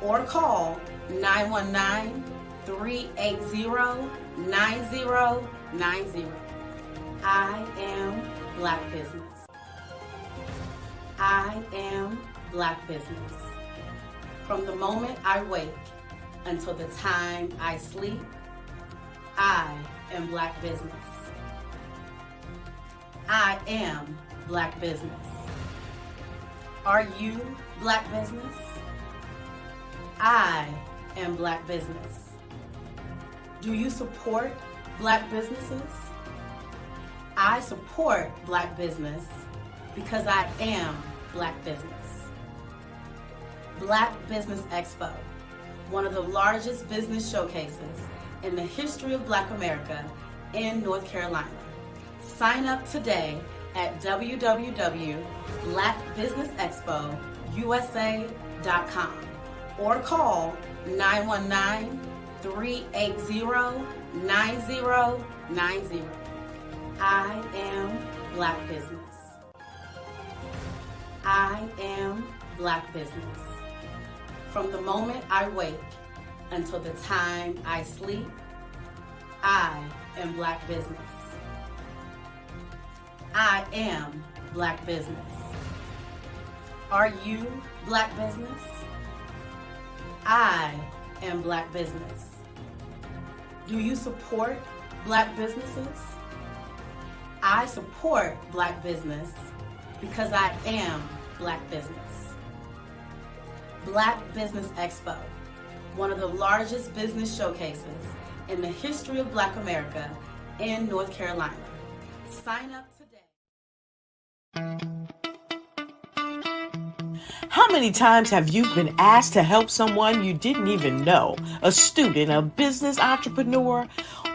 Speaker 6: or call 919-380-9090. I am Black Business. I am Black Business. From the moment I wake until the time I sleep, I am Black Business. I am Black Business. Are you Black Business? I am Black Business. Do you support Black businesses? I support Black business because I am Black business. Black Business Expo, one of the largest business showcases in the history of Black America in North Carolina. Sign up today at www.blackbusinessexpousa.com or call 919-380-9090. I am Black business. I am Black business. From the moment I wake until the time I sleep, I am Black business. I am Black business. Are you Black business? I am Black business. Do you support Black businesses? I support Black business because I am Black business. Black Business Expo, one of the largest business showcases in the history of Black America in North Carolina. Sign up today.
Speaker 2: How many times have you been asked to help someone you didn't even know, a student, a business entrepreneur,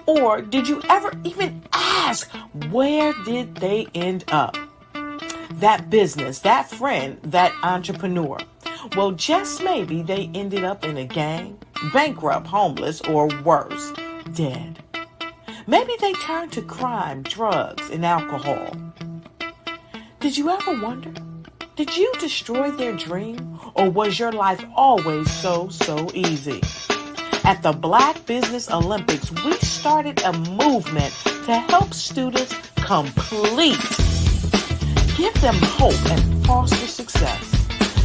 Speaker 2: or did you ever even ask, where did they end up? That business, that friend, that entrepreneur. Well, just maybe they ended up in a gang, bankrupt, homeless, or worse, dead. Maybe they turned to crime, drugs, and alcohol. Did you ever wonder? Did you destroy their dream, or was your life always so easy? At the Black Business Olympics, we started a movement to help students complete. Give them hope and foster success.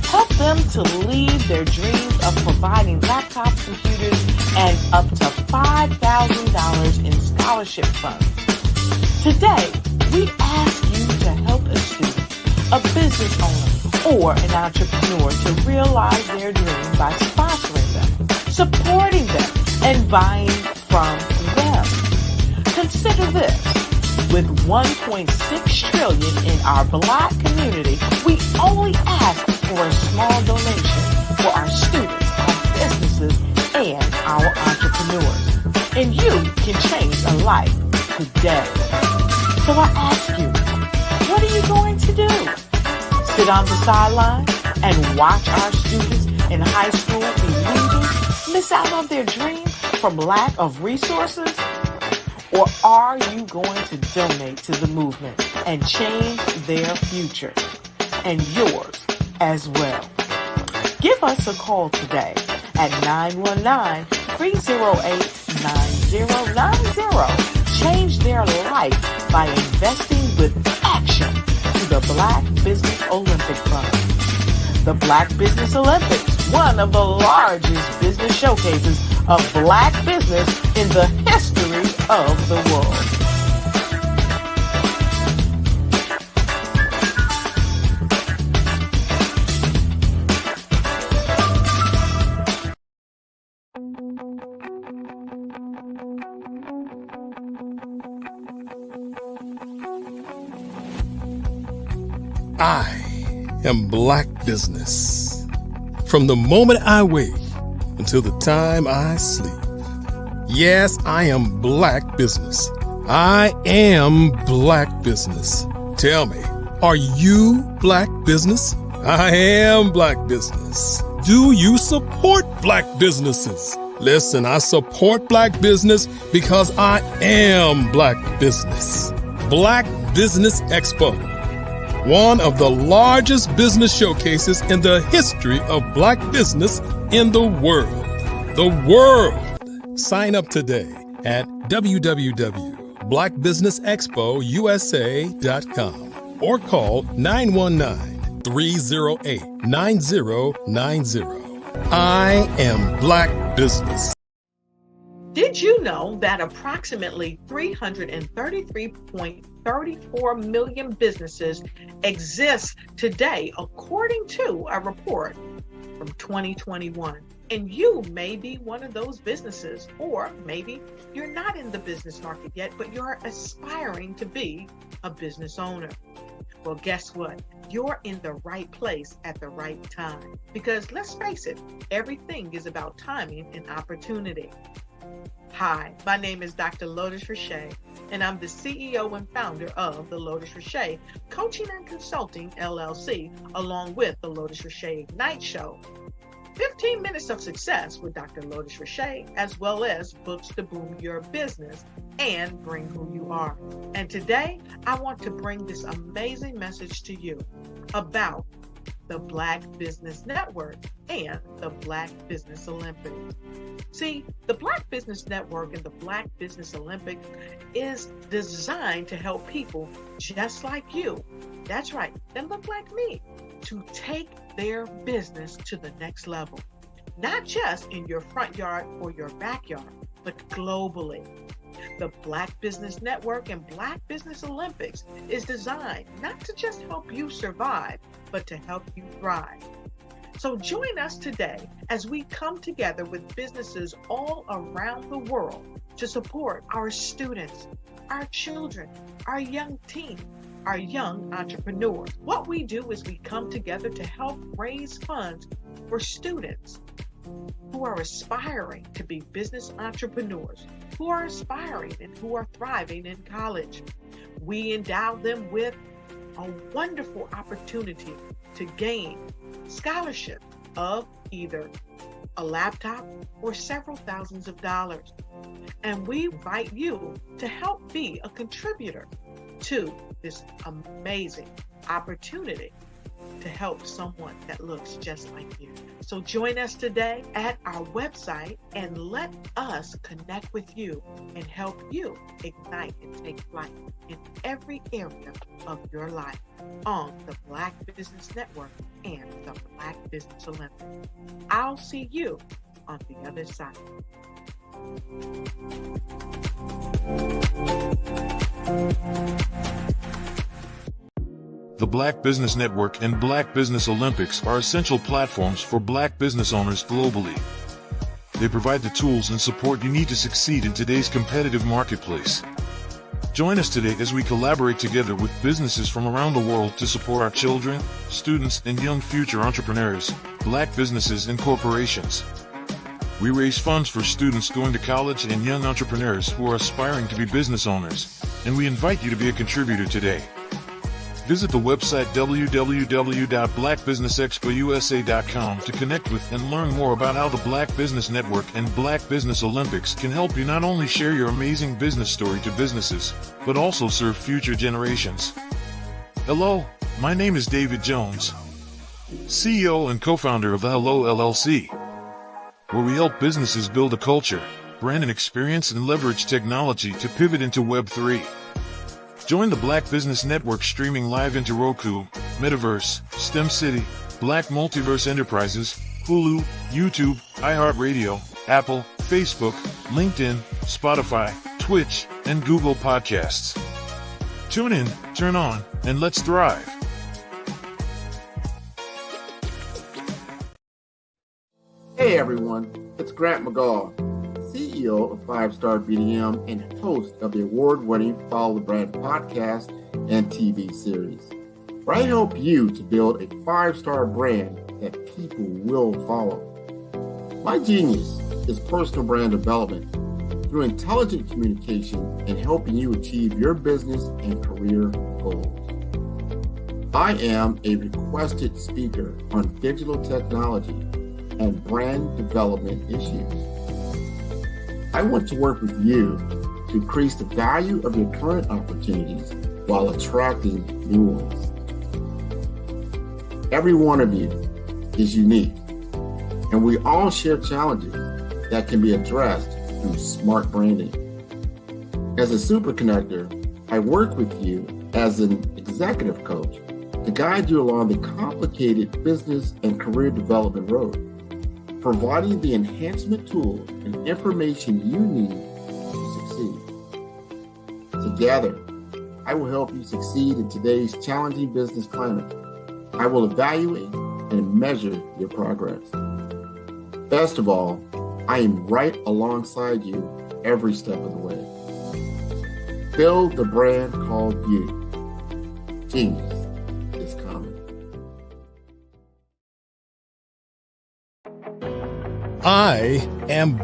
Speaker 2: Help them to leave their dreams of providing laptops, computers, and up to $5,000 in scholarship funds. Today, we ask you to help a student, a business owner, or an entrepreneur to realize their dream by sponsoring them, supporting them, and buying from them. Consider this. With $1.6 trillion in our Black community, we only ask for a small donation for our students, our businesses, and our entrepreneurs. And you can change a life today. So I ask you, what are you going to do? Sit on the sideline and watch our students in high school be leaders, miss out on their dream from lack of resources? Or are you going to donate to the movement and change their future and yours as well? Give us a call today at 919-308-9090. Change their life by investing with action to the Black Business Olympic Fund. The Black Business Olympics, one of the largest business showcases of Black business in the history of the world.
Speaker 5: I am Black business. From the moment I wake until the time I sleep. Yes, I am Black business. I am Black business. Tell me, are you Black business? I am Black business. Do you support Black businesses? Listen, I support Black business because I am Black business. Black Business Expo, one of the largest business showcases in the history of Black business in the world. The world! Sign up today at www.blackbusinessexpousa.com or call 919-308-9090. I am Black business.
Speaker 2: Did you know that approximately 333.34 million businesses exist today, according to a report
Speaker 3: from 2021. And you may be one of those businesses, or maybe you're not in the business market yet, but you're aspiring to be a business owner. Well, guess what? You're in the right place at the right time. Because let's face it, everything is about timing and opportunity. Hi, my name is Dr. Lotus Richey, and I'm the CEO and founder of the Lotus Richey Coaching and Consulting LLC, along with the Lotus Richey Ignite Show. 15 minutes of success with Dr. Lotus Richey, as well as books to boom your business and bring who you are. And today, I want to bring this amazing message to you about the Black Business Network and the Black Business Olympics. See, the Black Business Network and the Black Business Olympics is designed to help people just like you, that's right, that look like me, to take their business to the next level. Not just in your front yard or your backyard, but globally. The Black Business Network and Black Business Olympics is designed not to just help you survive, but to help you thrive. So join us today as we come together with businesses all around the world to support our students, our children, our young teens, our young entrepreneurs. What we do is we come together to help raise funds for students who are aspiring to be business entrepreneurs, who are aspiring and who are thriving in college. We endow them with a wonderful opportunity to gain scholarship of either a laptop or several thousands of dollars. And we invite you to help be a contributor to this amazing opportunity to help someone that looks just like you. So join us today at our website and let us connect with you and help you ignite and take flight in every area of your life on the Black Business Network and the Black Business Olympics. I'll see you on the other side.
Speaker 12: The Black Business Network and Black Business Olympics are essential platforms for Black business owners globally. They provide the tools and support you need to succeed in today's competitive marketplace. Join us today as we collaborate together with businesses from around the world to support our children, students, and young future entrepreneurs, Black businesses and corporations. We raise funds for students going to college and young entrepreneurs who are aspiring to be business owners, and we invite you to be a contributor today. Visit the website www.blackbusinessexpousa.com to connect with and learn more about how the Black Business Network and Black Business Olympics can help you not only share your amazing business story to businesses, but also serve future generations. Hello, my name is David Jones, CEO and co-founder of the Hello LLC, where we help businesses build a culture, brand an experience, and leverage technology to pivot into Web3. Join the Black Business Network streaming live into Roku, Metaverse, STEM City, Black Multiverse Enterprises, Hulu, YouTube, iHeartRadio, Apple, Facebook, LinkedIn, Spotify, Twitch, and Google Podcasts. Tune in, turn on, and let's thrive.
Speaker 18: Hey everyone, it's Grant McGaw, CEO of 5-Star BDM and host of the award-winning Follow the Brand podcast and TV series, where I help you to build a 5-star brand that people will follow. My genius is personal brand development through intelligent communication and helping you achieve your business and career goals. I am a requested speaker on digital technology and brand development issues. I want to work with you to increase the value of your current opportunities while attracting new ones. Every one of you is unique, and we all share challenges that can be addressed through smart branding. As a super connector, I work with you as an executive coach to guide you along the complicated business and career development road, providing the enhancement tools and information you need to succeed. Together, I will help you succeed in today's challenging business climate. I will evaluate, and measure your progress. Best of all, I am right alongside you every step of the way. Build the brand called you. Genius is coming.
Speaker 5: I am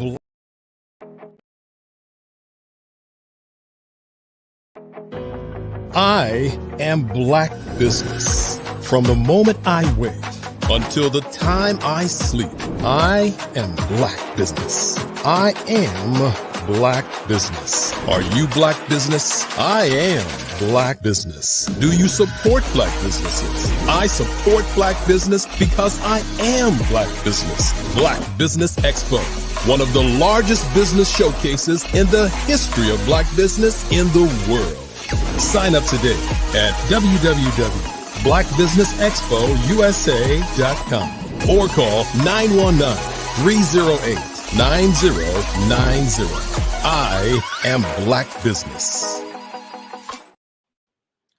Speaker 5: Black Business. From the moment I wake until the time I sleep, I am Black Business. I am Black Business. Are you Black Business? I am Black Business. Do you support Black businesses? I support Black business because I am Black Business. Black Business Expo, one of the largest business showcases in the history of Black business in the world. Sign up today at www.blackbusinessexpousa.com or call 919-308-9090. I am Black Business.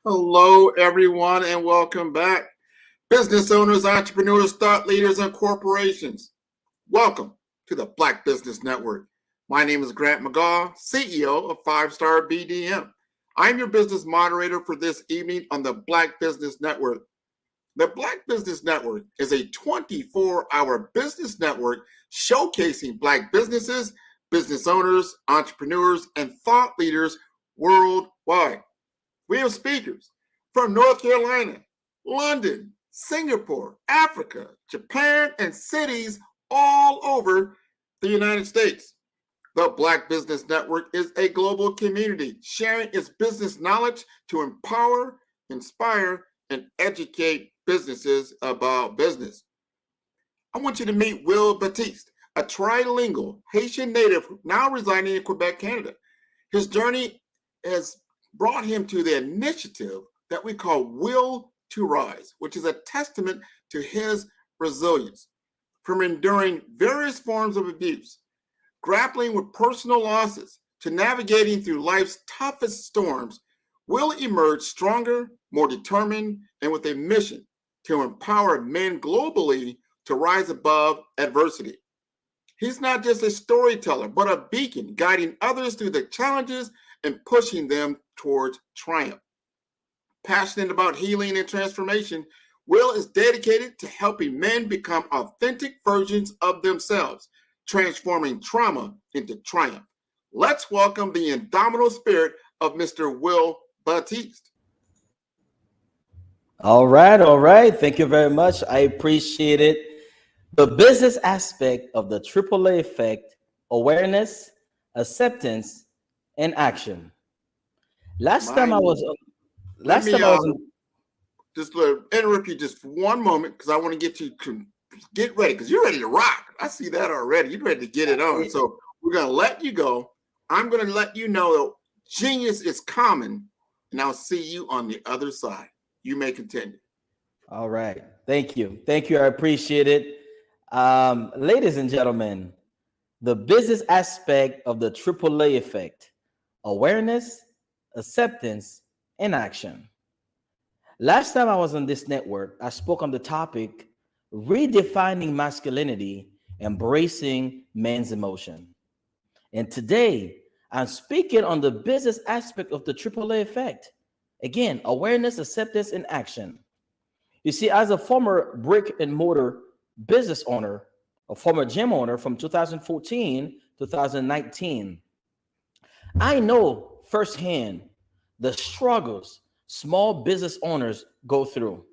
Speaker 18: Hello, everyone, and welcome back. Business owners, entrepreneurs, thought leaders, and corporations. Welcome to the Black Business Network. My name is Grant McGaw, CEO of 5-Star BDM. I'm your business moderator for this evening on the Black Business Network. The Black Business Network is a 24-hour business network showcasing Black businesses, business owners, entrepreneurs, and thought leaders worldwide. We have speakers from North Carolina, London, Singapore, Africa, Japan, and cities all over the United States. The Black Business Network is a global community sharing its business knowledge to empower, inspire, and educate businesses about business. I want you to meet Will Baptiste, a trilingual Haitian native now residing in Quebec, Canada. His journey has brought him to the initiative that we call Will to Rise, which is a testament to his resilience. From enduring various forms of abuse, grappling with personal losses, to navigating through life's toughest storms, Will emerge stronger, more determined, and with a mission to empower men globally to rise above adversity. He's not just a storyteller, but a beacon guiding others through the challenges and pushing them towards triumph. Passionate about healing and transformation, Will is dedicated to helping men become authentic versions of themselves, transforming trauma into triumph. Let's welcome the indomitable spirit of Mr. Will Baptiste.
Speaker 14: All right. Thank you very much. I appreciate it. The business aspect of the AAA effect: awareness, acceptance, and action. Last time I was
Speaker 18: just interrupt you just for one moment because I want to get you to get ready because you're ready to rock. I see that already. You're ready to get it on. So we're going to let you go. I'm going to let you know that genius is common, and I'll see you on the other side. You may continue.
Speaker 14: All right. Thank you. I appreciate it. Ladies and gentlemen, the business aspect of the AAA effect: awareness, acceptance, and action. Last time I was on this network, I spoke on the topic redefining masculinity, embracing men's emotion. And today, I'm speaking on the business aspect of the AAA effect. Again, awareness, acceptance, and action. You see, as a former brick and mortar business owner, a former gym owner from 2014 to 2019, I know firsthand the struggles small business owners go through.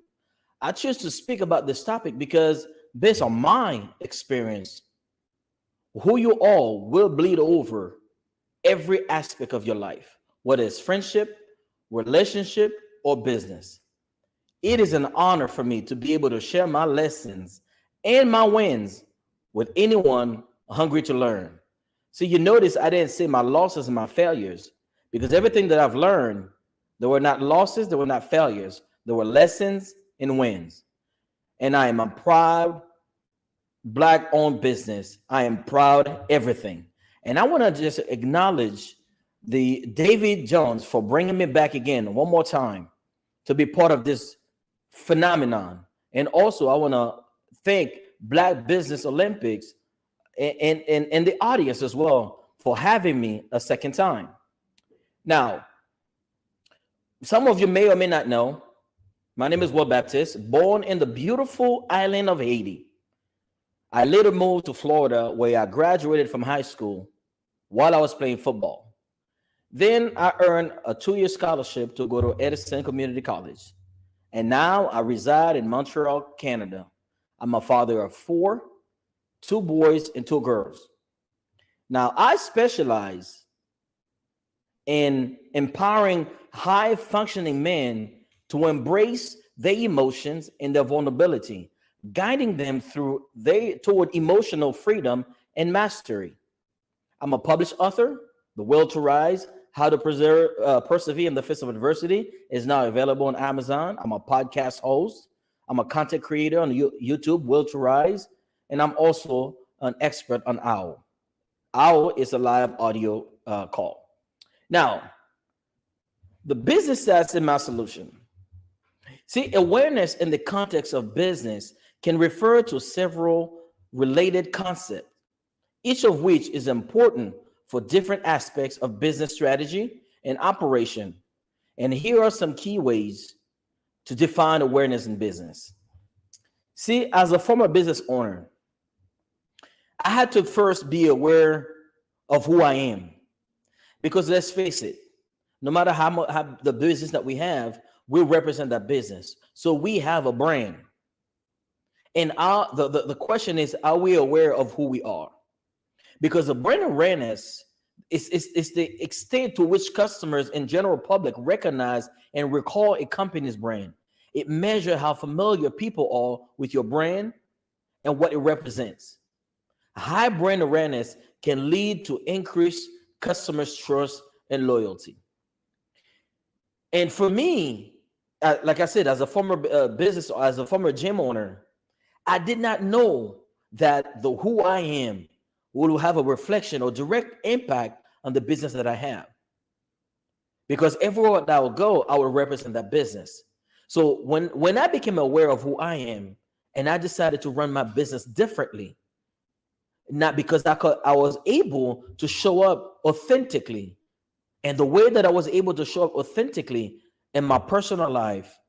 Speaker 14: I choose to speak about this topic because based on my experience, who you all will bleed over every aspect of your life, whether it's friendship, relationship, or business. It is an honor for me to be able to share my lessons and my wins with anyone hungry to learn. So you notice I didn't say my losses and my failures, because everything that I've learned, there were not losses, there were not failures, there were lessons and wins. And I am a proud Black-owned business. I am proud everything. And I want to just acknowledge the David Jones for bringing me back again one more time to be part of this phenomenon. And also I want to thank Black Business Olympics and the audience as well for having me a second time. Now, some of you may or may not know, my name is Will Baptist, born in the beautiful island of Haiti. I later moved to Florida, where I graduated from high school while I was playing football. Then I earned a 2-year scholarship to go to Edison Community College. And now I reside in Montreal, Canada. I'm a father of 4, 2 boys and 2 girls. Now, I specialize in empowering high-functioning men to embrace their emotions and their vulnerability, guiding them toward emotional freedom and mastery. I'm a published author. The Will to Rise, How to Persevere in the Face of Adversity is now available on Amazon. I'm a podcast host. I'm a content creator on YouTube, Will to Rise, and I'm also an expert on OWL. OWL is a live audio call. Now, the business stats in my solution. See, awareness in the context of business can refer to several related concepts, each of which is important for different aspects of business strategy and operation. And here are some key ways to define awareness in business. See, as a former business owner, I had to first be aware of who I am. Because let's face it, no matter how the business that we have, we represent that business. So we have a brand. And the question is, are we aware of who we are? Because the brand awareness is the extent to which customers and general public recognize and recall a company's brand. It measures how familiar people are with your brand and what it represents. High brand awareness can lead to increased customers' trust and loyalty. And for me, like I said, as a former as a former gym owner, I did not know that who I am will have a reflection or direct impact on the business that I have. Because everywhere that I will go, I will represent that business. So when I became aware of who I am and I decided to run my business differently, not because I was able to show up authentically. And the way that I was able to show up authentically in my personal life,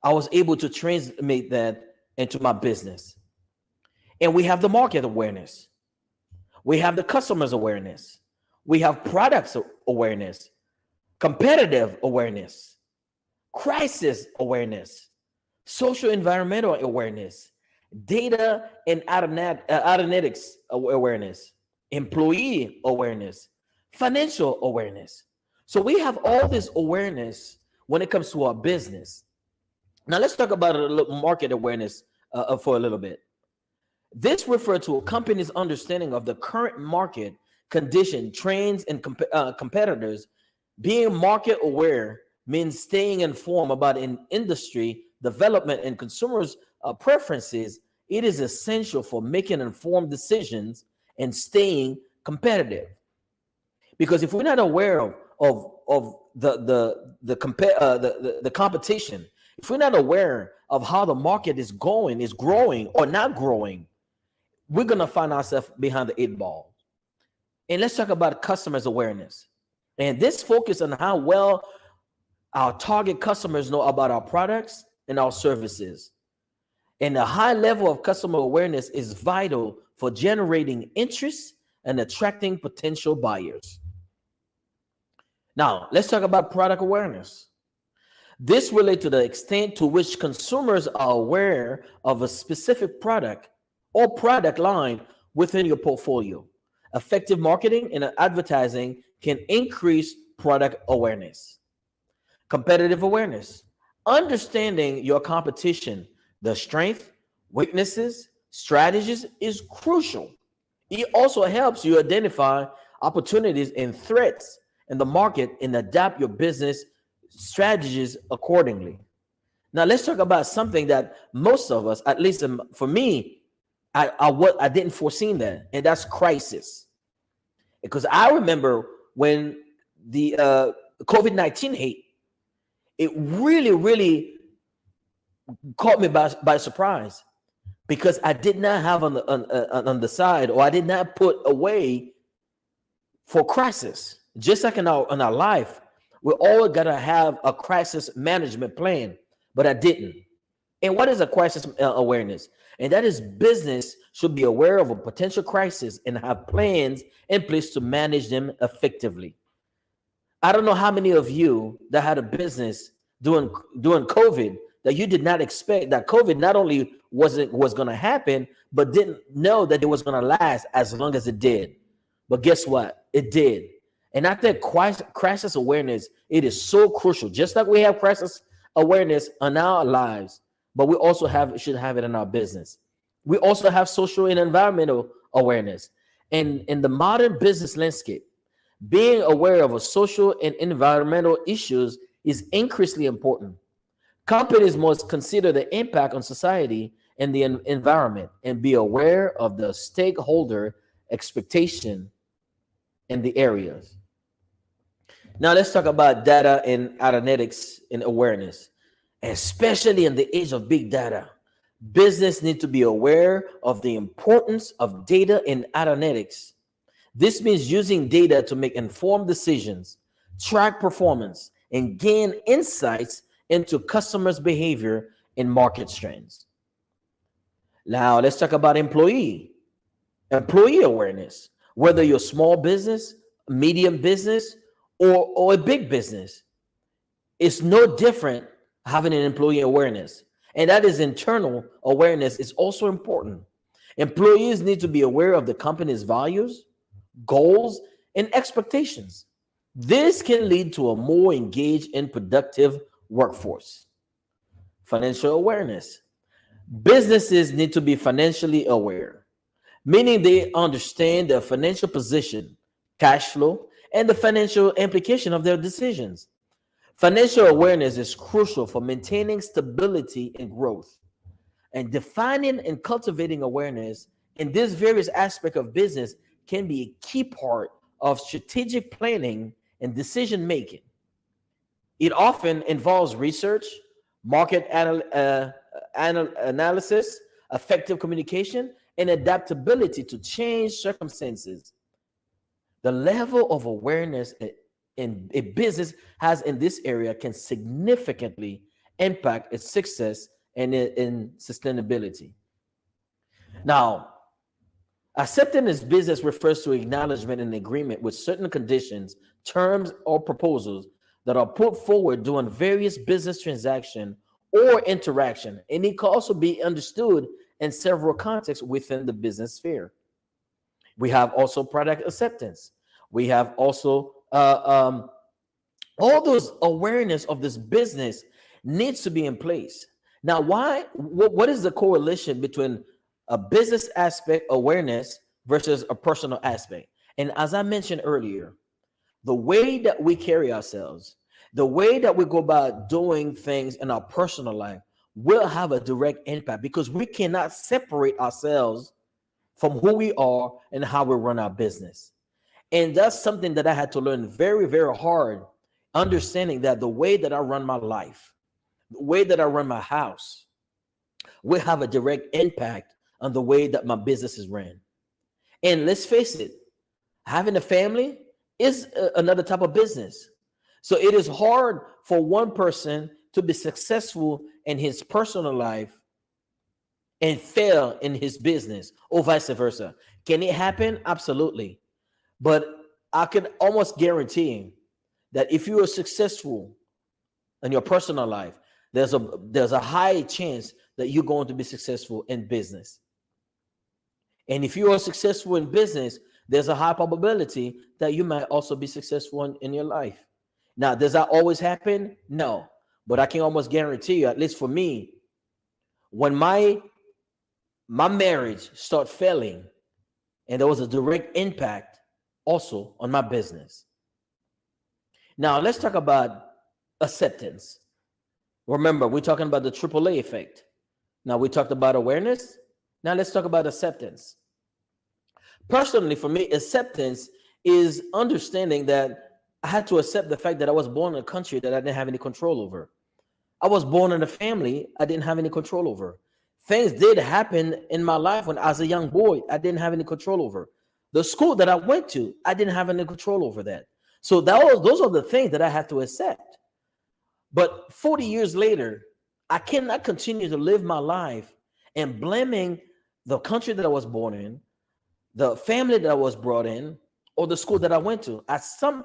Speaker 14: I was able to transmit that into my business. And we have the market awareness. We have the customers awareness. We have products awareness, competitive awareness, crisis awareness, social environmental awareness, data and analytics awareness, employee awareness, financial awareness. So we have all this awareness when it comes to our business. Now let's talk about a little market awareness for a little bit. This refers to a company's understanding of the current market condition, trends, and competitors. Being market aware means staying informed about an industry development and consumers' preferences. It is essential for making informed decisions and staying competitive. Because if we're not aware of the competition, if we're not aware of how the market is growing or not growing, we're gonna find ourselves behind the 8 ball. And let's talk about customers awareness. And this focus on how well our target customers know about our products and our services. And a high level of customer awareness is vital for generating interest and attracting potential buyers. Now, let's talk about product awareness. This relates to the extent to which consumers are aware of a specific product or product line within your portfolio. Effective marketing and advertising can increase product awareness. Competitive awareness. Understanding your competition, the strength, weaknesses, strategies is crucial. It also helps you identify opportunities and threats in the market and adapt your business strategies accordingly. Now, let's talk about something that most of us, at least for me, I didn't foresee that, and that's crisis. Because I remember when the COVID-19 hit, it really caught me by surprise. because I did not have on the side, or I did not put away for crisis. Just like in our life, we all gotta have a crisis management plan, but I didn't. And what is a crisis awareness? And that is business should be aware of a potential crisis and have plans in place to manage them effectively. I don't know how many of you that had a business during COVID that you did not expect that COVID not only was going to happen, but didn't know that it was going to last as long as it did. But guess what? It did. And I think crisis awareness, it is so crucial. Just like we have crisis awareness in our lives, but we also should have it in our business. We also have social and environmental awareness. And in the modern business landscape, being aware of a social and environmental issues is increasingly important. Companies must consider the impact on society and the environment and be aware of the stakeholder expectation in the areas. Now let's talk about data and analytics and awareness, especially in the age of big data. Business need to be aware of the importance of data and analytics. This means using data to make informed decisions, track performance, and gain insights into customers' behavior and market trends. Now, let's talk about employee awareness. Whether you're a small business, medium business, or a big business, it's no different having an employee awareness. And that is internal awareness is also important. Employees need to be aware of the company's values, goals, and expectations. This can lead to a more engaged and productive workforce. Financial awareness. Businesses need to be financially aware, meaning they understand their financial position, cash flow, and the financial implication of their decisions. Financial awareness is crucial for maintaining stability and growth. And defining and cultivating awareness in this various aspect of business can be a key part of strategic planning and decision making. It often involves research, market analysis, effective communication, and adaptability to change circumstances. The level of awareness in a business has in this area can significantly impact its success and in sustainability. Now, accepting this business refers to acknowledgement and agreement with certain conditions, terms, or proposals that are put forward during various business transaction or interaction, and it can also be understood in several contexts within the business sphere. We have also product acceptance. We have also all those awareness of this business needs to be in place. Now, what is the correlation between a business aspect awareness versus a personal aspect? And as I mentioned earlier, the way that we carry ourselves, the way that we go about doing things in our personal life will have a direct impact, because we cannot separate ourselves from who we are and how we run our business. And that's something that I had to learn very, very hard, understanding that the way that I run my life, the way that I run my house will have a direct impact on the way that my business is ran. And let's face it, having a family is another type of business. So it is hard for one person to be successful in his personal life and fail in his business, or vice versa. Can it happen? Absolutely. But I can almost guarantee that if you are successful in your personal life, there's a high chance that you're going to be successful in business. And if you are successful in business, there's a high probability that you might also be successful in your life. Now, does that always happen? No. But I can almost guarantee you, at least for me, when my marriage started failing, and there was a direct impact also on my business. Now, let's talk about acceptance. Remember, we're talking about the AAA effect. Now, we talked about awareness. Now, let's talk about acceptance. Personally, for me, acceptance is understanding that I had to accept the fact that I was born in a country that I didn't have any control over. I was born in a family I didn't have any control over. Things did happen in my life when I was a young boy I didn't have any control over. The school that I went to, I didn't have any control over that. So those are the things that I had to accept. But 40 years later, I cannot continue to live my life and blaming the country that I was born in, the family that I was brought in, or the school that I went to. At some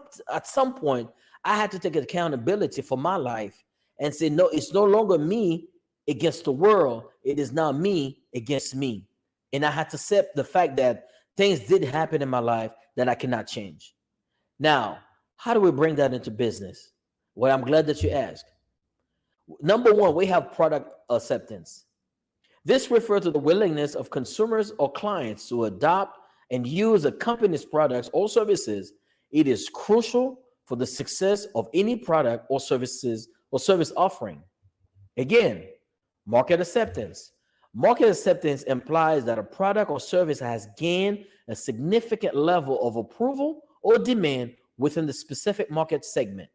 Speaker 14: point, I had to take accountability for my life and say, no, it's no longer me against the world. It is now me against me. And I had to accept the fact that things did happen in my life that I cannot change. Now, how do we bring that into business? Well, I'm glad that you asked. Number one, we have product acceptance. This refers to the willingness of consumers or clients to adopt and use a company's products or services. It is crucial for the success of any product or service offering. Again, market acceptance. Market acceptance implies that a product or service has gained a significant level of approval or demand within the specific market segment.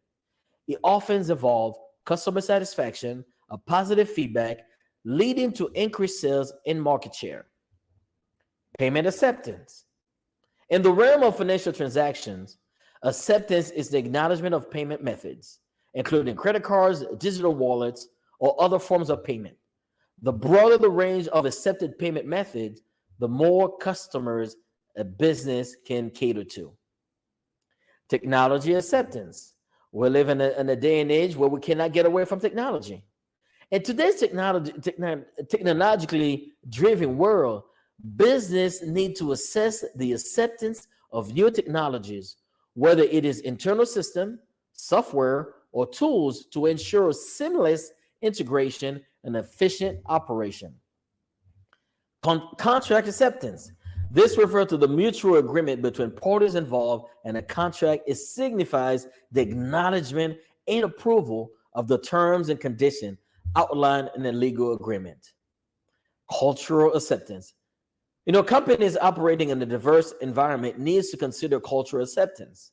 Speaker 14: It often involves customer satisfaction, a positive feedback, leading to increased sales and market share. Payment acceptance. In the realm of financial transactions, acceptance is the acknowledgement of payment methods, including credit cards, digital wallets, or other forms of payment. The broader the range of accepted payment methods, the more customers a business can cater to. Technology acceptance. We live in a day and age where we cannot get away from technology. In today's technologically driven world, business need to assess the acceptance of new technologies, whether it is internal system, software, or tools to ensure seamless integration and efficient operation. Contract acceptance. This refers to the mutual agreement between parties involved, and a contract signifies the acknowledgement and approval of the terms and conditions outlined in a legal agreement. Cultural acceptance. Companies operating in a diverse environment needs to consider cultural acceptance.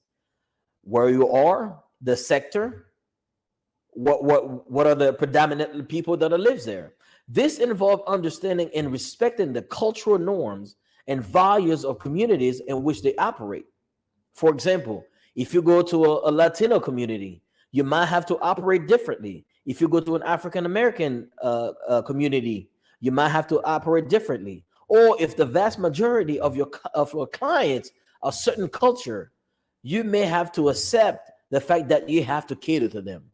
Speaker 14: Where you are, the sector, what are the predominant people that live there. This involves understanding and respecting the cultural norms and values of communities in which they operate. For example, if you go to a Latino community, you might have to operate differently. If you go to an African American community, you might have to operate differently. Or if the vast majority of your clients are certain culture, you may have to accept the fact that you have to cater to them.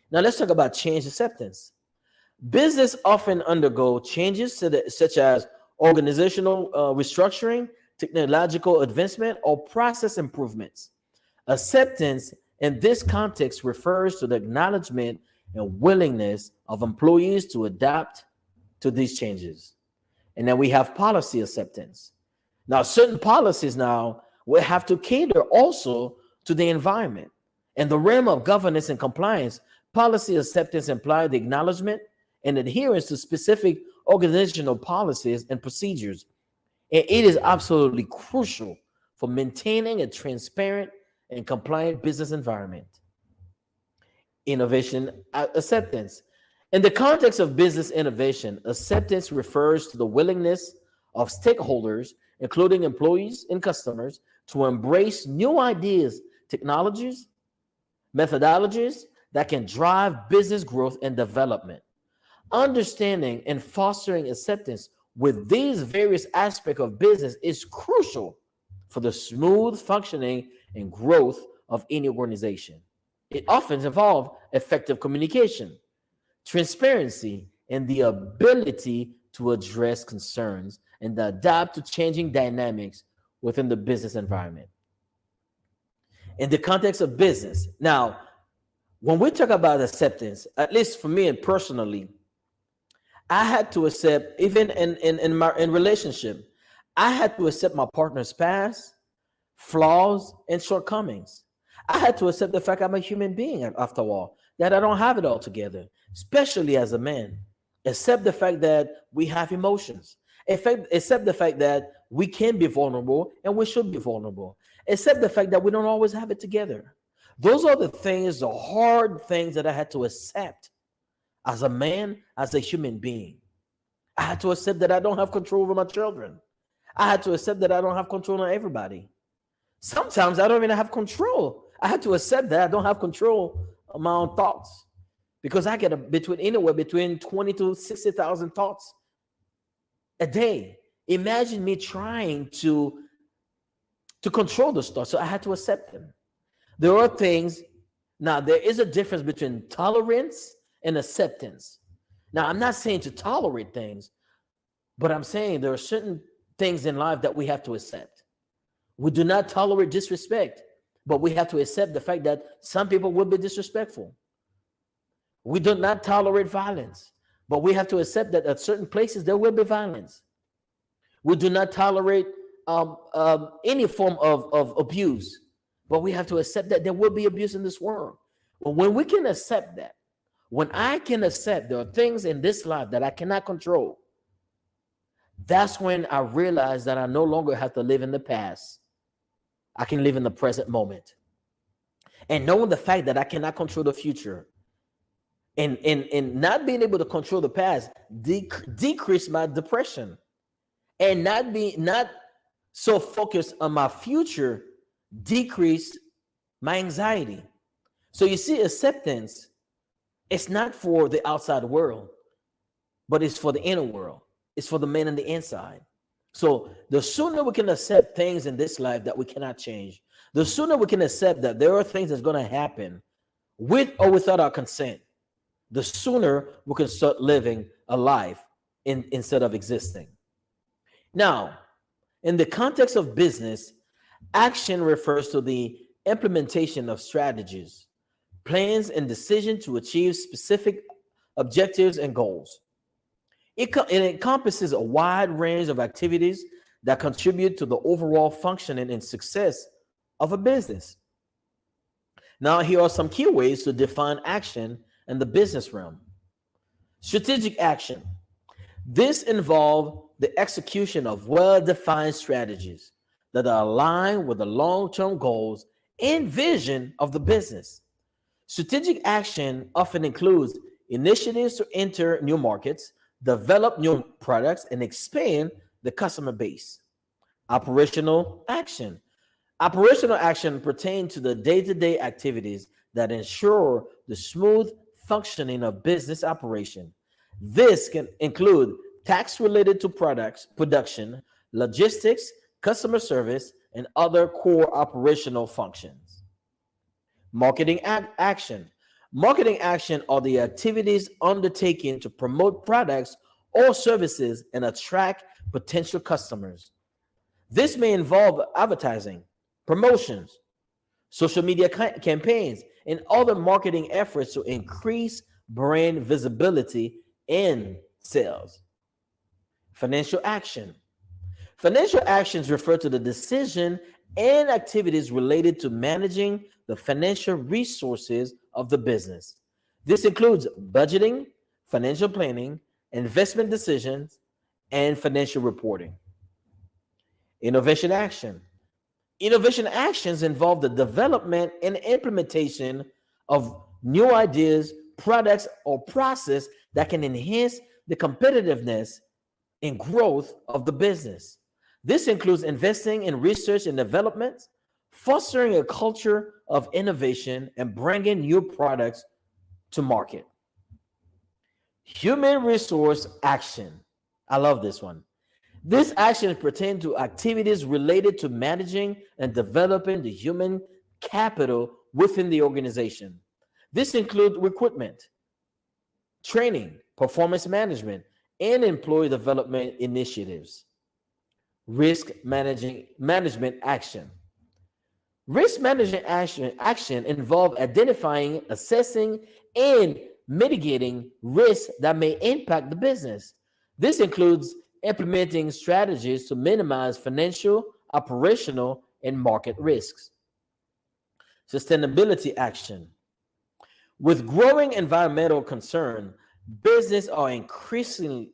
Speaker 14: Now let's talk about change acceptance. Business often undergo changes such as organizational restructuring, technological advancement, or process improvements. Acceptance in this context refers to the acknowledgement and willingness of employees to adapt to these changes. And then we have policy acceptance. Now, certain policies now will have to cater also to the environment. In the realm of governance and compliance, policy acceptance implies the acknowledgement and adherence to specific organizational policies and procedures. And it is absolutely crucial for maintaining a transparent and compliant business environment. Innovation acceptance. In the context of business innovation, acceptance refers to the willingness of stakeholders, including employees and customers, to embrace new ideas, technologies, methodologies that can drive business growth and development. Understanding and fostering acceptance with these various aspects of business is crucial for the smooth functioning and growth of any organization. It often involves effective communication, transparency, and the ability to address concerns and adapt to changing dynamics within the business environment. In the context of business, now, when we talk about acceptance, at least for me and personally, I had to accept, even in relationship, I had to accept my partner's past, flaws, and shortcomings. I had to accept the fact I'm a human being, after all, that I don't have it all together, especially as a man. Accept the fact that we have emotions. Accept the fact that we can be vulnerable and we should be vulnerable. Accept the fact that we don't always have it together. Those are the things, the hard things that I had to accept as a man, as a human being. I had to accept that I don't have control over my children. I had to accept that I don't have control on everybody. Sometimes I don't even have control. I had to accept that I don't have control of my own thoughts, because I get anywhere between 20 to 60,000 thoughts a day. Imagine me trying to control those thoughts. So I had to accept them. There are things. Now, there is a difference between tolerance and acceptance. Now, I'm not saying to tolerate things, but I'm saying there are certain things in life that we have to accept. We do not tolerate disrespect, but we have to accept the fact that some people will be disrespectful. We do not tolerate violence, but we have to accept that at certain places there will be violence. We do not tolerate any form of abuse, but we have to accept that there will be abuse in this world. But when we can accept that, when I can accept there are things in this life that I cannot control, that's when I realize that I no longer have to live in the past. I can live in the present moment. And knowing the fact that I cannot control the future and not being able to control the past decrease my depression, and not so focused on my future decrease my anxiety. So you see, acceptance, it's not for the outside world, but it's for the inner world. It's for the man on the inside. So the sooner we can accept things in this life that we cannot change, the sooner we can accept that there are things that's going to happen with or without our consent, the sooner we can start living a life instead of existing. Now, in the context of business, action refers to the implementation of strategies, plans, and decisions to achieve specific objectives and goals. It encompasses a wide range of activities that contribute to the overall functioning and success of a business. Now, here are some key ways to define action in the business realm. Strategic action. This involves the execution of well-defined strategies that are aligned with the long-term goals and vision of the business. Strategic action often includes initiatives to enter new markets, develop new products, and expand the customer base. Operational action. Operational action pertains to the day-to-day activities that ensure the smooth functioning of business operation. This can include tasks related to production, logistics, customer service, and other core operational functions. Marketing action. Marketing action are the activities undertaken to promote products or services and attract potential customers. This may involve advertising, promotions, social media campaigns, and other marketing efforts to increase brand visibility and sales. Financial action. Financial actions refer to the decision and activities related to managing the financial resources of the business. This includes budgeting, financial planning, investment decisions, and financial reporting. Innovation action. Innovation actions involve the development and implementation of new ideas, products, or process that can enhance the competitiveness and growth of the business. This includes investing in research and development, fostering a culture of innovation, and bringing new products to market. Human resource action. I love this one. This action pertains to activities related to managing and developing the human capital within the organization. This includes recruitment, training, performance management, and employee development initiatives. Risk management action. Risk management action involves identifying, assessing, and mitigating risks that may impact the business. This includes implementing strategies to minimize financial, operational, and market risks. Sustainability action. With growing environmental concern, businesses are increasingly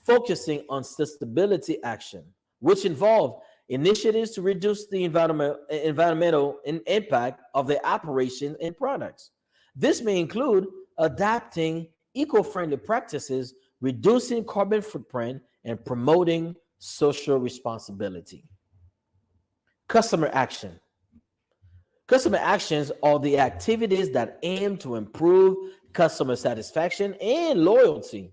Speaker 14: focusing on sustainability action, which involve initiatives to reduce the environmental impact of their operations and products. This may include adopting eco-friendly practices reducing carbon footprint, and promoting social responsibility. Customer action. Customer actions are the activities that aim to improve customer satisfaction and loyalty.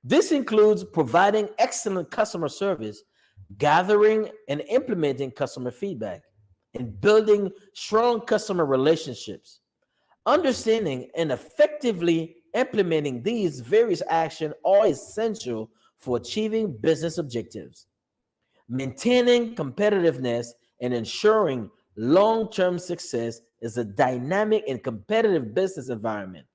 Speaker 14: This includes providing excellent customer service, gathering and implementing customer feedback, and building strong customer relationships. Understanding and effectively implementing these various actions are essential for achieving business objectives. Maintaining competitiveness and ensuring long-term success is a dynamic and competitive business environment.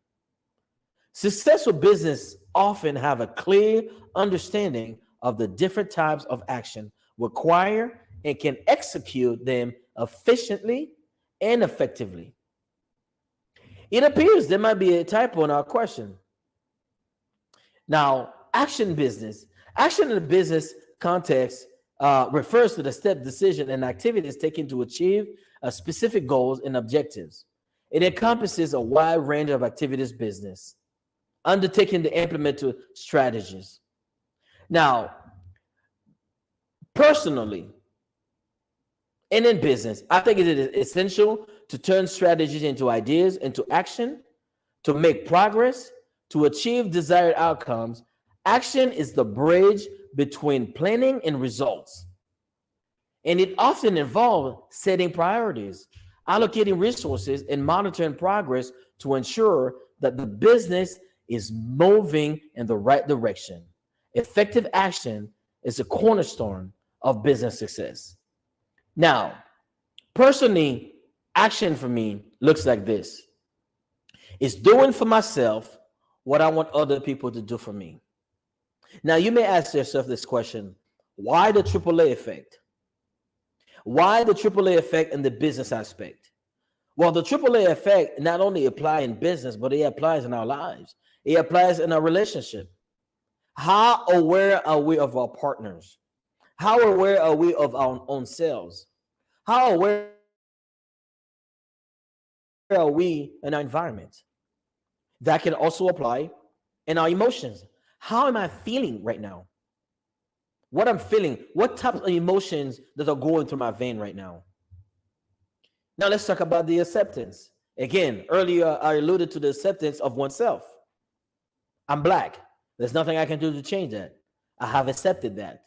Speaker 14: Successful business often have a clear understanding of the different types of action required and can execute them efficiently and effectively. It appears there might be a typo in our question. Now, action in the business context refers to the step, decision, and activities taken to achieve specific goals and objectives. It encompasses a wide range of activities business, undertaking to implement strategies. Now, personally, and in business, I think it is essential to turn strategies into ideas, into action, to make progress, to achieve desired outcomes. Action is the bridge between planning and results. And it often involves setting priorities, allocating resources, and monitoring progress to ensure that the business is moving in the right direction. Effective action is a cornerstone of business success. Now, personally, action for me looks like this. It's doing for myself what I want other people to do for me. Now, you may ask yourself this question: why the AAA effect? Why the AAA effect in the business aspect? Well, the AAA effect not only applies in business, but it applies in our lives. It applies in our relationship. How aware are we of our partners? How aware are we of our own selves? How aware are we in our environment? That can also apply in our emotions. How am I feeling right now? What I'm feeling, what type of emotions that are going through my vein right now? Now let's talk about the acceptance. Again, earlier I alluded to the acceptance of oneself. I'm Black. There's nothing I can do to change that. I have accepted that.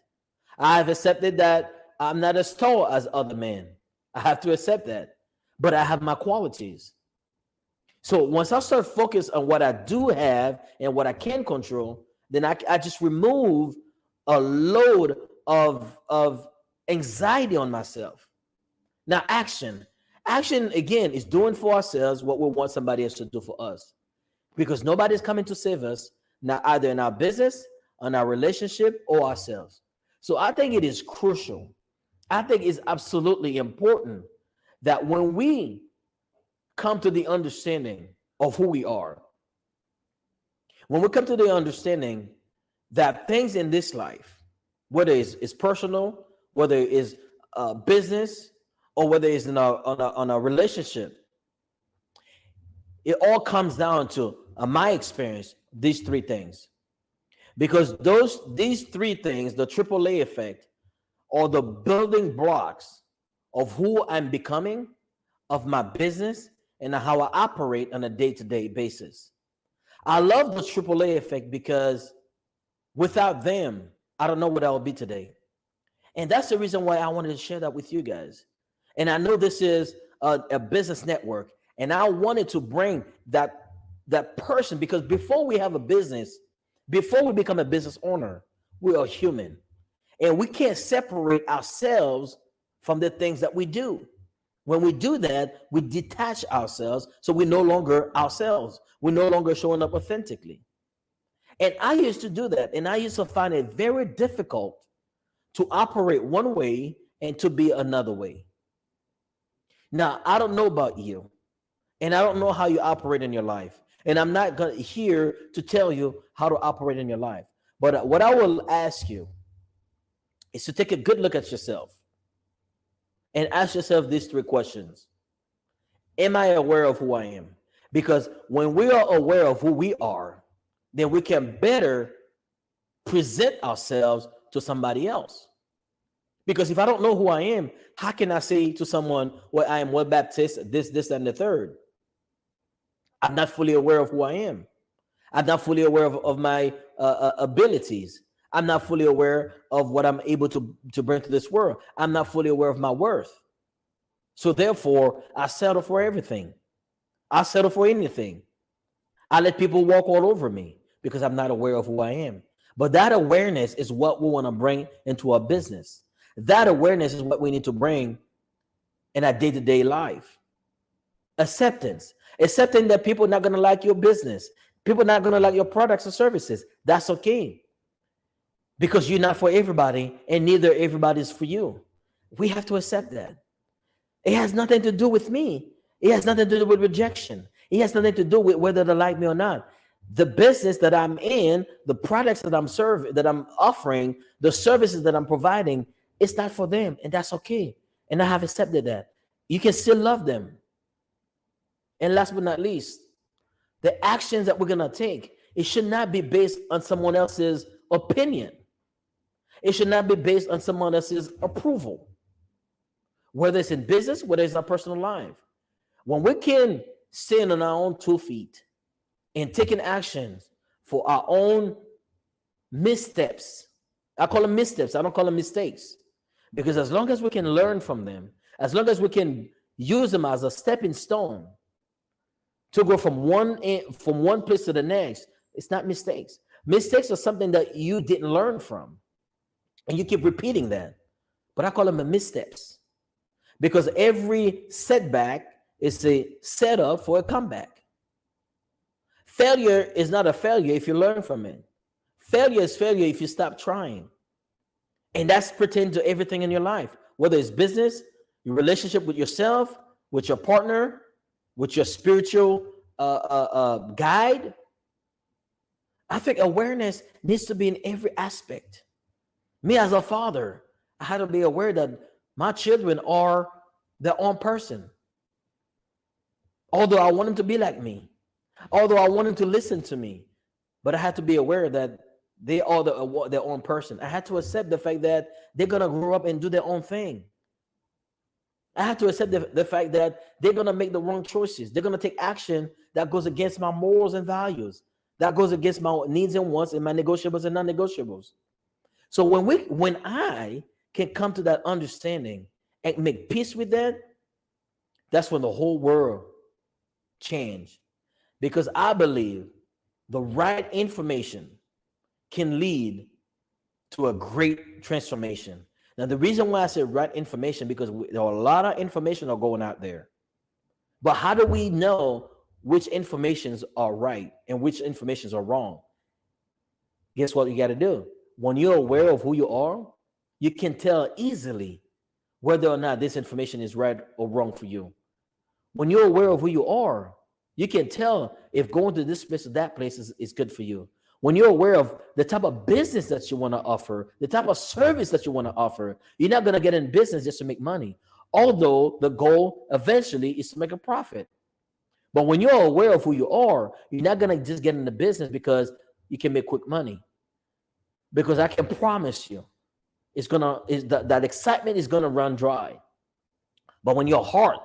Speaker 14: I have accepted that I'm not as tall as other men. I have to accept that. But I have my qualities. So once I start focused on what I do have and what I can control, then I just remove a load of anxiety on myself. Now, action. Action, again, is doing for ourselves what we want somebody else to do for us. Because nobody's coming to save us, not either in our business, in our relationship, or ourselves. So I think it is crucial. I think it's absolutely important that when we come to the understanding of who we are, when we come to the understanding that things in this life, whether it's personal, whether it's business, or whether it's in on a relationship, it all comes down to, in my experience, these three things. Because these three things, the AAA effect, are the building blocks of who I'm becoming, of my business, and how I operate on a day-to-day basis. I love the AAA effect because without them, I don't know what I would be today. And that's the reason why I wanted to share that with you guys. And I know this is a business network, and I wanted to bring that person, because before we have a business, before we become a business owner, we are human. And we can't separate ourselves from the things that we do. When we do that, we detach ourselves, so we're no longer ourselves. We're no longer showing up authentically. And I used to do that, and I used to find it very difficult to operate one way and to be another way. Now, I don't know about you, and I don't know how you operate in your life, and I'm not here to tell you how to operate in your life. But what I will ask you is to take a good look at yourself and ask yourself these three questions. Am I aware of who I am? Because when we are aware of who we are, then we can better present ourselves to somebody else. Because if I don't know who I am, how can I say to someone, well, I am well Baptist, this, and the third? I'm not fully aware of who I am. I'm not fully aware of my abilities. I'm not fully aware of what I'm able to bring to this world. I'm not fully aware of my worth. So therefore, I settle for everything. I settle for anything. I let people walk all over me because I'm not aware of who I am. But that awareness is what we want to bring into our business. That awareness is what we need to bring in our day-to-day life. Acceptance. Accepting that people are not going to like your business. People are not going to like your products or services. That's okay. Because you're not for everybody, and neither everybody is for you. We have to accept that. It has nothing to do with me. It has nothing to do with rejection. It has nothing to do with whether they like me or not. The business that I'm in, the products that I'm serving, that I'm offering, the services that I'm providing, it's not for them, and that's okay. And I have accepted that. You can still love them. And last but not least, the actions that we're going to take, it should not be based on someone else's opinion. It should not be based on someone else's approval. Whether it's in business, whether it's in our personal life. When we can stand on our own 2 feet and taking actions for our own missteps, I call them missteps, I don't call them mistakes. Because as long as we can learn from them, as long as we can use them as a stepping stone to go from one place to the next, it's not mistakes. Mistakes are something that you didn't learn from. And you keep repeating that. But I call them the missteps. Because every setback is a setup for a comeback. Failure is not a failure if you learn from it. Failure is failure if you stop trying. And that's pertaining to everything in your life, whether it's business, your relationship with yourself, with your partner, with your spiritual guide. I think awareness needs to be in every aspect. Me as a father, I had to be aware that my children are their own person. Although I want them to be like me, although I want them to listen to me, but I had to be aware that they are their own person. I had to accept the fact that they're going to grow up and do their own thing. I had to accept the fact that they're going to make the wrong choices. They're going to take action that goes against my morals and values, that goes against my needs and wants and my negotiables and non-negotiables. So when I can come to that understanding and make peace with that, that's when the whole world changed. Because I believe the right information can lead to a great transformation. Now, the reason why I say right information, because there are a lot of information are going out there. But how do we know which informations are right and which informations are wrong? Guess what you got to do? When you're aware of who you are, you can tell easily whether or not this information is right or wrong for you. When you're aware of who you are, you can tell if going to this place or that place is good for you. When you're aware of the type of business that you want to offer, the type of service that you want to offer, you're not going to get in business just to make money. Although the goal eventually is to make a profit. But when you're aware of who you are, you're not going to just get into business because you can make quick money. Because I can promise you, that excitement is going to run dry. But when your heart,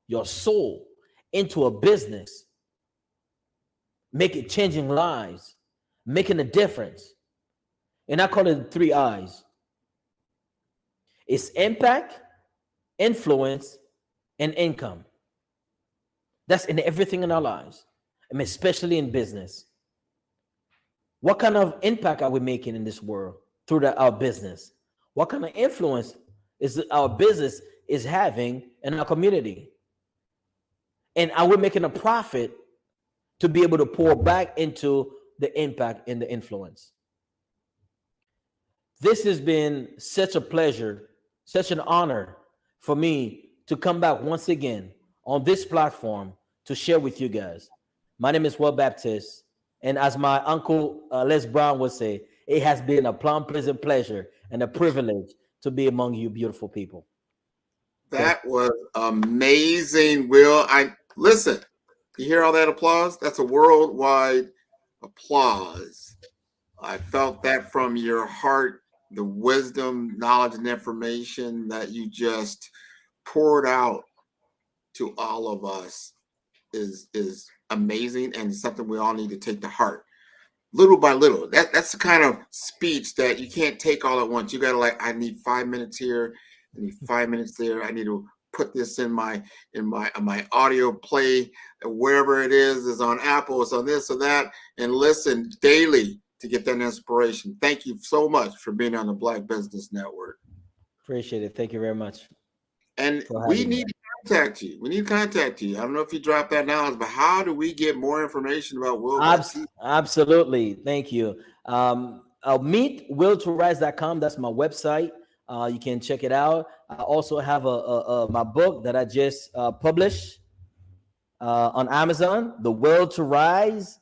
Speaker 14: your soul into a business, changing lives, making a difference. And I call it 3 I's. It's impact, influence, and income. That's in everything in our lives. I mean, especially in business. What kind of impact are we making in this world through our business? What kind of influence is our business is having in our community? And are we making a profit to be able to pour back into the impact and the influence? This has been such a pleasure, such an honor for me to come back once again on this platform to share with you guys. My name is Will Baptist, and as my uncle Les Brown would say, it has been a plum pleasant pleasure and a privilege to be among you beautiful people.
Speaker 18: That was amazing, Will. Listen, you hear all that applause? That's a worldwide applause I felt that from your heart, the wisdom, knowledge, and information that you just poured out to all of us is amazing and something we all need to take to heart. Little by little. That's the kind of speech that you can't take all at once. You gotta I need 5 minutes here, I need 5 minutes there. I need to put this in my audio play, wherever it is on Apple, it's on this or that, and listen daily to get that inspiration. Thank you so much for being on the Black Business Network.
Speaker 14: Appreciate it. Thank you very much.
Speaker 18: And we need to contact you. We need to contact you. I don't know if you dropped that knowledge, but how do we get more information about Will?
Speaker 14: Absolutely. Thank you. Meet willtorise.com. That's my website. You can check it out. I also have my book that I just published on Amazon, The Will to Rise,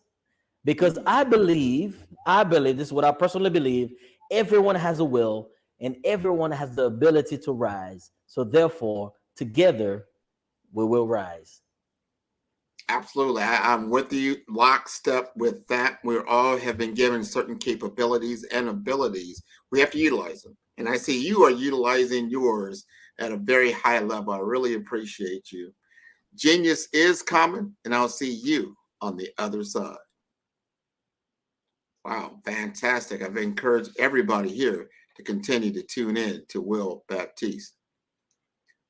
Speaker 14: because I believe, this is what I personally believe, everyone has a will and everyone has the ability to rise. So therefore, together, we will rise.
Speaker 18: Absolutely. I'm with you, lockstep with that. We all have been given certain capabilities and abilities. We have to utilize them. And I see you are utilizing yours at a very high level. I really appreciate you. Genius is common, and I'll see you on the other side. Wow, fantastic. I've encouraged everybody here to continue to tune in to Will Baptiste.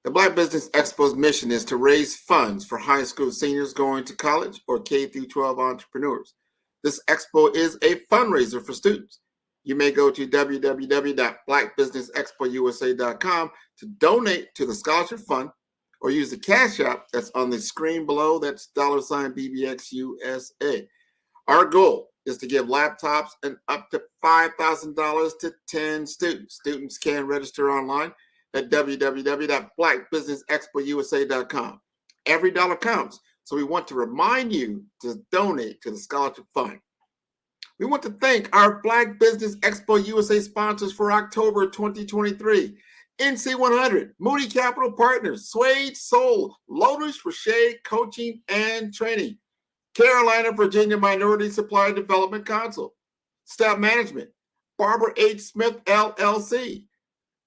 Speaker 18: The Black Business Expo's mission is to raise funds for high school seniors going to college or K-12 entrepreneurs. This expo is a fundraiser for students. You may go to www.blackbusinessexpousa.com to donate to the scholarship fund or use the Cash App that's on the screen below. That's $BBXUSA. Our goal is to give laptops and up to $5,000 to 10 students. Students can register online at www.blackbusinessexpousa.com. Every dollar counts, so we want to remind you to donate to the scholarship fund. We want to thank our Black Business Expo USA sponsors for October 2023. NC100, Moody Capital Partners, Suede Soul, Lotus for Shade Coaching and Training, Carolina, Virginia Minority Supply Development Council, Staff Management, Barbara H. Smith, LLC,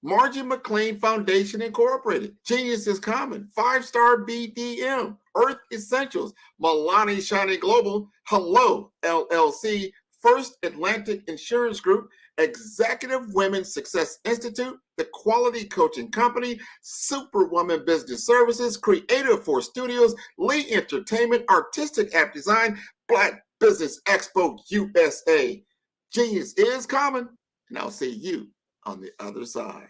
Speaker 18: Margie McLean Foundation Incorporated, Genius is Common, 5-Star BDM, Earth Essentials, Milani Shani Global, Hello, LLC, First Atlantic Insurance Group, Executive Women's Success Institute, The Quality Coaching Company, Superwoman Business Services, Creative Force Studios, Lee Entertainment, Artistic App Design, Black Business Expo USA. Genius is common, and I'll see you on the other side.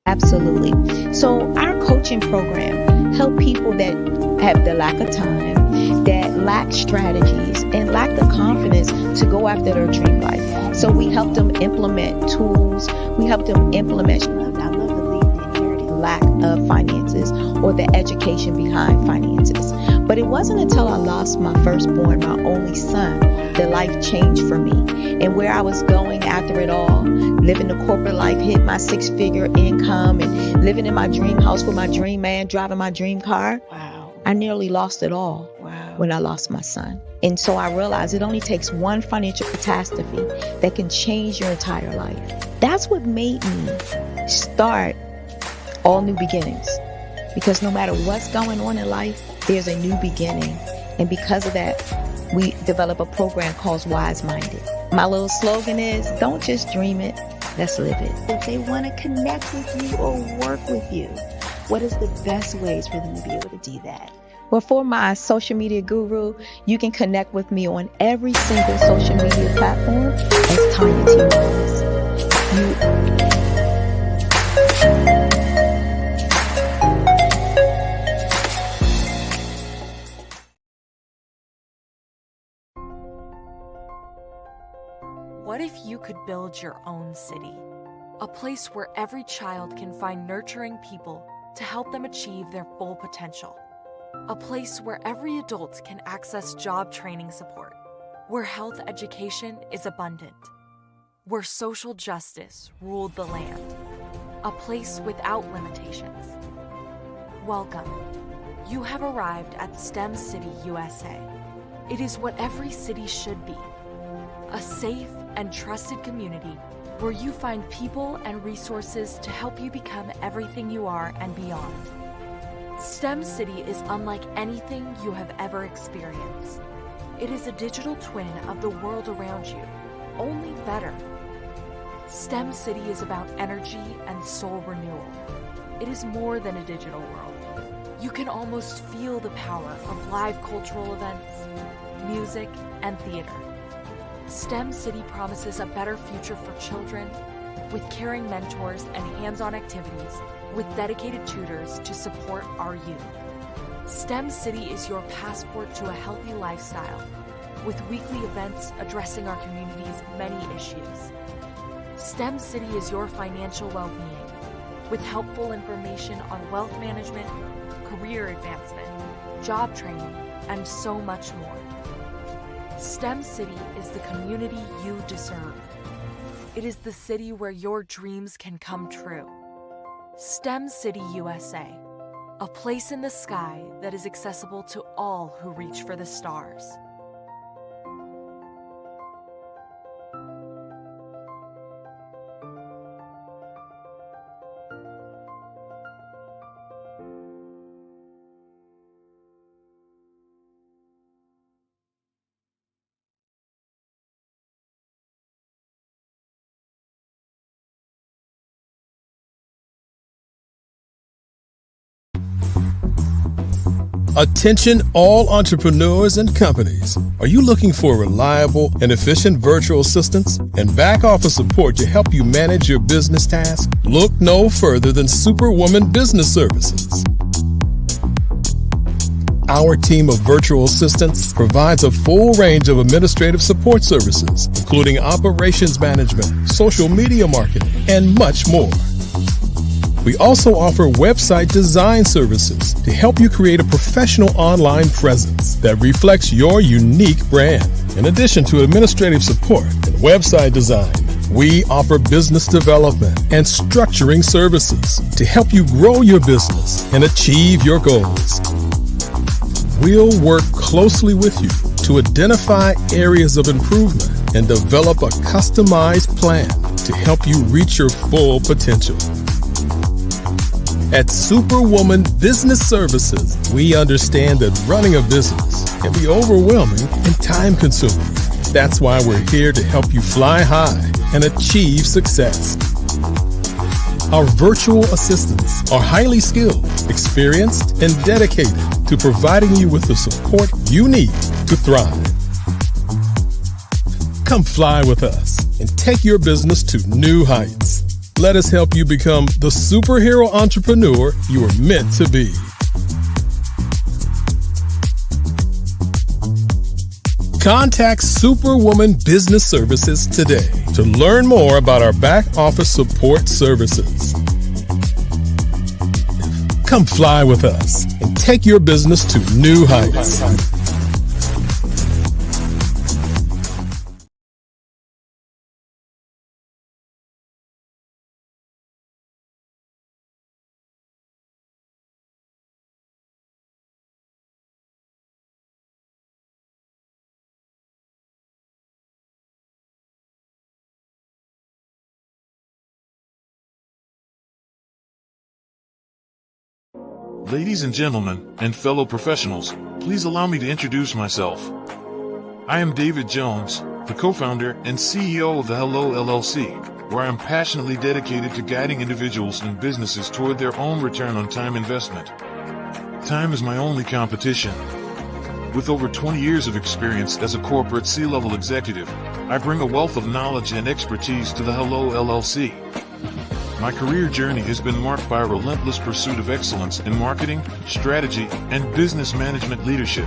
Speaker 22: Absolutely. So our coaching program help people that have the lack of time, that lack strategies, and lack the confidence to go after their dream life. So we help them implement tools. We help them implement, I love to leave the inherited lack of finances or the education behind finances. But it wasn't until I lost my firstborn, my only son, that life changed for me. And where I was going after it all, living the corporate life, hit my 6-figure income, and living in my dream house with my dream man, driving my dream car. Wow. I nearly lost it all. Wow. When I lost my son. And so I realized it only takes one financial catastrophe that can change your entire life. That's what made me start All New Beginnings. Because no matter what's going on in life, there's a new beginning. And because of that, we develop a program called Wise Minded. My little slogan is, don't just dream it, let's live it. If they want to connect with you or work with you, what is the best ways for them to be able to do that? Well, for my social media guru, you can connect with me on every single social media platform as Tanya T. Rose.
Speaker 15: What if you could build your own city? A place where every child can find nurturing people to help them achieve their full potential. A place where every adult can access job training support. Where health education is abundant. Where social justice ruled the land. A place without limitations. Welcome. You have arrived at STEM City USA. It is what every city should be. A safe and trusted community where you find people and resources to help you become everything you are and beyond. STEM City is unlike anything you have ever experienced. It is a digital twin of the world around you, only better. STEM City is about energy and soul renewal. It is more than a digital world. You can almost feel the power of live cultural events, music, and theater. STEM City promises a better future for children with caring mentors and hands-on activities with dedicated tutors to support our youth. STEM City is your passport to a healthy lifestyle with weekly events addressing our community's many issues. STEM City is your financial well-being with helpful information on wealth management, career advancement, job training, and so much more. STEM City is the community you deserve. It is the city where your dreams can come true. STEM City USA, a place in the sky that is accessible to all who reach for the stars.
Speaker 5: Attention all entrepreneurs and companies. Are you looking for reliable and efficient virtual assistants and back office support to help you manage your business tasks? Look no further than Superwoman Business Services. Our team of virtual assistants provides a full range of administrative support services, including operations management, social media marketing, and much more. We also offer website design services to help you create a professional online presence that reflects your unique brand. In addition to administrative support and website design, we offer business development and structuring services to help you grow your business and achieve your goals. We'll work closely with you to identify areas of improvement and develop a customized plan to help you reach your full potential. At Superwoman Business Services, we understand that running a business can be overwhelming and time-consuming. That's why we're here to help you fly high and achieve success. Our virtual assistants are highly skilled, experienced, and dedicated to providing you with the support you need to thrive. Come fly with us and take your business to new heights. Let us help you become the superhero entrepreneur you are meant to be. Contact Superwoman Business Services today to learn more about our back office support services. Come fly with us and take your business to new heights.
Speaker 12: Ladies and gentlemen, and fellow professionals, please allow me to introduce myself. I am David Jones, the co-founder and CEO of the Hello LLC, where I am passionately dedicated to guiding individuals and businesses toward their own return on time investment. Time is my only competition. With over 20 years of experience as a corporate C-level executive, I bring a wealth of knowledge and expertise to the Hello LLC. My career journey has been marked by a relentless pursuit of excellence in marketing, strategy, and business management leadership.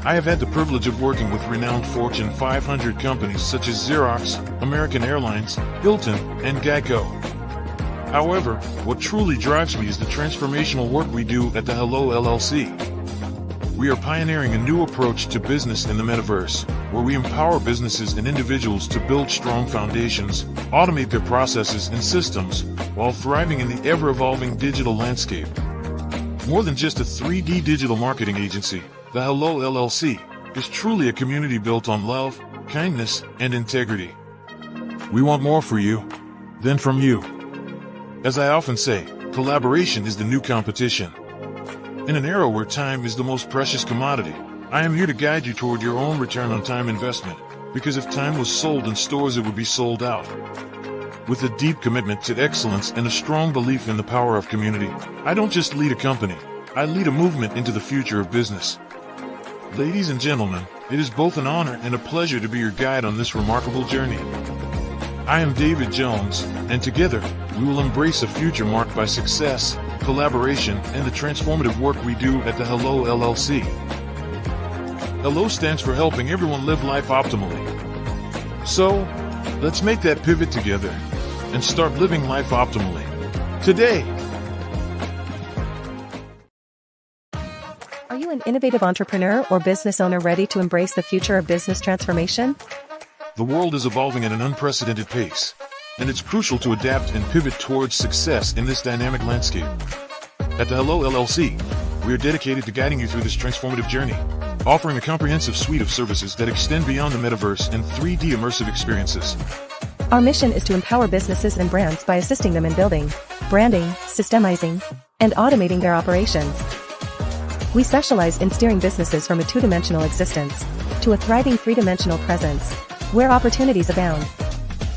Speaker 12: I have had the privilege of working with renowned Fortune 500 companies such as Xerox, American Airlines, Hilton, and Geico. However, what truly drives me is the transformational work we do at the Hello LLC. We are pioneering a new approach to business in the metaverse, where we empower businesses and individuals to build strong foundations, automate their processes and systems, while thriving in the ever-evolving digital landscape. More than just a 3D digital marketing agency, the Hello LLC is truly a community built on love, kindness, and integrity. We want more for you than from you. As I often say, collaboration is the new competition. In an era where time is the most precious commodity, I am here to guide you toward your own return on time investment, because if time was sold in stores, it would be sold out. With a deep commitment to excellence and a strong belief in the power of community, I don't just lead a company, I lead a movement into the future of business. Ladies and gentlemen, it is both an honor and a pleasure to be your guide on this remarkable journey. I am David Jones, and together, we will embrace a future marked by success, collaboration, and the transformative work we do at the Hello LLC. Hello stands for helping everyone live life optimally. So, let's make that pivot together and start living life optimally today.
Speaker 1: Are you an innovative entrepreneur or business owner ready to embrace the future of business transformation?
Speaker 12: The world is evolving at an unprecedented pace, and it's crucial to adapt and pivot towards success in this dynamic landscape. At the Hello LLC, we are dedicated to guiding you through this transformative journey, offering a comprehensive suite of services that extend beyond the metaverse and 3D immersive experiences.
Speaker 1: Our mission is to empower businesses and brands by assisting them in building, branding, systemizing, and automating their operations. We specialize in steering businesses from a two-dimensional existence to a thriving three-dimensional presence, where opportunities abound.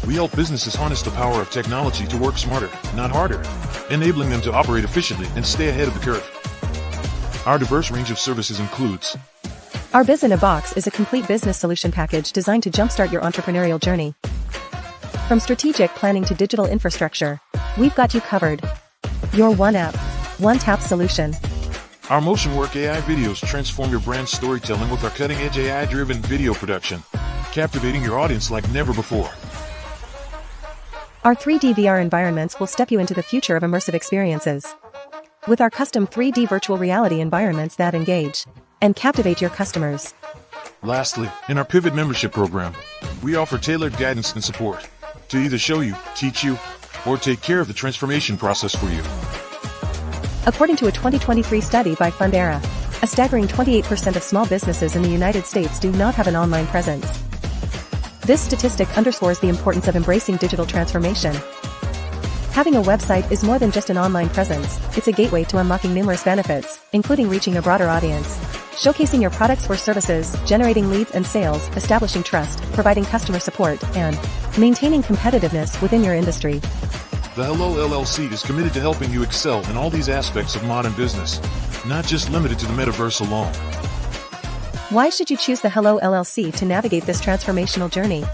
Speaker 12: We help businesses harness the power of technology to work smarter, not harder, enabling them to operate efficiently and stay ahead of the curve. Our diverse range of services includes:
Speaker 1: Our Biz in a Box is a complete business solution package designed to jumpstart your entrepreneurial journey. From strategic planning to digital infrastructure, we've got you covered. Your one app, one tap solution.
Speaker 12: Our MotionWork AI videos transform your brand storytelling with our cutting-edge AI-driven video production, captivating your audience like never before.
Speaker 1: Our 3D VR environments will step you into the future of immersive experiences. With our custom 3D virtual reality environments that engage and captivate your customers.
Speaker 12: Lastly, in our Pivot membership program, we offer tailored guidance and support to either show you, teach you, or take care of the transformation process for you.
Speaker 1: According to a 2023 study by Fundera, a staggering 28% of small businesses in the United States do not have an online presence. This statistic underscores the importance of embracing digital transformation. Having a website is more than just an online presence, it's a gateway to unlocking numerous benefits, including reaching a broader audience, showcasing your products or services, generating leads and sales, establishing trust, providing customer support, and maintaining competitiveness within your industry.
Speaker 12: The Hello LLC is committed to helping you excel in all these aspects of modern business, not just limited to the metaverse alone.
Speaker 1: Why should you choose the Hello LLC to navigate this transformational journey?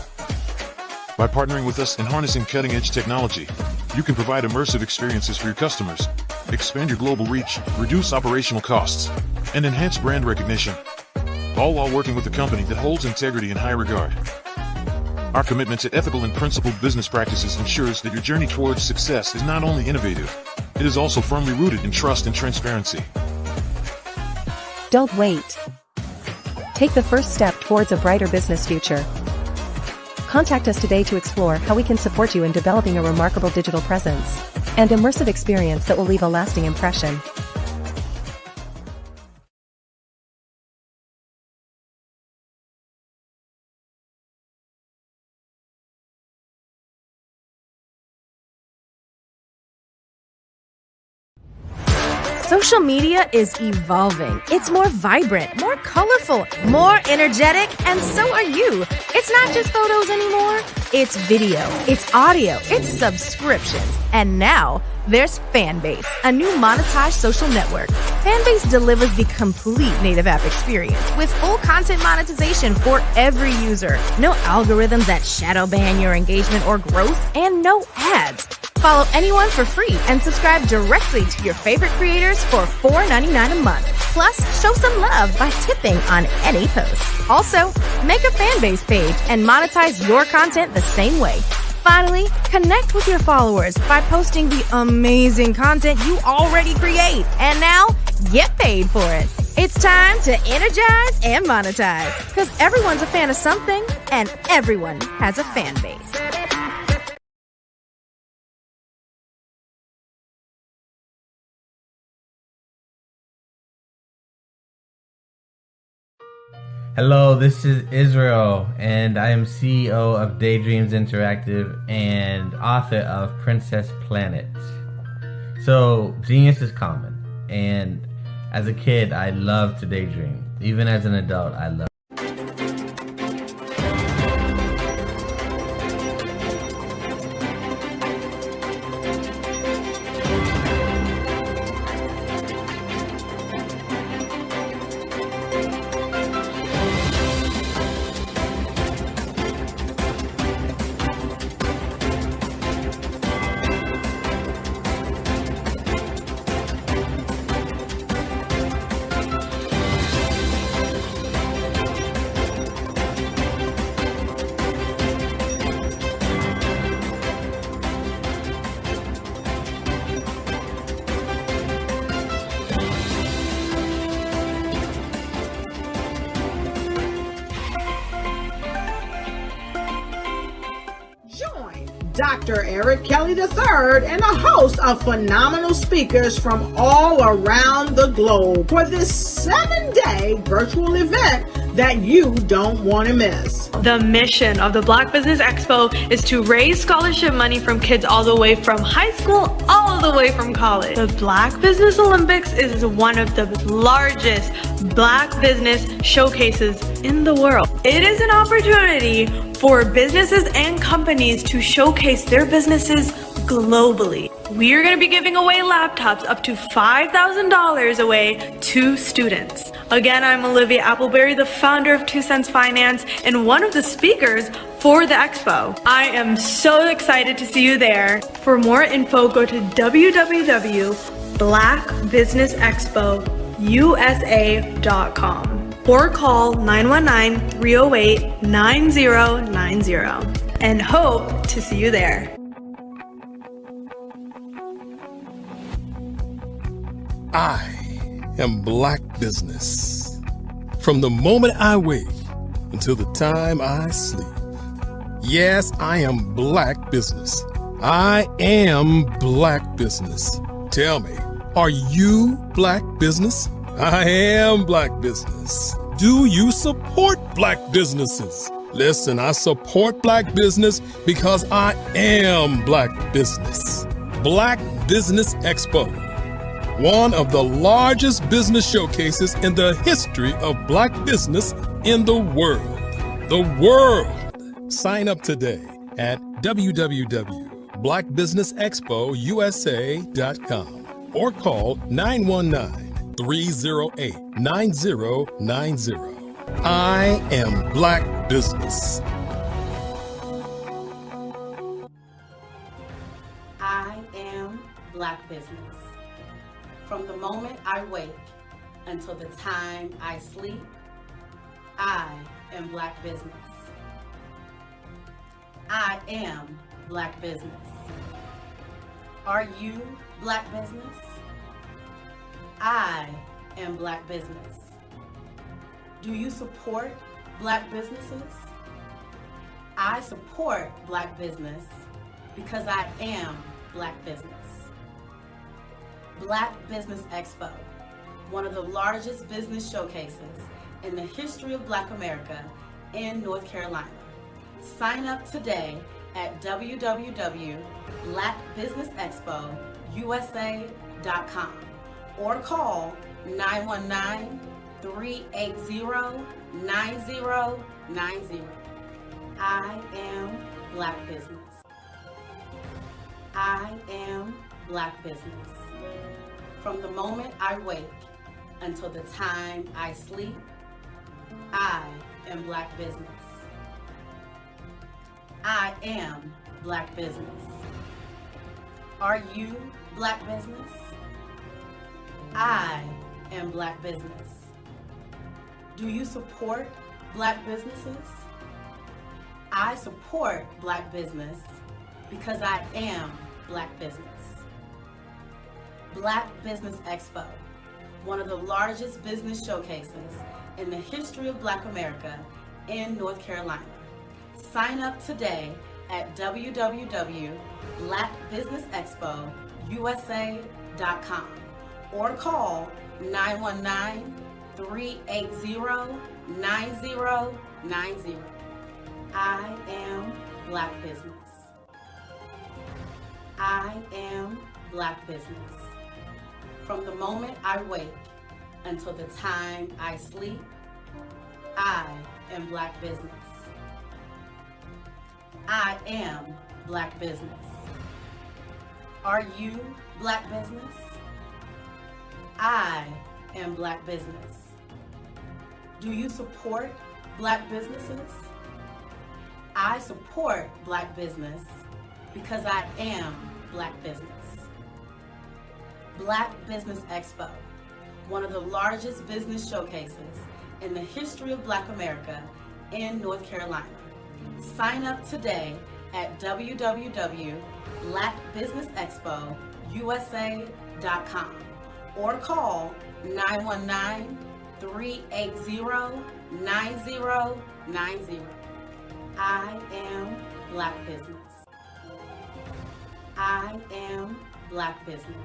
Speaker 12: By partnering with us and harnessing cutting-edge technology, you can provide immersive experiences for your customers, expand your global reach, reduce operational costs, and enhance brand recognition, all while working with a company that holds integrity in high regard. Our commitment to ethical and principled business practices ensures that your journey towards success is not only innovative, it is also firmly rooted in trust and transparency.
Speaker 1: Don't wait. Take the first step towards a brighter business future. Contact us today to explore how we can support you in developing a remarkable digital presence and immersive experience that will leave a lasting impression.
Speaker 16: Social media is evolving. It's more vibrant, more colorful, more energetic, and so are you. It's not just photos anymore. It's video, it's audio, it's subscriptions. And now, there's Fanbase, a new monetized social network. Fanbase delivers the complete native app experience with full content monetization for every user. No algorithms that shadow ban your engagement or growth, and no ads. Follow anyone for free and subscribe directly to your favorite creators for $4.99 a month. Plus, show some love by tipping on any post. Also, make a Fanbase page and monetize your content the same way. Finally, connect with your followers by posting the amazing content you already create. And now, get paid for it. It's time to energize and monetize. Because everyone's a fan of something, and everyone has a fan base.
Speaker 8: Hello, this is Israel, and I am CEO of Daydreams Interactive and author of Princess Planet. So, genius is common, and as a kid, I loved to daydream. Even as an adult, I love.
Speaker 3: Dr. Eric Kelly III and a host of phenomenal speakers from all around the globe for this 7-day virtual event that you don't want to miss.
Speaker 4: The mission of the Black Business Expo is to raise scholarship money from kids all the way from high school all the way from college. The Black Business Olympics is one of the largest Black business showcases in the world. It is an opportunity for businesses and companies to showcase their businesses globally. We are going to be giving away laptops up to $5,000 away to students. Again, I'm Olivia Appleberry, the founder of 2 Cents Finance and one of the speakers for the expo. I am so excited to see you there. For more info, go to www.blackbusinessexpousa.com or call 919-308-9090 and hope to see you there.
Speaker 5: I am Black Business. From the moment I wake until the time I sleep. Yes, I am Black Business. I am Black Business. Tell me, are you Black Business? I am Black Business. Do you support Black businesses? Listen, I support Black business because I am Black Business. Black Business Expo, one of the largest business showcases in the history of Black business in the world. The world! Sign up today at www.blackbusinessexpousa.com or call 919-308-9090. I am Black Business.
Speaker 6: I am Black Business. From the moment I wake until the time I sleep, I am Black Business. I am Black Business. Are you Black Business? I am Black Business. Do you support Black businesses? I support Black business because I am Black business. Black Business Expo, one of the largest business showcases in the history of Black America in North Carolina. Sign up today at www.blackbusinessexpousa.com or call 919-380-9090. I am Black Business. I am Black Business. From the moment I wake until the time I sleep, I am Black Business. I am Black Business. Are you Black Business? I am Black Business. Do you support Black businesses? I support Black business because I am Black business. Black Business Expo, one of the largest business showcases in the history of Black America in North Carolina. Sign up today at www.blackbusinessexpousa.com or call 919-380-9090. 9090. I am Black business. I am Black business. From the moment I wake until the time I sleep, I am Black business. I am Black business. Are you Black business? I am Black business. Do you support Black businesses? I support Black business because I am Black business. Black Business Expo, one of the largest business showcases in the history of Black America in North Carolina. Sign up today at www.blackbusinessexpousa.com or call 919-380-9090. I am Black business. I am Black business.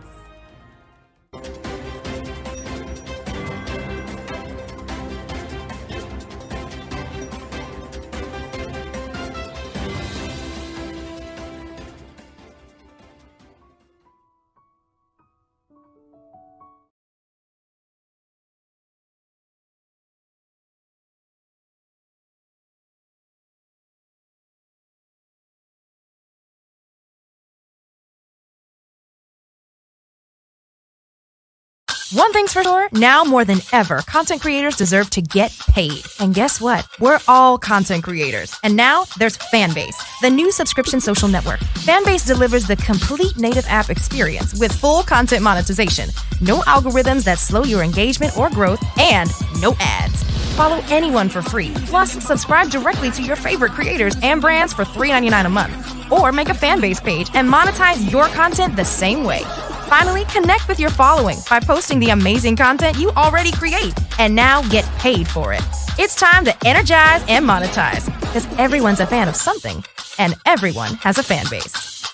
Speaker 16: One thing's for sure, now more than ever, content creators deserve to get paid. And guess what? We're all content creators. And now there's Fanbase, the new subscription social network. Fanbase delivers the complete native app experience with full content monetization, no algorithms that slow your engagement or growth, and no ads. Follow anyone for free. Plus, subscribe directly to your favorite creators and brands for $3.99 a month. Or make a Fanbase page and monetize your content the same way. Finally, connect with your following by posting the amazing content you already create and now get paid for it. It's time to energize and monetize because everyone's a fan of something and everyone has a fan base.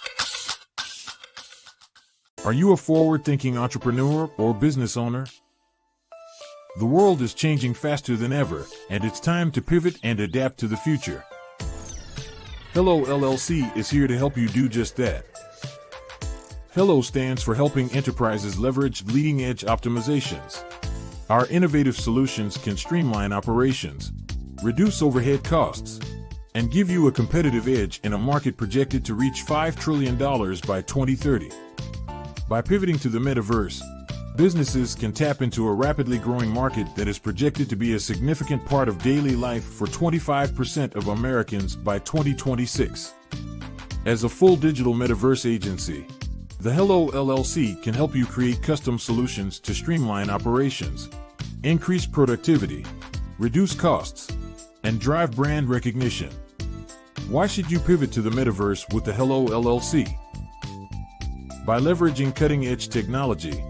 Speaker 12: Are you a forward-thinking entrepreneur or business owner? The world is changing faster than ever, and it's time to pivot and adapt to the future. Hello LLC is here to help you do just that. Hello stands for helping enterprises leverage leading-edge optimizations. Our innovative solutions can streamline operations, reduce overhead costs, and give you a competitive edge in a market projected to reach $5 trillion by 2030. By pivoting to the metaverse, businesses can tap into a rapidly growing market that is projected to be a significant part of daily life for 25% of Americans by 2026. As a full digital metaverse agency, the Hello LLC can help you create custom solutions to streamline operations, increase productivity, reduce costs, and drive brand recognition. Why should you pivot to the metaverse with the Hello LLC? By leveraging cutting-edge technology,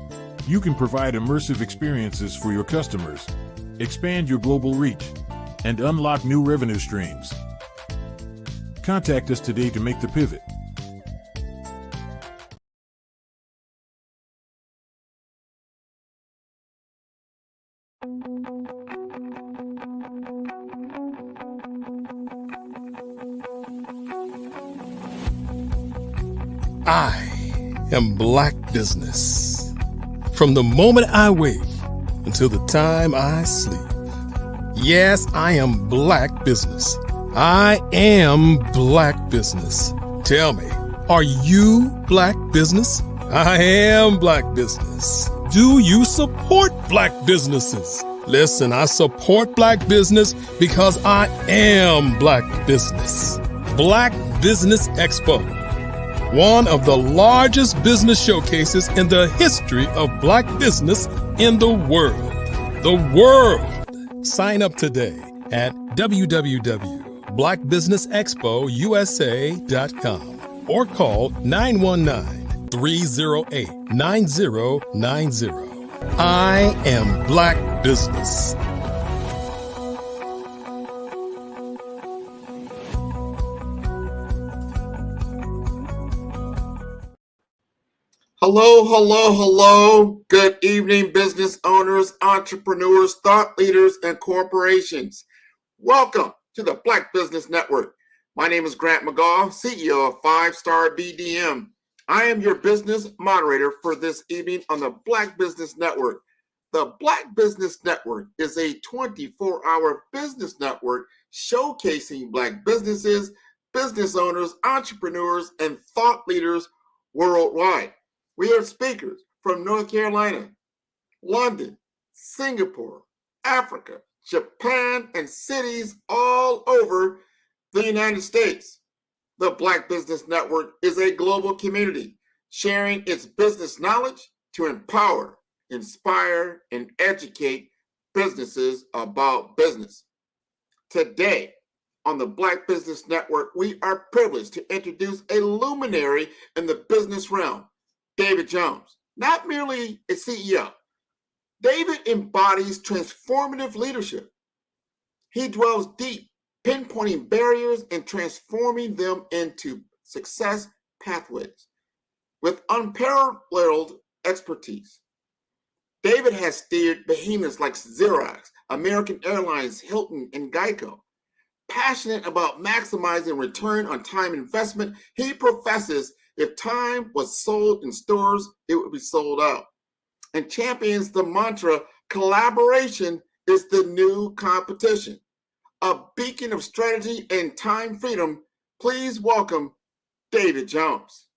Speaker 12: you can provide immersive experiences for your customers, expand your global reach, and unlock new revenue streams. Contact us today to make the pivot.
Speaker 5: I am Black business. From the moment I wake until the time I sleep. Yes, I am Black business. I am Black business. Tell me, are you Black business? I am Black business. Do you support Black businesses? Listen, I support Black business because I am Black business. Black Business Expo, one of the largest business showcases in the history of Black business in the world. The world! Sign up today at www.blackbusinessexpousa.com or call 919-308-9090. I am Black business.
Speaker 18: Hello, hello, hello. Good evening, business owners, entrepreneurs, thought leaders, and corporations. Welcome to the Black Business Network. My name is Grant McGaw, CEO of 5-Star BDM. I am your business moderator for this evening on the Black Business Network. The Black Business Network is a 24-hour business network showcasing Black businesses, business owners, entrepreneurs, and thought leaders worldwide. We have speakers from North Carolina, London, Singapore, Africa, Japan, and cities all over the United States. The Black Business Network is a global community sharing its business knowledge to empower, inspire, and educate businesses about business. Today, on the Black Business Network, we are privileged to introduce a luminary in the business realm, David Jones. Not merely a CEO, David embodies transformative leadership. He dwells deep, pinpointing barriers and transforming them into success pathways with unparalleled expertise. David has steered behemoths like Xerox, American Airlines, Hilton, and Geico. Passionate about maximizing return on time investment, he professes if time was sold in stores, it would be sold out, and champions the mantra, collaboration is the new competition. A beacon of strategy and time freedom, please welcome David Jones.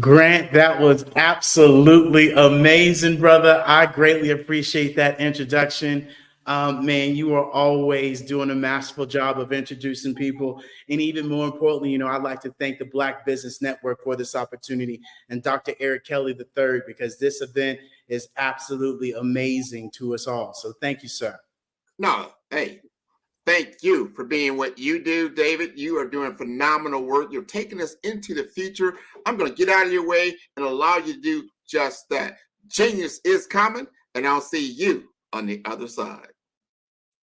Speaker 17: Grant, that was absolutely amazing, brother. I greatly appreciate that introduction. Man, you are always doing a masterful job of introducing people. And even more importantly, I'd like to thank the Black Business Network for this opportunity and Dr. Eric Kelly III, because this event is absolutely amazing to us all. So thank you, sir.
Speaker 18: No, hey, thank you for being what you do, David. You are doing phenomenal work. You're taking us into the future. I'm going to get out of your way and allow you to do just that. Genius is coming, and I'll see you on the other side.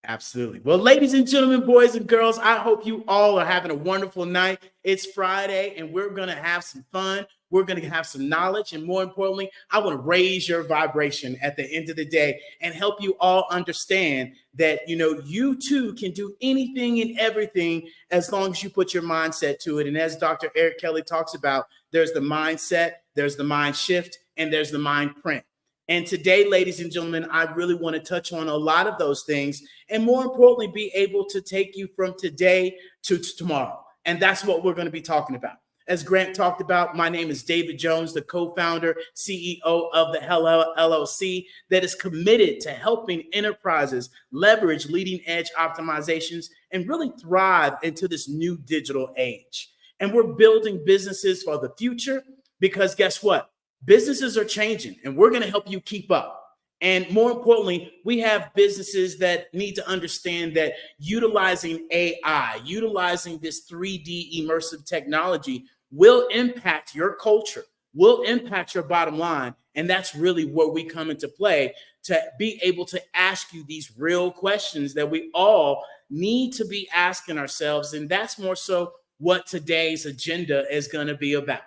Speaker 17: Absolutely. Well, ladies and gentlemen, boys and girls, I hope you all are having a wonderful night. It's Friday, and we're going to have some fun. We're going to have some knowledge. And more importantly, I want to raise your vibration at the end of the day and help you all understand that, you too can do anything and everything as long as you put your mindset to it. And as Dr. Eric Kelly talks about, there's the mindset, there's the mind shift, and there's the mind print. And today, ladies and gentlemen, I really want to touch on a lot of those things and more importantly, be able to take you from today to tomorrow. And that's what we're going to be talking about. As Grant talked about, my name is David Jones, the co-founder, CEO of the Hello LLC that is committed to helping enterprises leverage leading edge optimizations and really thrive into this new digital age. And we're building businesses for the future because guess what? Businesses are changing and we're going to help you keep up. And more importantly, we have businesses that need to understand that utilizing AI, utilizing this 3D immersive technology will impact your culture, will impact your bottom line. And that's really where we come into play to be able to ask you these real questions that we all need to be asking ourselves. And that's more so what today's agenda is going to be about.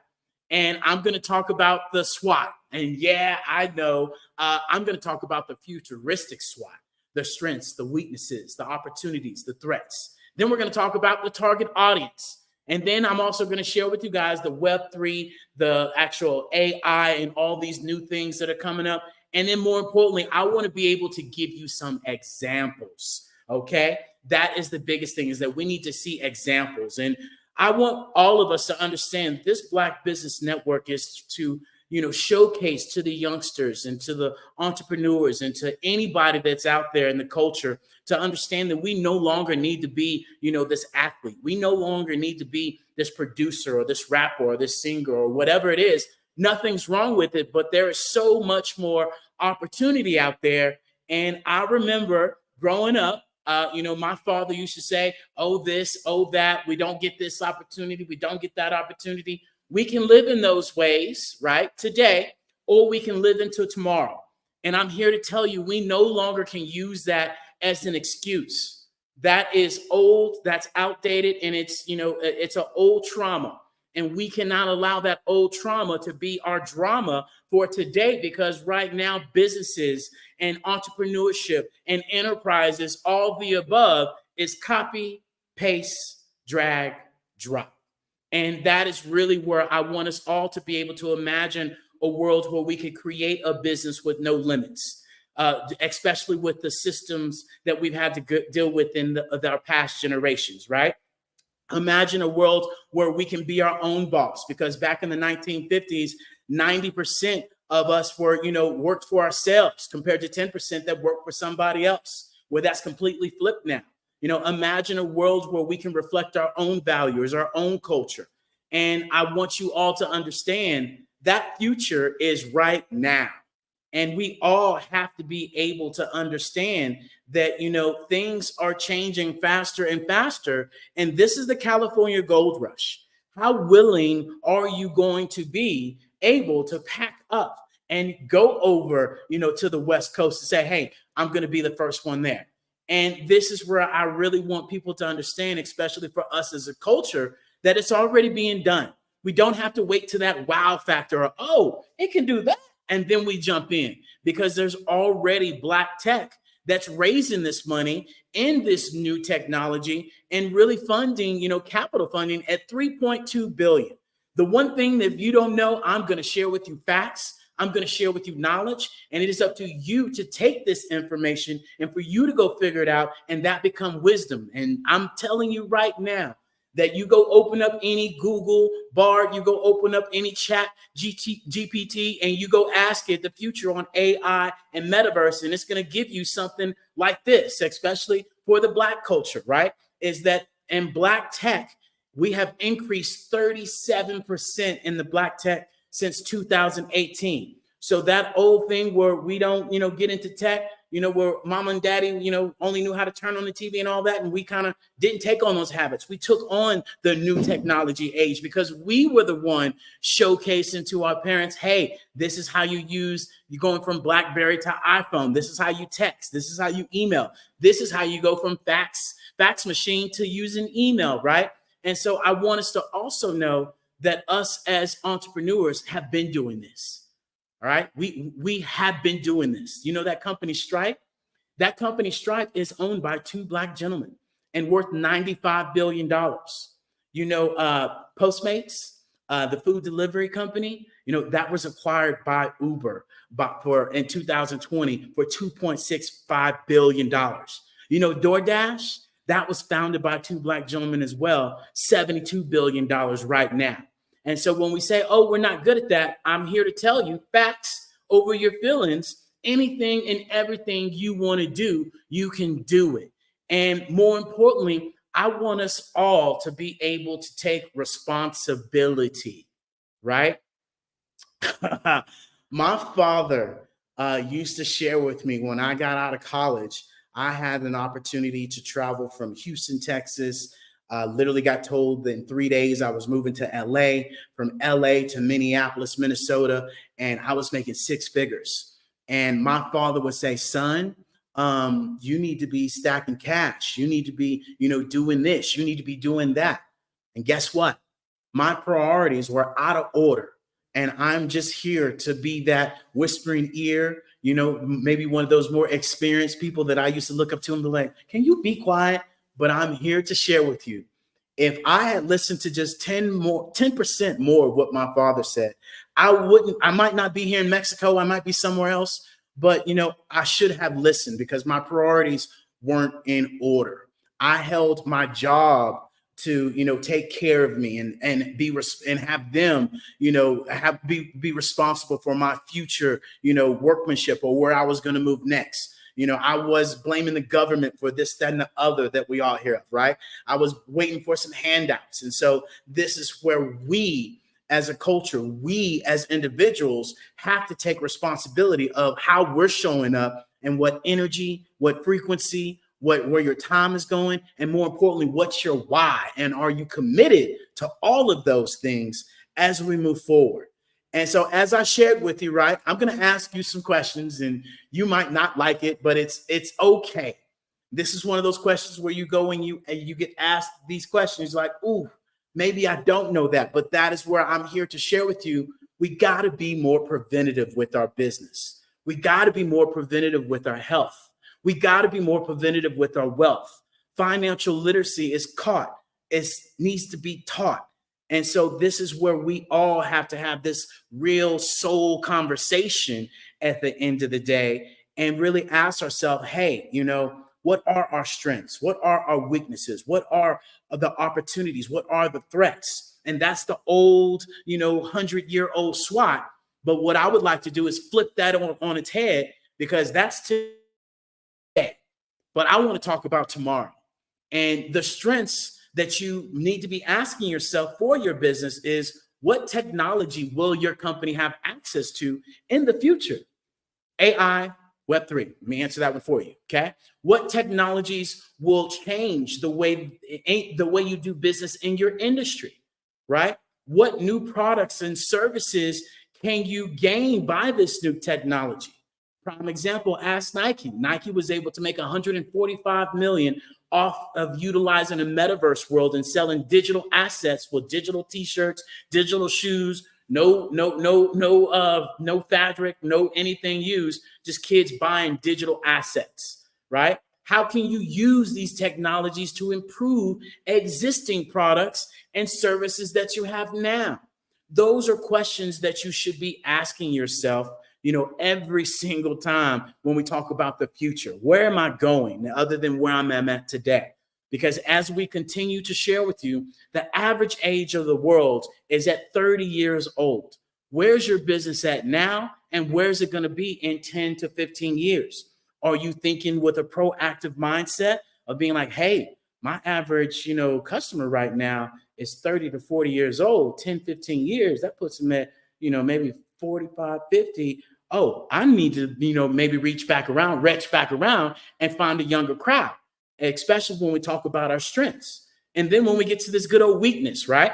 Speaker 17: And I'm going to talk about the SWOT. And yeah, I know I'm going to talk about the futuristic SWOT, the strengths, the weaknesses, the opportunities, the threats. Then we're going to talk about the target audience. And then I'm also going to share with you guys the Web3, the actual AI, and all these new things that are coming up. And then more importantly, I want to be able to give you some examples. Okay. That is the biggest thing, is that we need to see examples. And I want all of us to understand this Black Business Network is to, showcase to the youngsters and to the entrepreneurs and to anybody that's out there in the culture to understand that we no longer need to be, this athlete. We no longer need to be this producer or this rapper or this singer or whatever it is. Nothing's wrong with it, but there is so much more opportunity out there. And I remember growing up, my father used to say, oh, this, oh, that. We don't get this opportunity. We don't get that opportunity. We can live in those ways, right, today, or we can live into tomorrow. And I'm here to tell you, we no longer can use that as an excuse. That is old, that's outdated, and it's, it's an old trauma. And we cannot allow that old trauma to be our drama for today, because right now businesses and entrepreneurship and enterprises, all the above, is copy, paste, drag, drop. And that is really where I want us all to be able to imagine a world where we could create a business with no limits, especially with the systems that we've had to deal with in our past generations, right? Imagine a world where we can be our own boss, because back in the 1950s, 90% of us were, worked for ourselves compared to 10% that worked for somebody else, where that's completely flipped now. Imagine a world where we can reflect our own values, our own culture. And I want you all to understand that future is right now. And we all have to be able to understand that, things are changing faster and faster. And this is the California gold rush. How willing are you going to be able to pack up and go over, to the West Coast and say, hey, I'm going to be the first one there? And this is where I really want people to understand, especially for us as a culture, that it's already being done. We don't have to wait to that wow factor or, oh, it can do that, and then we jump in, because there's already Black tech that's raising this money in this new technology and really funding, capital funding at $3.2 billion. The one thing that if you don't know, I'm going to share with you facts. I'm going to share with you knowledge, and it is up to you to take this information and for you to go figure it out, and that become wisdom. And I'm telling you right now, that you go open up any Google Bard, you go open up any chat GPT, and you go ask it the future on AI and metaverse, and it's going to give you something like this, especially for the Black culture, right? Is that in Black tech, we have increased 37% in the Black tech since 2018. So that old thing where we don't, get into tech, where mom and daddy, only knew how to turn on the TV and all that, and we kind of didn't take on those habits. We took on the new technology age because we were the one showcasing to our parents, hey, this is how you're going from BlackBerry to iPhone. This is how you text. This is how you email. This is how you go from fax machine to using email, right? And so I want us to also know that us as entrepreneurs have been doing this. All right. We have been doing this. That company Stripe? That company Stripe is owned by two Black gentlemen and worth $95 billion. Postmates, the food delivery company, that was acquired by Uber in 2020 for $2.65 billion. DoorDash, that was founded by two Black gentlemen as well, $72 billion right now. And so when we say, oh, we're not good at that, I'm here to tell you facts over your feelings. Anything and everything you want to do, you can do it. And more importantly, I want us all to be able to take responsibility, right? My father used to share with me when I got out of college, I had an opportunity to travel from Houston, Texas. Literally got told that in 3 days I was moving to LA, from LA to Minneapolis, Minnesota, and I was making six figures. And my father would say, son, you need to be stacking cash. You need to be, doing this. You need to be doing that. And guess what? My priorities were out of order. And I'm just here to be that whispering ear, maybe one of those more experienced people that I used to look up to and be like, can you be quiet? But I'm here to share with you. If I had listened to just 10% more of what my father said, I might not be here in Mexico. I might be somewhere else, but I should have listened because my priorities weren't in order. I held my job to, take care of me and have them, be responsible for my future, workmanship or where I was going to move next. I was blaming the government for this, that, and the other that we all hear of, right? I was waiting for some handouts. And so this is where we as a culture, we as individuals have to take responsibility of how we're showing up and what energy, what frequency, where your time is going, and more importantly, what's your why? And are you committed to all of those things as we move forward? And so as I shared with you, right, I'm going to ask you some questions and you might not like it, but it's okay This is one of those questions where you go and you get asked these questions like, ooh, maybe I don't know that, but that is where I'm here to share with you. We got to be more preventative with our business. We got to be more preventative with our health. We got to be more preventative with our wealth. Financial literacy is caught. It needs to be taught. And so this is where we all have to have this real soul conversation at the end of the day and really ask ourselves, hey, what are our strengths? What are our weaknesses? What are the opportunities? What are the threats? And that's the old, 100-year-old SWOT. But what I would like to do is flip that on its head, because that's today. But I want to talk about tomorrow. And the strengths that you need to be asking yourself for your business is, what technology will your company have access to in the future? AI, Web3. Let me answer that one for you. Okay. What technologies will change the way you do business in your industry, right? What new products and services can you gain by this new technology? Prime example, ask Nike. Nike was able to make 145 million off of utilizing a metaverse world and selling digital assets with digital t-shirts, digital shoes, no fabric, no anything used, just kids buying digital assets, right? How can you use these technologies to improve existing products and services that you have now? Those are questions that you should be asking yourself, every single time when we talk about the future. Where am I going other than where I'm at today? Because as we continue to share with you, the average age of the world is at 30 years old. Where's your business at now? And where's it going to be in 10 to 15 years? Are you thinking with a proactive mindset of being like, hey, my average, customer right now is 30 to 40 years old, 10, 15 years, that puts them at, maybe 45, 50. Oh, I need to, maybe retch back around and find a younger crowd, especially when we talk about our strengths. And then when we get to this good old weakness, right?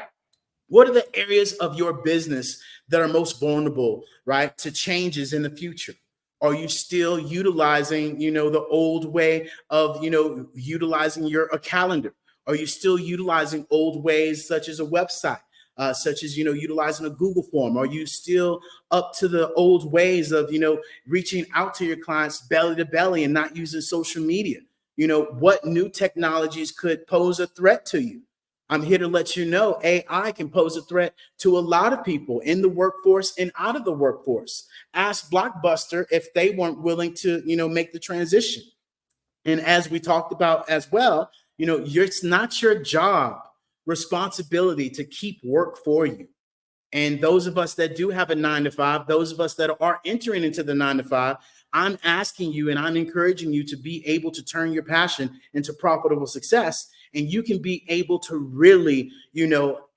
Speaker 17: What are the areas of your business that are most vulnerable, right, to changes in the future? Are you still utilizing, the old way of, utilizing a calendar? Are you still utilizing old ways such as a website? Such as, utilizing a Google form? Are you still up to the old ways of, reaching out to your clients belly to belly and not using social media? What new technologies could pose a threat to you? I'm here to let you know AI can pose a threat to a lot of people in the workforce and out of the workforce. Ask Blockbuster if they weren't willing to, make the transition. And as we talked about as well, it's not your job responsibility to keep work for you. And those of us that do have a 9-to-5, those of us that are entering into the 9-to-5, I'm asking you and I'm encouraging you to be able to turn your passion into profitable success. And you can be able to really,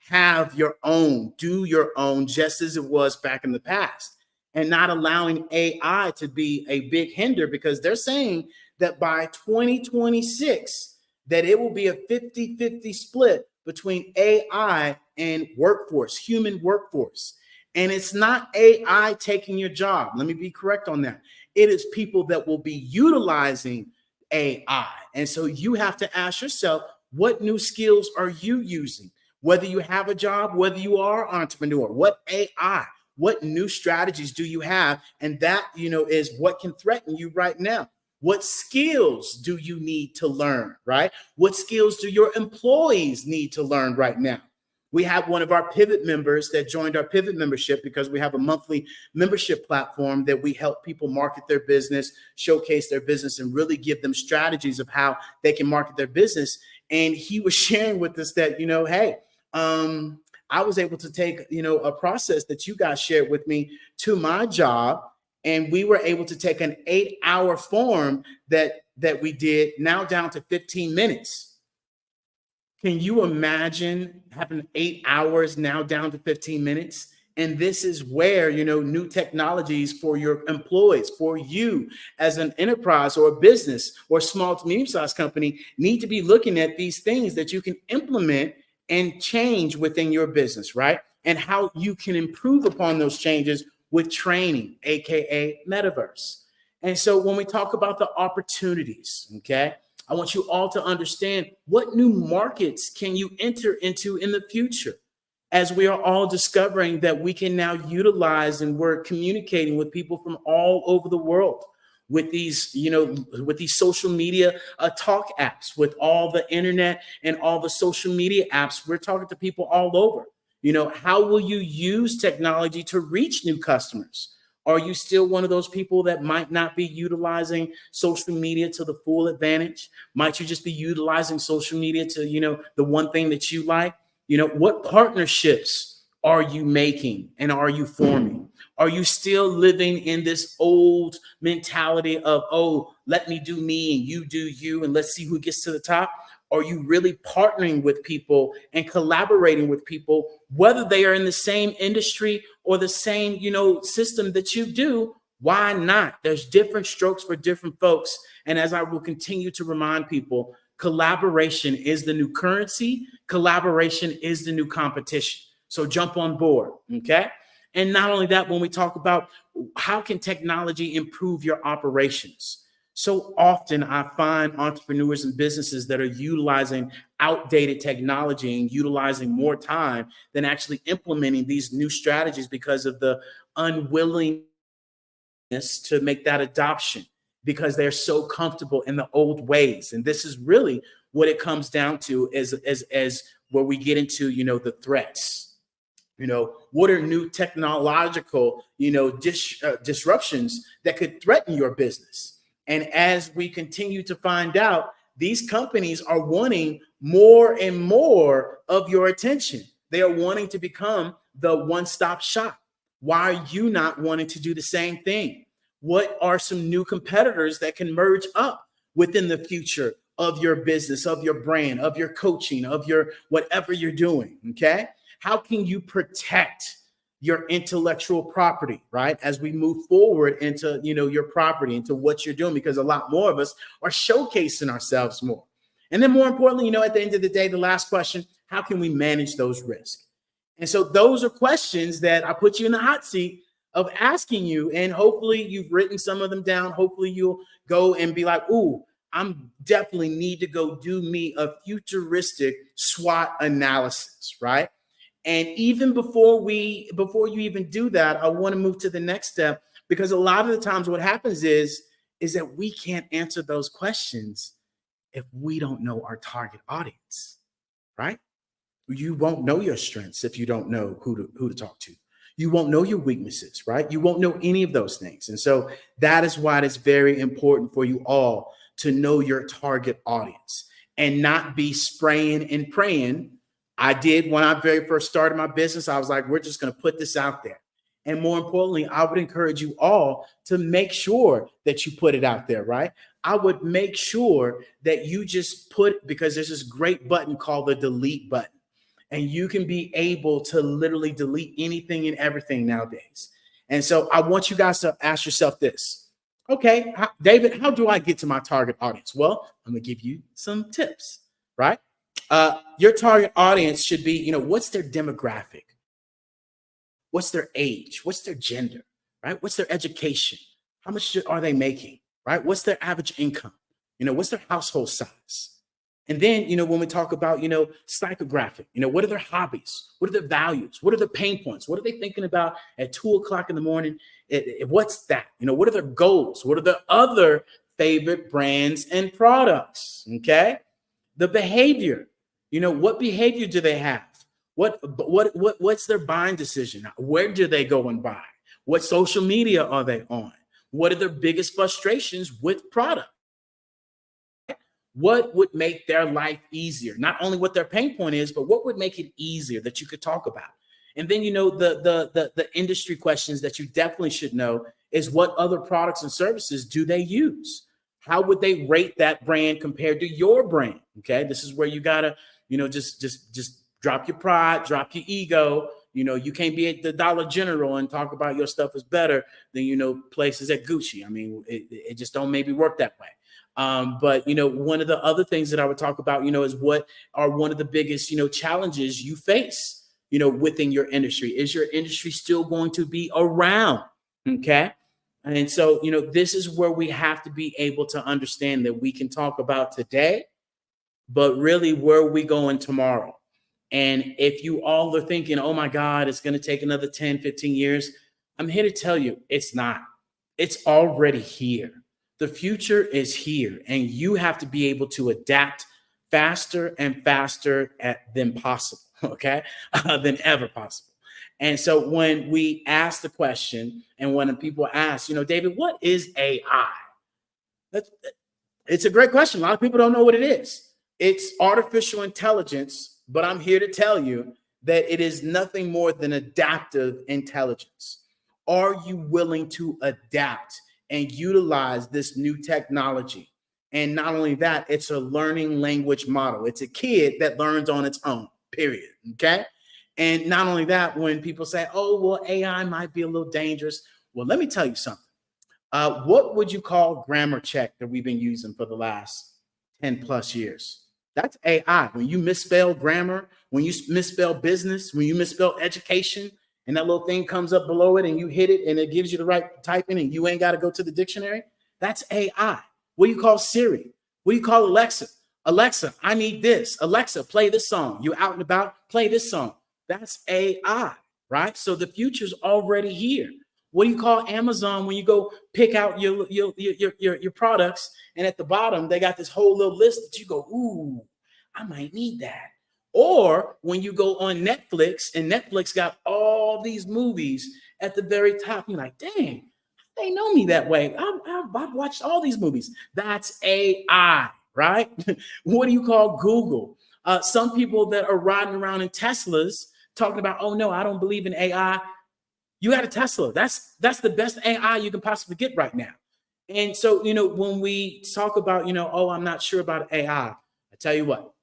Speaker 17: have your own, do your own, just as it was back in the past, and not allowing AI to be a big hinder, because they're saying that by 2026, that it will be a 50-50 split between AI and workforce, human workforce. And it's not AI taking your job. Let me be correct on that. It is people that will be utilizing AI. And so you have to ask yourself, what new skills are you using? Whether you have a job, whether you are an entrepreneur, what AI, what new strategies do you have? And that, is what can threaten you right now. What skills do you need to learn, right? What skills do your employees need to learn right now? We have one of our Pivot members that joined our Pivot membership, because we have a monthly membership platform that we help people market their business, showcase their business, and really give them strategies of how they can market their business. And he was sharing with us that, hey, I was able to take, a process that you guys shared with me to my job. And we were able to take an 8-hour form that we did now down to 15 minutes. Can you imagine having 8 hours now down to 15 minutes? And this is where, new technologies for your employees, for you as an enterprise or a business or small to medium-sized company, need to be looking at these things that you can implement and change within your business, right? And how you can improve upon those changes with training, AKA metaverse. And so when we talk about the opportunities, okay, I want you all to understand what new markets can you enter into in the future, as we are all discovering that we can now utilize, and we're communicating with people from all over the world with these, with these social media talk apps, with all the internet and all the social media apps. We're talking to people all over. How will you use technology to reach new customers? Are you still one of those people that might not be utilizing social media to the full advantage? Might you just be utilizing social media to, the one thing that you like? What partnerships are you making and are you forming? Are you still living in this old mentality of, oh, let me do me and you do you and let's see who gets to the top? Are you really partnering with people and collaborating with people, whether they are in the same industry or the same, system that you do? Why not? There's different strokes for different folks. And as I will continue to remind people, collaboration is the new currency. Collaboration is the new competition. So jump on board, okay? And not only that, when we talk about how can technology improve your operations, so often I find entrepreneurs and businesses that are utilizing outdated technology and utilizing more time than actually implementing these new strategies because of the unwillingness to make that adoption, because they're so comfortable in the old ways. And this is really what it comes down to as where we get into, the threats. What are new technological, disruptions that could threaten your business? And as we continue to find out, these companies are wanting more and more of your attention. They are wanting to become the one-stop shop. Why are you not wanting to do the same thing? What are some new competitors that can merge up within the future of your business, of your brand, of your coaching, of your whatever you're doing, okay? How can you protect your intellectual property, right? As we move forward into, your property, into what you're doing, because a lot more of us are showcasing ourselves more. And then more importantly, at the end of the day, the last question, how can we manage those risks? And so those are questions that I put you in the hot seat of asking you, and hopefully you've written some of them down. Hopefully you'll go and be like, ooh, I'm definitely need to go do me a futuristic SWOT analysis, right? And even before you even do that, I want to move to the next step, because a lot of the times what happens is that we can't answer those questions if we don't know our target audience, right? You won't know your strengths if you don't know who to talk to. You won't know your weaknesses, right? You won't know any of those things. And so that is why it's very important for you all to know your target audience and not be spraying and praying. I did when I very first started my business. I was like, we're just going to put this out there. And more importantly, I would encourage you all to make sure that you put it out there, right? I would make sure that you just because there's this great button called the delete button. And you can be able to literally delete anything and everything nowadays. And so I want you guys to ask yourself this. Okay, David, how do I get to my target audience? Well, I'm going to give you some tips, right? Your target audience should be, what's their demographic? What's their age? What's their gender, right? What's their education? How much are they making, right? What's their average income? What's their household size? And then, when we talk about, psychographic, what are their hobbies? What are their values? What are their pain points? What are they thinking about at 2:00 in the morning? What's that? What are their goals? What are their other favorite brands and products? Okay. The behavior, what behavior do they have? What's their buying decision? Where do they go and buy? What social media are they on? What are their biggest frustrations with product? What would make their life easier? Not only what their pain point is, but what would make it easier that you could talk about? And then, the industry questions that you definitely should know is what other products and services do they use? How would they rate that brand compared to your brand? Okay. This is where you gotta, just drop your pride, drop your ego. You can't be at the Dollar General and talk about your stuff is better than, places at Gucci. I mean, it just don't maybe work that way. But one of the other things that I would talk about, is what are one of the biggest, challenges you face, within your industry. Is your industry still going to be around? Okay. And so, this is where we have to be able to understand that we can talk about today, but really where are we going tomorrow? And if you all are thinking, oh my God, it's going to take another 10, 15 years, I'm here to tell you it's not. It's already here. The future is here, and you have to be able to adapt faster and faster than possible, okay? Than ever possible. And so when we ask the question, and when people ask, David, what is AI? It's a great question. A lot of people don't know what it is. It's artificial intelligence, but I'm here to tell you that it is nothing more than adaptive intelligence. Are you willing to adapt and utilize this new technology? And not only that, it's a learning language model. It's a kid that learns on its own, period. Okay. And not only that, when people say, oh, well, AI might be a little dangerous. Well, let me tell you something. What would you call grammar check that we've been using for the last 10 plus years? That's AI. When you misspell grammar, when you misspell business, when you misspell education, and that little thing comes up below it and you hit it and it gives you the right typing and you ain't got to go to the dictionary, that's AI. What do you call Siri? What do you call Alexa? Alexa, I need this. Alexa, play this song. You out and about, play this song. That's AI, right? So the future's already here. What do you call Amazon when you go pick out your products, and at the bottom they got this whole little list that you go, ooh, I might need that. Or when you go on Netflix and Netflix got all these movies at the very top, you're like, dang, they know me that way. I've watched all these movies. That's AI, right? What do you call Google? Some people that are riding around in Teslas talking about, oh no, I don't believe in AI. You got a Tesla. That's the best AI you can possibly get right now. And so, when we talk about, oh, I'm not sure about AI, I tell you what,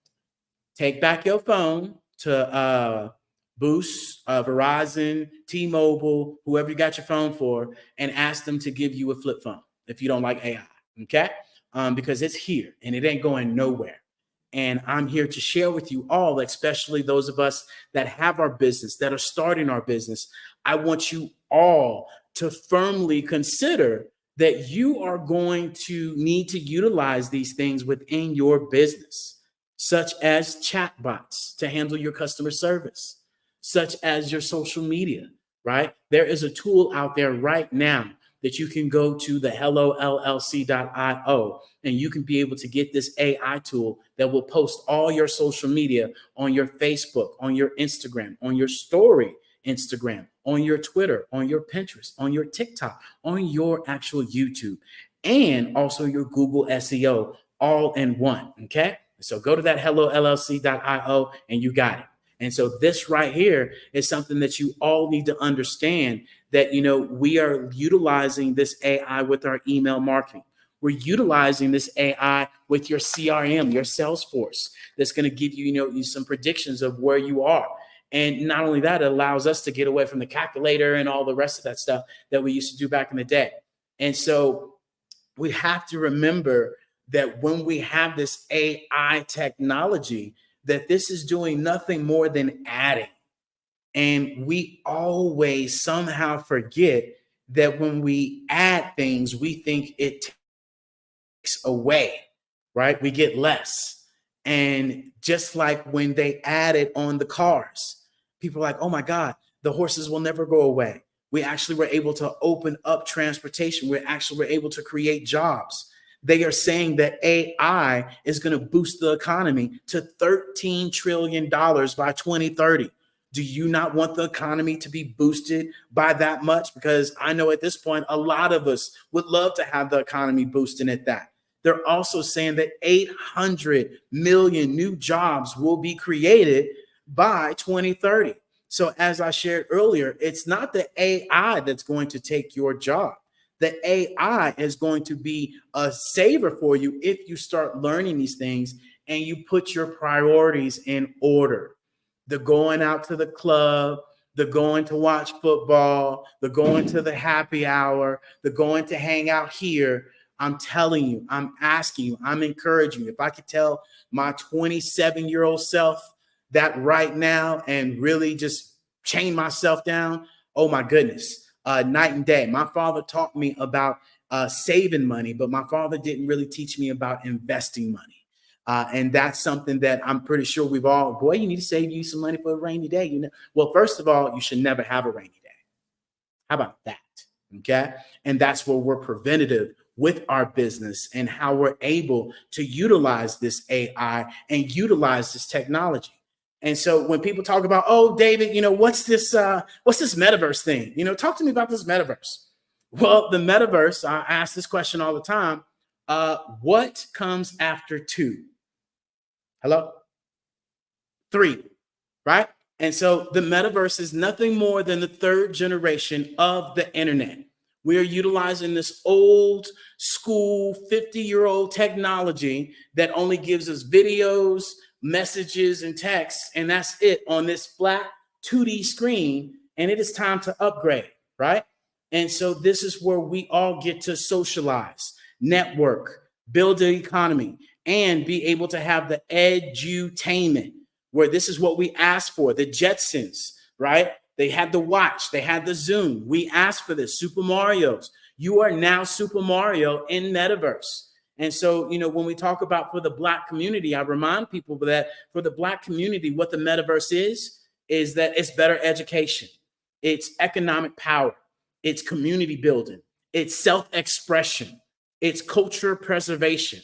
Speaker 17: take back your phone to Boost, Verizon, T-Mobile, whoever you got your phone for, and ask them to give you a flip phone if you don't like AI, okay? Because it's here and it ain't going nowhere. And I'm here to share with you all, especially those of us that have our business, that are starting our business. I want you all to firmly consider that you are going to need to utilize these things within your business, such as chatbots to handle your customer service, such as your social media, right? There is a tool out there right now that you can go to the hellollc.io and you can be able to get this AI tool that will post all your social media on your Facebook, on your Instagram, on your story Instagram, on your Twitter, on your Pinterest, on your TikTok, on your actual YouTube, and also your Google SEO all in one, okay? So go to that hellollc.io and you got it. And so this right here is something that you all need to understand, that, we are utilizing this AI with our email marketing. We're utilizing this AI with your CRM, your Salesforce, that's going to give you, some predictions of where you are. And not only that, it allows us to get away from the calculator and all the rest of that stuff that we used to do back in the day. And so we have to remember that when we have this AI technology, that this is doing nothing more than adding. And we always somehow forget that when we add things, we think it takes away, right? We get less. And just like when they added on the cars, people are like, oh my God, the horses will never go away. We actually were able to open up transportation. We actually were able to create jobs. They are saying that AI is going to boost the economy to $13 trillion by 2030. Do you not want the economy to be boosted by that much? Because I know at this point, a lot of us would love to have the economy boosting at that. They're also saying that 800 million new jobs will be created by 2030. So as I shared earlier, it's not the AI that's going to take your job. The AI is going to be a saver for you if you start learning these things and you put your priorities in order. The going out to the club, the going to watch football, the going to the happy hour, the going to hang out here. I'm telling you, I'm asking you, I'm encouraging you. If I could tell my 27-year-old self that right now and really just chain myself down, oh my goodness. night and day. My father taught me about saving money, but my father didn't really teach me about investing money. And that's something that I'm pretty sure we've all, boy, you need to save you some money for a rainy day. You know, well, first of all, you should never have a rainy day. How about that? Okay. And that's where we're preventative with our business and how we're able to utilize this AI and utilize this technology. And so when people talk about, oh, David, you know, what's this metaverse thing? You know, talk to me about this metaverse. Well, the metaverse, I ask this question all the time. What comes after 2? Hello? 3, right? And so the metaverse is nothing more than the 3rd generation of the internet. We are utilizing this old school 50-year-old technology that only gives us videos, messages, and texts, and that's it on this flat 2D screen, and it is time to upgrade, right? And so this is where we all get to socialize, network, build the economy, and be able to have the edutainment, where this is what we asked for, the Jetsons, right? They had the watch, they had the Zoom. We asked for this, Super Mario's. You are now Super Mario in metaverse. And so, you know, when we talk about for the Black community, I remind people that for the Black community, what the metaverse is that it's better education, it's economic power, it's community building, it's self-expression, it's culture preservation.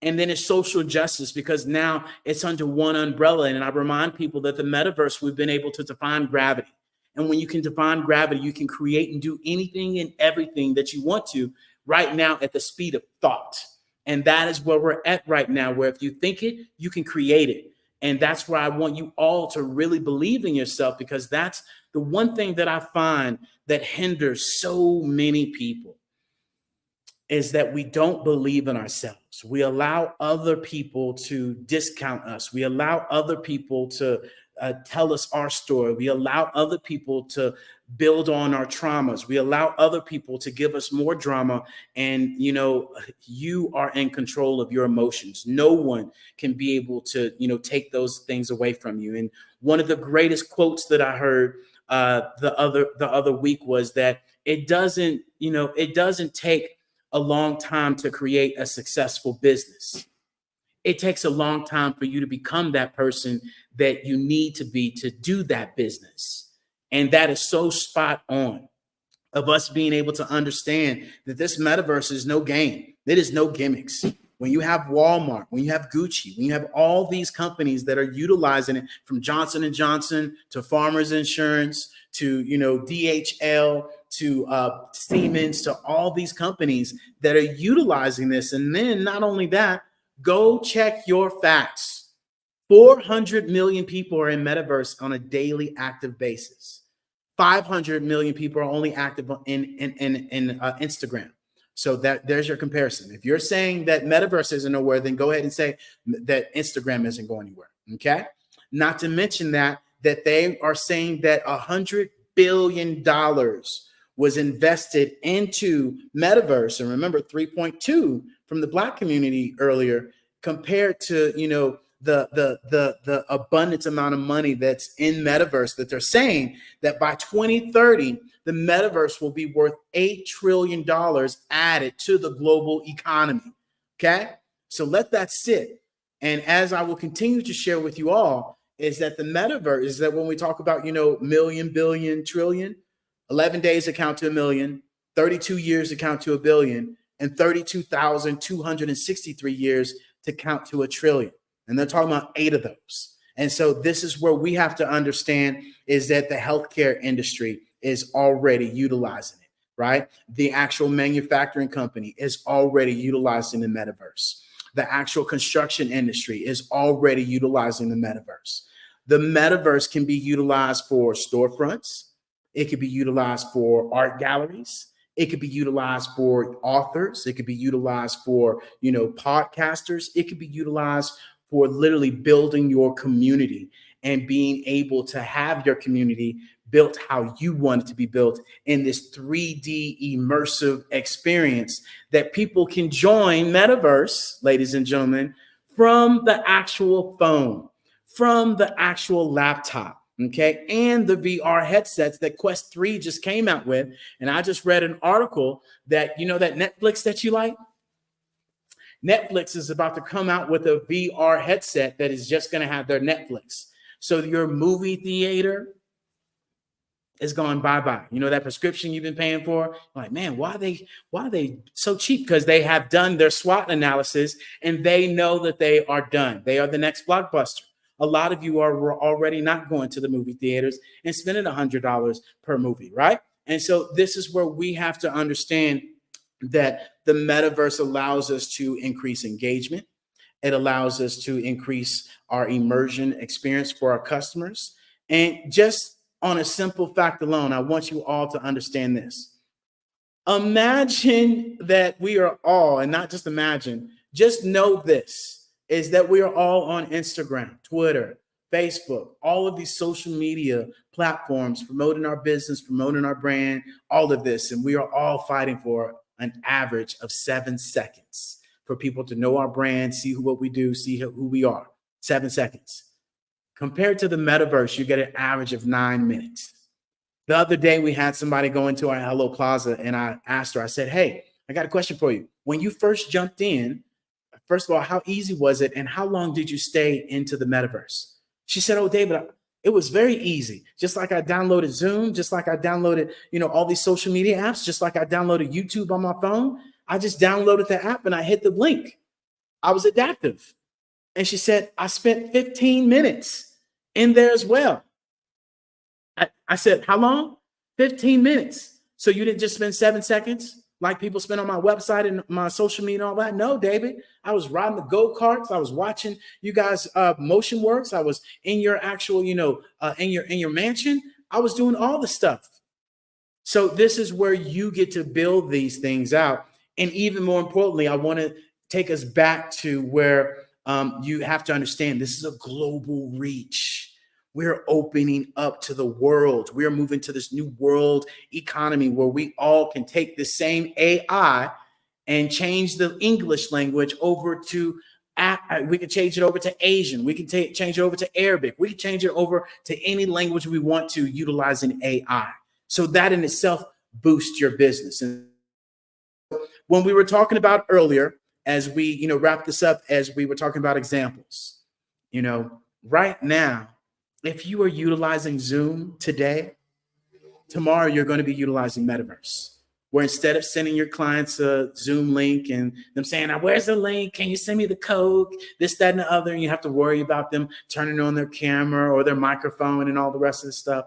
Speaker 17: And then it's social justice, because now it's under one umbrella. And I remind people that the metaverse, we've been able to define gravity. And when you can define gravity, you can create and do anything and everything that you want to right now at the speed of thought. And that is where we're at right now, where if you think it, you can create it. And that's where I want you all to really believe in yourself, because that's the one thing that I find that hinders so many people, is that we don't believe in ourselves. We allow other people to discount us. We allow other people to tell us our story. We allow other people to build on our traumas. We allow other people to give us more drama. And, you know, you are in control of your emotions. No one can be able to, you know, take those things away from you. And one of the greatest quotes that I heard the other week was that it doesn't take a long time to create a successful business. It takes a long time for you to become that person that you need to be to do that business. And that is so spot on, of us being able to understand that this metaverse is no game. It is no gimmicks. When you have Walmart, when you have Gucci, when you have all these companies that are utilizing it, from Johnson & Johnson to Farmers Insurance to, you know, DHL to Siemens, to all these companies that are utilizing this. And then not only that, go check your facts. 400 million people are in metaverse on a daily active basis. 500 million people are only active in Instagram. So there's your comparison. If you're saying that metaverse isn't nowhere, then go ahead and say that Instagram isn't going anywhere. Okay. Not to mention that they are saying that $100 billion was invested into metaverse. And remember, 3.2 from the Black community earlier, compared to, you know, the abundance amount of money that's in metaverse, that they're saying that by 2030, the metaverse will be worth $8 trillion added to the global economy. Okay. So let that sit. And as I will continue to share with you all, is that the metaverse is that when we talk about, you know, million, billion, trillion, 11 days account to a million, 32 years account to a billion, and 32,263 years to count to a trillion. And they're talking about 8 of those. And so this is where we have to understand, is that the healthcare industry is already utilizing it, right? The actual manufacturing company is already utilizing the metaverse. The actual construction industry is already utilizing the metaverse. The metaverse can be utilized for storefronts. It could be utilized for art galleries. It could be utilized for authors. It could be utilized for, you know, podcasters. It could be utilized for literally building your community and being able to have your community built how you want it to be built in this 3D immersive experience that people can join metaverse, ladies and gentlemen, from the actual phone, from the actual laptop. okay, and the VR headsets that Quest 3 just came out with. And I just read an article that, you know, that Netflix that you like, Netflix is about to come out with a VR headset that is just going to have their Netflix. So your movie theater is going bye-bye. You know, that prescription you've been paying for, like, man, why are they so cheap? Because they have done their SWOT analysis and they know that they are done. They are the next blockbuster. A lot of you are already not going to the movie theaters and spending $100 per movie, right? And so this is where we have to understand that the metaverse allows us to increase engagement. It allows us to increase our immersion experience for our customers. And just on a simple fact alone, I want you all to understand this. Imagine that we are all, and not just imagine, just know this, is that we are all on Instagram, Twitter, Facebook, all of these social media platforms, promoting our business, promoting our brand, all of this. And we are all fighting for an average of 7 seconds for people to know our brand, see what we do, see who we are. 7 seconds. Compared to the metaverse, you get an average of 9 minutes. The other day, we had somebody go into our Hello Plaza, and I asked her, I said, hey, I got a question for you. When you first jumped in, first of all, how easy was it, and how long did you stay into the metaverse? She said, oh, David, it was very easy. Just like I downloaded Zoom, just like I downloaded, you know, all these social media apps, just like I downloaded YouTube on my phone. I just downloaded the app and I hit the link. I was adaptive. And she said, I spent 15 minutes in there as well. I said, how long? 15 minutes. So you didn't just spend 7 seconds like people spend on my website and my social media and all that? No, David. I was riding the go-karts. I was watching you guys motion works. I was in your actual, you know, in your mansion. I was doing all the stuff. So this is where you get to build these things out. And even more importantly, I want to take us back to where you have to understand this is a global reach. We're opening up to the world. We're moving to this new world economy where we all can take the same AI and change the English language over to, we can change it over to Asian. We can change it over to Arabic. We can change it over to any language we want to utilizing AI. So that in itself boosts your business. And when we were talking about earlier, as we, you know, wrap this up, as we were talking about examples, you know, right now, if you are utilizing Zoom today, tomorrow you're going to be utilizing Metaverse, where instead of sending your clients a Zoom link and them saying, where's the link? Can you send me the code? This, that, and the other. And you have to worry about them turning on their camera or their microphone and all the rest of the stuff.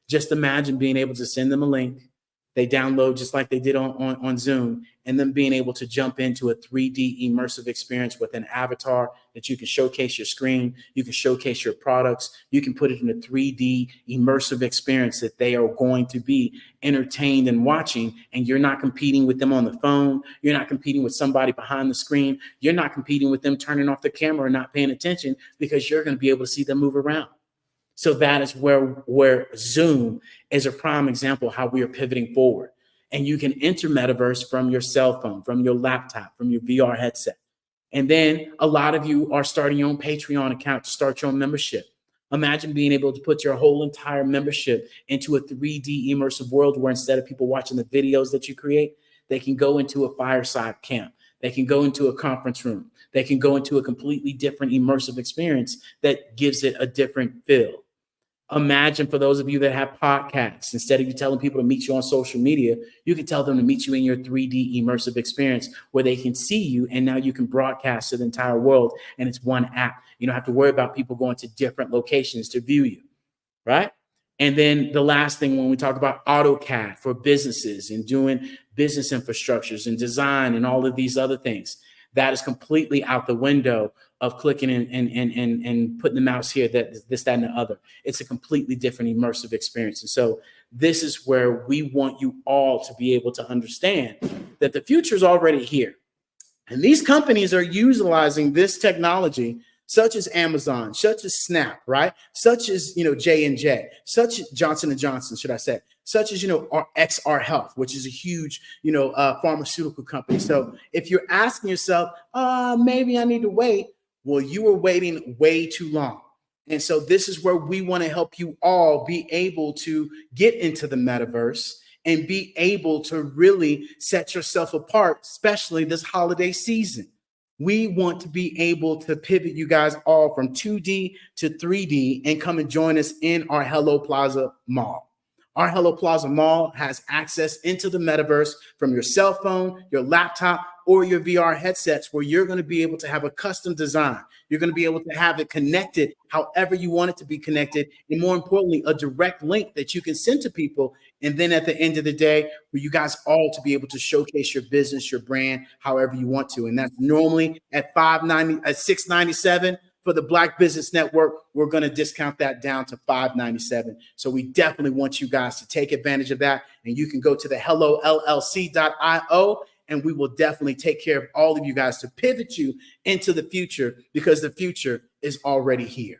Speaker 17: Just imagine being able to send them a link. They download just like they did on Zoom, and then being able to jump into a 3D immersive experience with an avatar that you can showcase your screen, you can showcase your products, you can put it in a 3D immersive experience that they are going to be entertained and watching, and you're not competing with them on the phone, you're not competing with somebody behind the screen, you're not competing with them turning off the camera and not paying attention, because you're going to be able to see them move around. So that is where Zoom is a prime example of how we are pivoting forward. And you can enter metaverse from your cell phone, from your laptop, from your VR headset. And then a lot of you are starting your own Patreon account to start your own membership. Imagine being able to put your whole entire membership into a 3D immersive world where instead of people watching the videos that you create, they can go into a fireside camp. They can go into a conference room. They can go into a completely different immersive experience that gives it a different feel. Imagine for those of you that have podcasts, instead of you telling people to meet you on social media, you can tell them to meet you in your 3D immersive experience where they can see you, and now you can broadcast to the entire world, and it's one app. You don't have to worry about people going to different locations to view you, right? And then the last thing, when we talk about AutoCAD for businesses and doing business infrastructures and design and all of these other things, that is completely out the window of clicking and putting the mouse here, that this, that, and the other. It's a completely different immersive experience. And so this is where we want you all to be able to understand that the future is already here. And these companies are utilizing this technology, such as Amazon, such as Snap, right? Such as, you know, J&J, such as Johnson & Johnson, should I say, such as, you know, XR Health, which is a huge, you know, pharmaceutical company. So if you're asking yourself, maybe I need to wait, well, you were waiting way too long. And so this is where we want to help you all be able to get into the metaverse and be able to really set yourself apart, especially this holiday season. We want to be able to pivot you guys all from 2D to 3D and come and join us in our Hello Plaza Mall. Our Hello Plaza Mall has access into the metaverse from your cell phone, your laptop, or your VR headsets, where you're going to be able to have a custom design. You're going to be able to have it connected however you want it to be connected. And more importantly, a direct link that you can send to people. And then at the end of the day, for you guys all to be able to showcase your business, your brand, however you want to. And that's normally at $697. For the Black Business Network, we're going to discount that down to $597. So we definitely want you guys to take advantage of that. And you can go to the hellollc.io, and we will definitely take care of all of you guys to pivot you into the future, because the future is already here.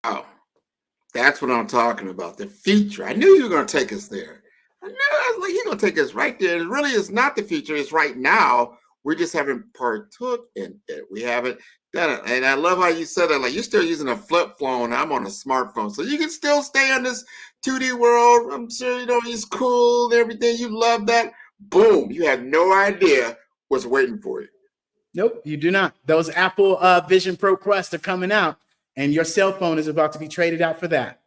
Speaker 18: Oh, that's what I'm talking about. The future. I knew you were going to take us there. I knew like you're going to take us right there. It really is not the future. It's right now. We just haven't partook in it. We haven't done it. And I love how you said that. Like, you're still using a flip phone. I'm on a smartphone. So you can still stay in this 2D world. I'm sure, it's cool and everything. You love that. Boom. You have no idea what's waiting for you.
Speaker 17: Nope, you do not. Those Apple Vision Pro Quest are coming out, and your cell phone is about to be traded out for that.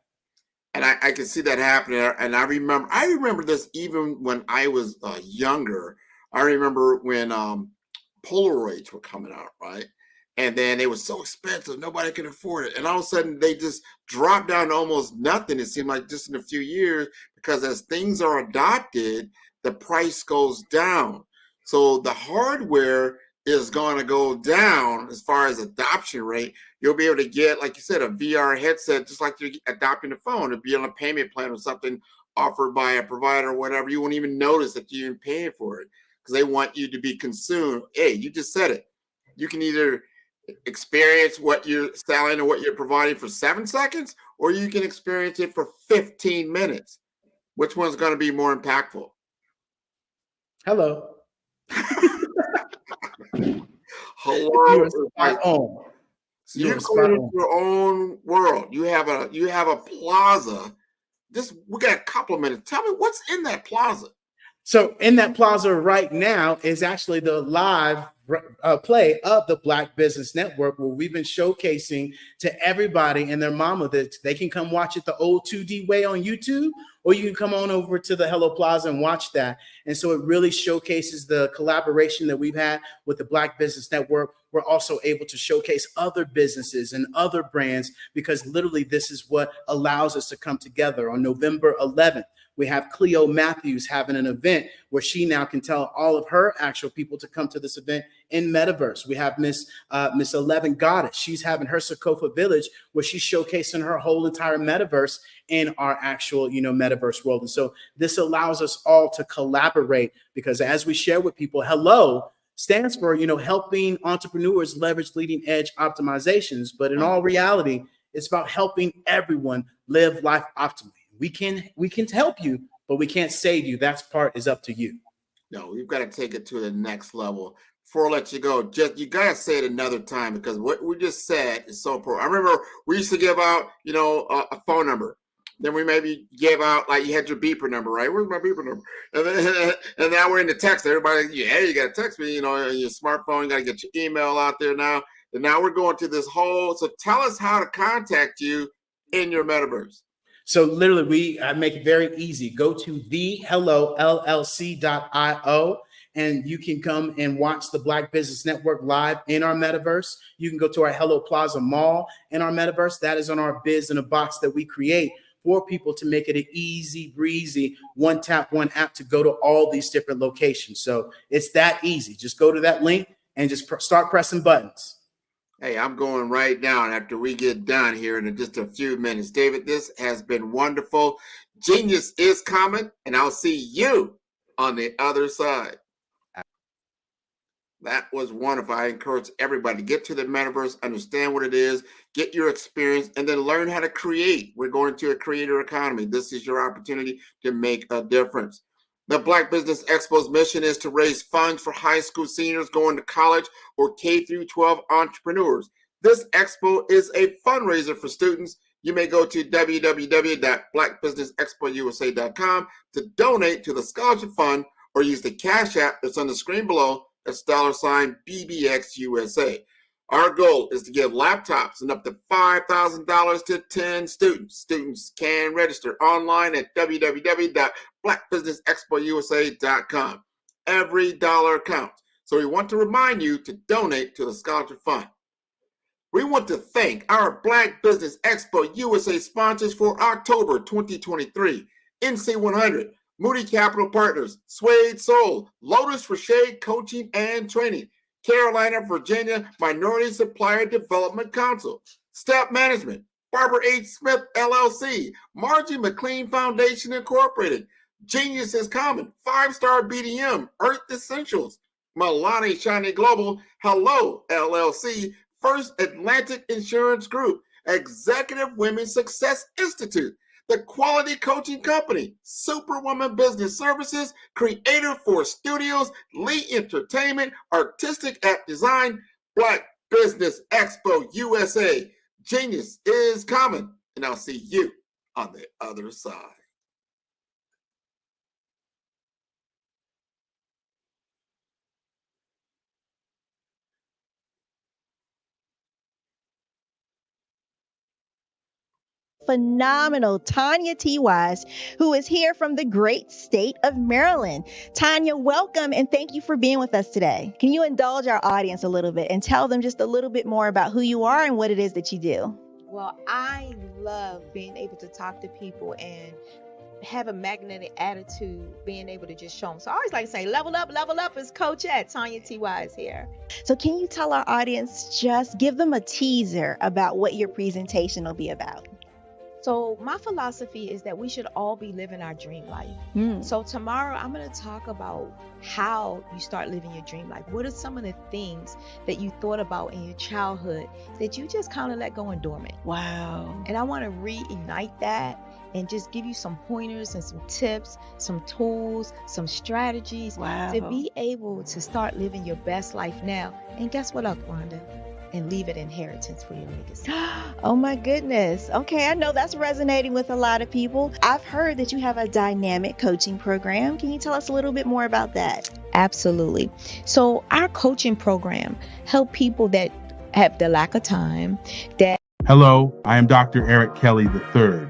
Speaker 18: And I can see that happening. And I remember this even when I was younger. I remember when Polaroids were coming out, right? And then they were so expensive, nobody could afford it. And all of a sudden, they just dropped down to almost nothing. It seemed like just in a few years, because as things are adopted, the price goes down. So the hardware is going to go down as far as adoption rate. You'll be able to get, like you said, a VR headset, just like you're adopting a phone. It'll be on a payment plan or something offered by a provider or whatever. You won't even notice that you're paying for it, because they want you to be consumed. Hey, you just said it. You can either experience what you're selling or what you're providing for 7 seconds, or you can experience it for 15 minutes. Which one's going to be more impactful?
Speaker 17: Hello.
Speaker 18: Hello.
Speaker 17: You're spot on.
Speaker 18: So you're creating your own world. You have a plaza. We got a couple of minutes. Tell me what's in that plaza.
Speaker 17: So in that plaza right now is actually the live play of the Black Business Network, where we've been showcasing to everybody and their mama that they can come watch it the old 2D way on YouTube, or you can come on over to the Hello Plaza and watch that. And so it really showcases the collaboration that we've had with the Black Business Network. We're also able to showcase other businesses and other brands, because literally this is what allows us to come together. On November 11th, we have Cleo Matthews having an event where she now can tell all of her actual people to come to this event in Metaverse. We have Miss 11 Goddess. She's having her Sokofa Village, where she's showcasing her whole entire Metaverse in our actual, Metaverse world. And so this allows us all to collaborate, because as we share with people, Hello stands for, helping entrepreneurs leverage leading edge optimizations. But in all reality, it's about helping everyone live life optimally. We can help you, but we can't save you. That part is up to you.
Speaker 18: No, we've got to take it to the next level. Before I let you go, you gotta say it another time, because what we just said is so important. I remember we used to give out, a phone number. Then we maybe gave out, like, you had your beeper number, right? Where's my beeper number? And now we're in the text. Everybody, you got to text me, on your smartphone. You got to get your email out there now. And now we're going to this whole. So tell us how to contact you in your metaverse.
Speaker 17: So literally, we make it very easy. Go to thehellollc.io, and you can come and watch the Black Business Network live in our metaverse. You can go to our Hello Plaza Mall in our metaverse. That is on our Biz in a Box that we create for people to make it an easy breezy, one tap, one app to go to all these different locations. So it's that easy. Just go to that link and just start pressing buttons.
Speaker 18: Hey, I'm going right now after we get done here in just a few minutes. David, this has been wonderful. Genius is coming, and I'll see you on the other side. That was wonderful. I encourage everybody to get to the metaverse, understand what it is, get your experience, and then learn how to create. We're going to a creator economy. This is your opportunity to make a difference. The Black Business Expo's mission is to raise funds for high school seniors going to college or K through 12 entrepreneurs. This expo is a fundraiser for students. You may go to www.blackbusinessexpousa.com to donate to the scholarship fund or use the Cash App that's on the screen below. That's $BBXUSA. Our goal is to give laptops and up to $5,000 to 10 students. Students can register online at www.blackbusinessexpousa.com. Every dollar counts. So we want to remind you to donate to the scholarship fund. We want to thank our Black Business Expo USA sponsors for October 2023. NC100, Moody Capital Partners, Suede Soul, Lotus for Shade Coaching and Training, Carolina, Virginia Minority Supplier Development Council, Step Management, Barbara H. Smith, LLC, Margie McLean Foundation, Incorporated, Genius is Common, 5-Star BDM, Earth Essentials, Milani Shiny Global, Hello, LLC, First Atlantic Insurance Group, Executive Women's Success Institute, The Quality Coaching Company, Superwoman Business Services, Creator Force Studios, Lee Entertainment, Artistic App Design, Black Business Expo USA. Genius is coming, and I'll see you on the other side.
Speaker 22: Phenomenal Tanya T. Wise, who is here from the great state of Maryland. Tanya, welcome and thank you for being with us today. Can you indulge our audience a little bit and tell them just a little bit more about who you are and what it is that you do?
Speaker 11: Well, I love being able to talk to people and have a magnetic attitude, being able to just show them. So I always like to say, level up is Coach at Tanya T. Wise here.
Speaker 22: So can you tell our audience, just give them a teaser about what your presentation will be about?
Speaker 11: So my philosophy is that we should all be living our dream life. So tomorrow I'm going to talk about how you start living your dream life. What are some of the things that you thought about in your childhood that you just kind of let go and dormant?
Speaker 22: Wow.
Speaker 11: And I want to reignite that and just give you some pointers and some tips, some tools, some strategies to be able to start living your best life now. And guess what, Wanda? And leave an inheritance for your legacy.
Speaker 22: Oh my goodness. Okay, I know that's resonating with a lot of people. I've heard that you have a dynamic coaching program. Can you tell us a little bit more about that?
Speaker 11: Absolutely. So our coaching program help people that have the lack of time.
Speaker 20: Hello, I am Dr. Eric Kelly III,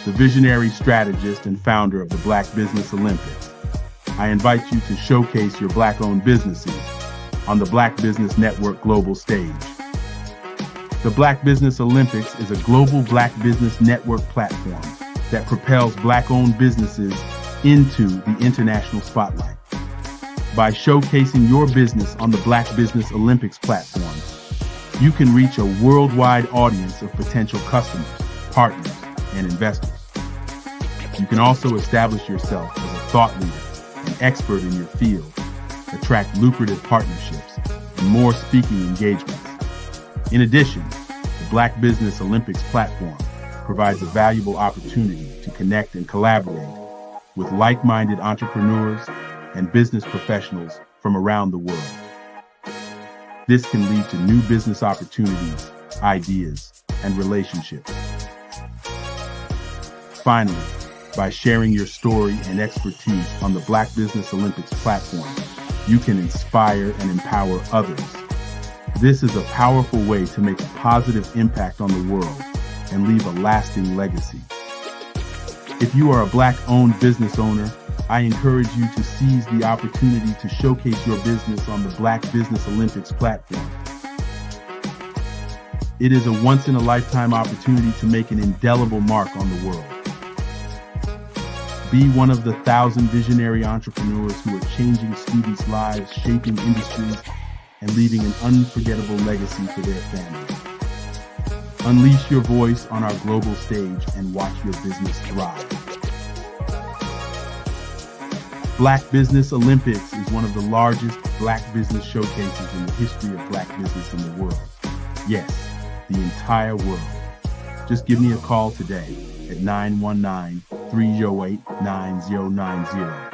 Speaker 20: the visionary strategist and founder of the Black Business Olympics. I invite you to showcase your Black-owned businesses on the Black Business Network global stage. The Black Business Olympics is a global Black Business Network platform that propels Black-owned businesses into the international spotlight. By showcasing your business on the Black Business Olympics platform, you can reach a worldwide audience of potential customers, partners, and investors. You can also establish yourself as a thought leader and expert in your field, attract lucrative partnerships, and more speaking engagements. In addition, the Black Business Olympics platform provides a valuable opportunity to connect and collaborate with like-minded entrepreneurs and business professionals from around the world. This can lead to new business opportunities, ideas, and relationships. Finally, by sharing your story and expertise on the Black Business Olympics platform, you can inspire and empower others. This is a powerful way to make a positive impact on the world and leave a lasting legacy. If you are a Black-owned business owner, I encourage you to seize the opportunity to showcase your business on the Black Business Olympics platform. It is a once-in-a-lifetime opportunity to make an indelible mark on the world. Be one of the 1,000 visionary entrepreneurs who are changing students' lives, shaping industries, and leaving an unforgettable legacy for their families. Unleash your voice on our global stage and watch your business thrive. Black Business Olympics is one of the largest Black business showcases in the history of Black business in the world. Yes, the entire world. Just give me a call today at 919-308-9090.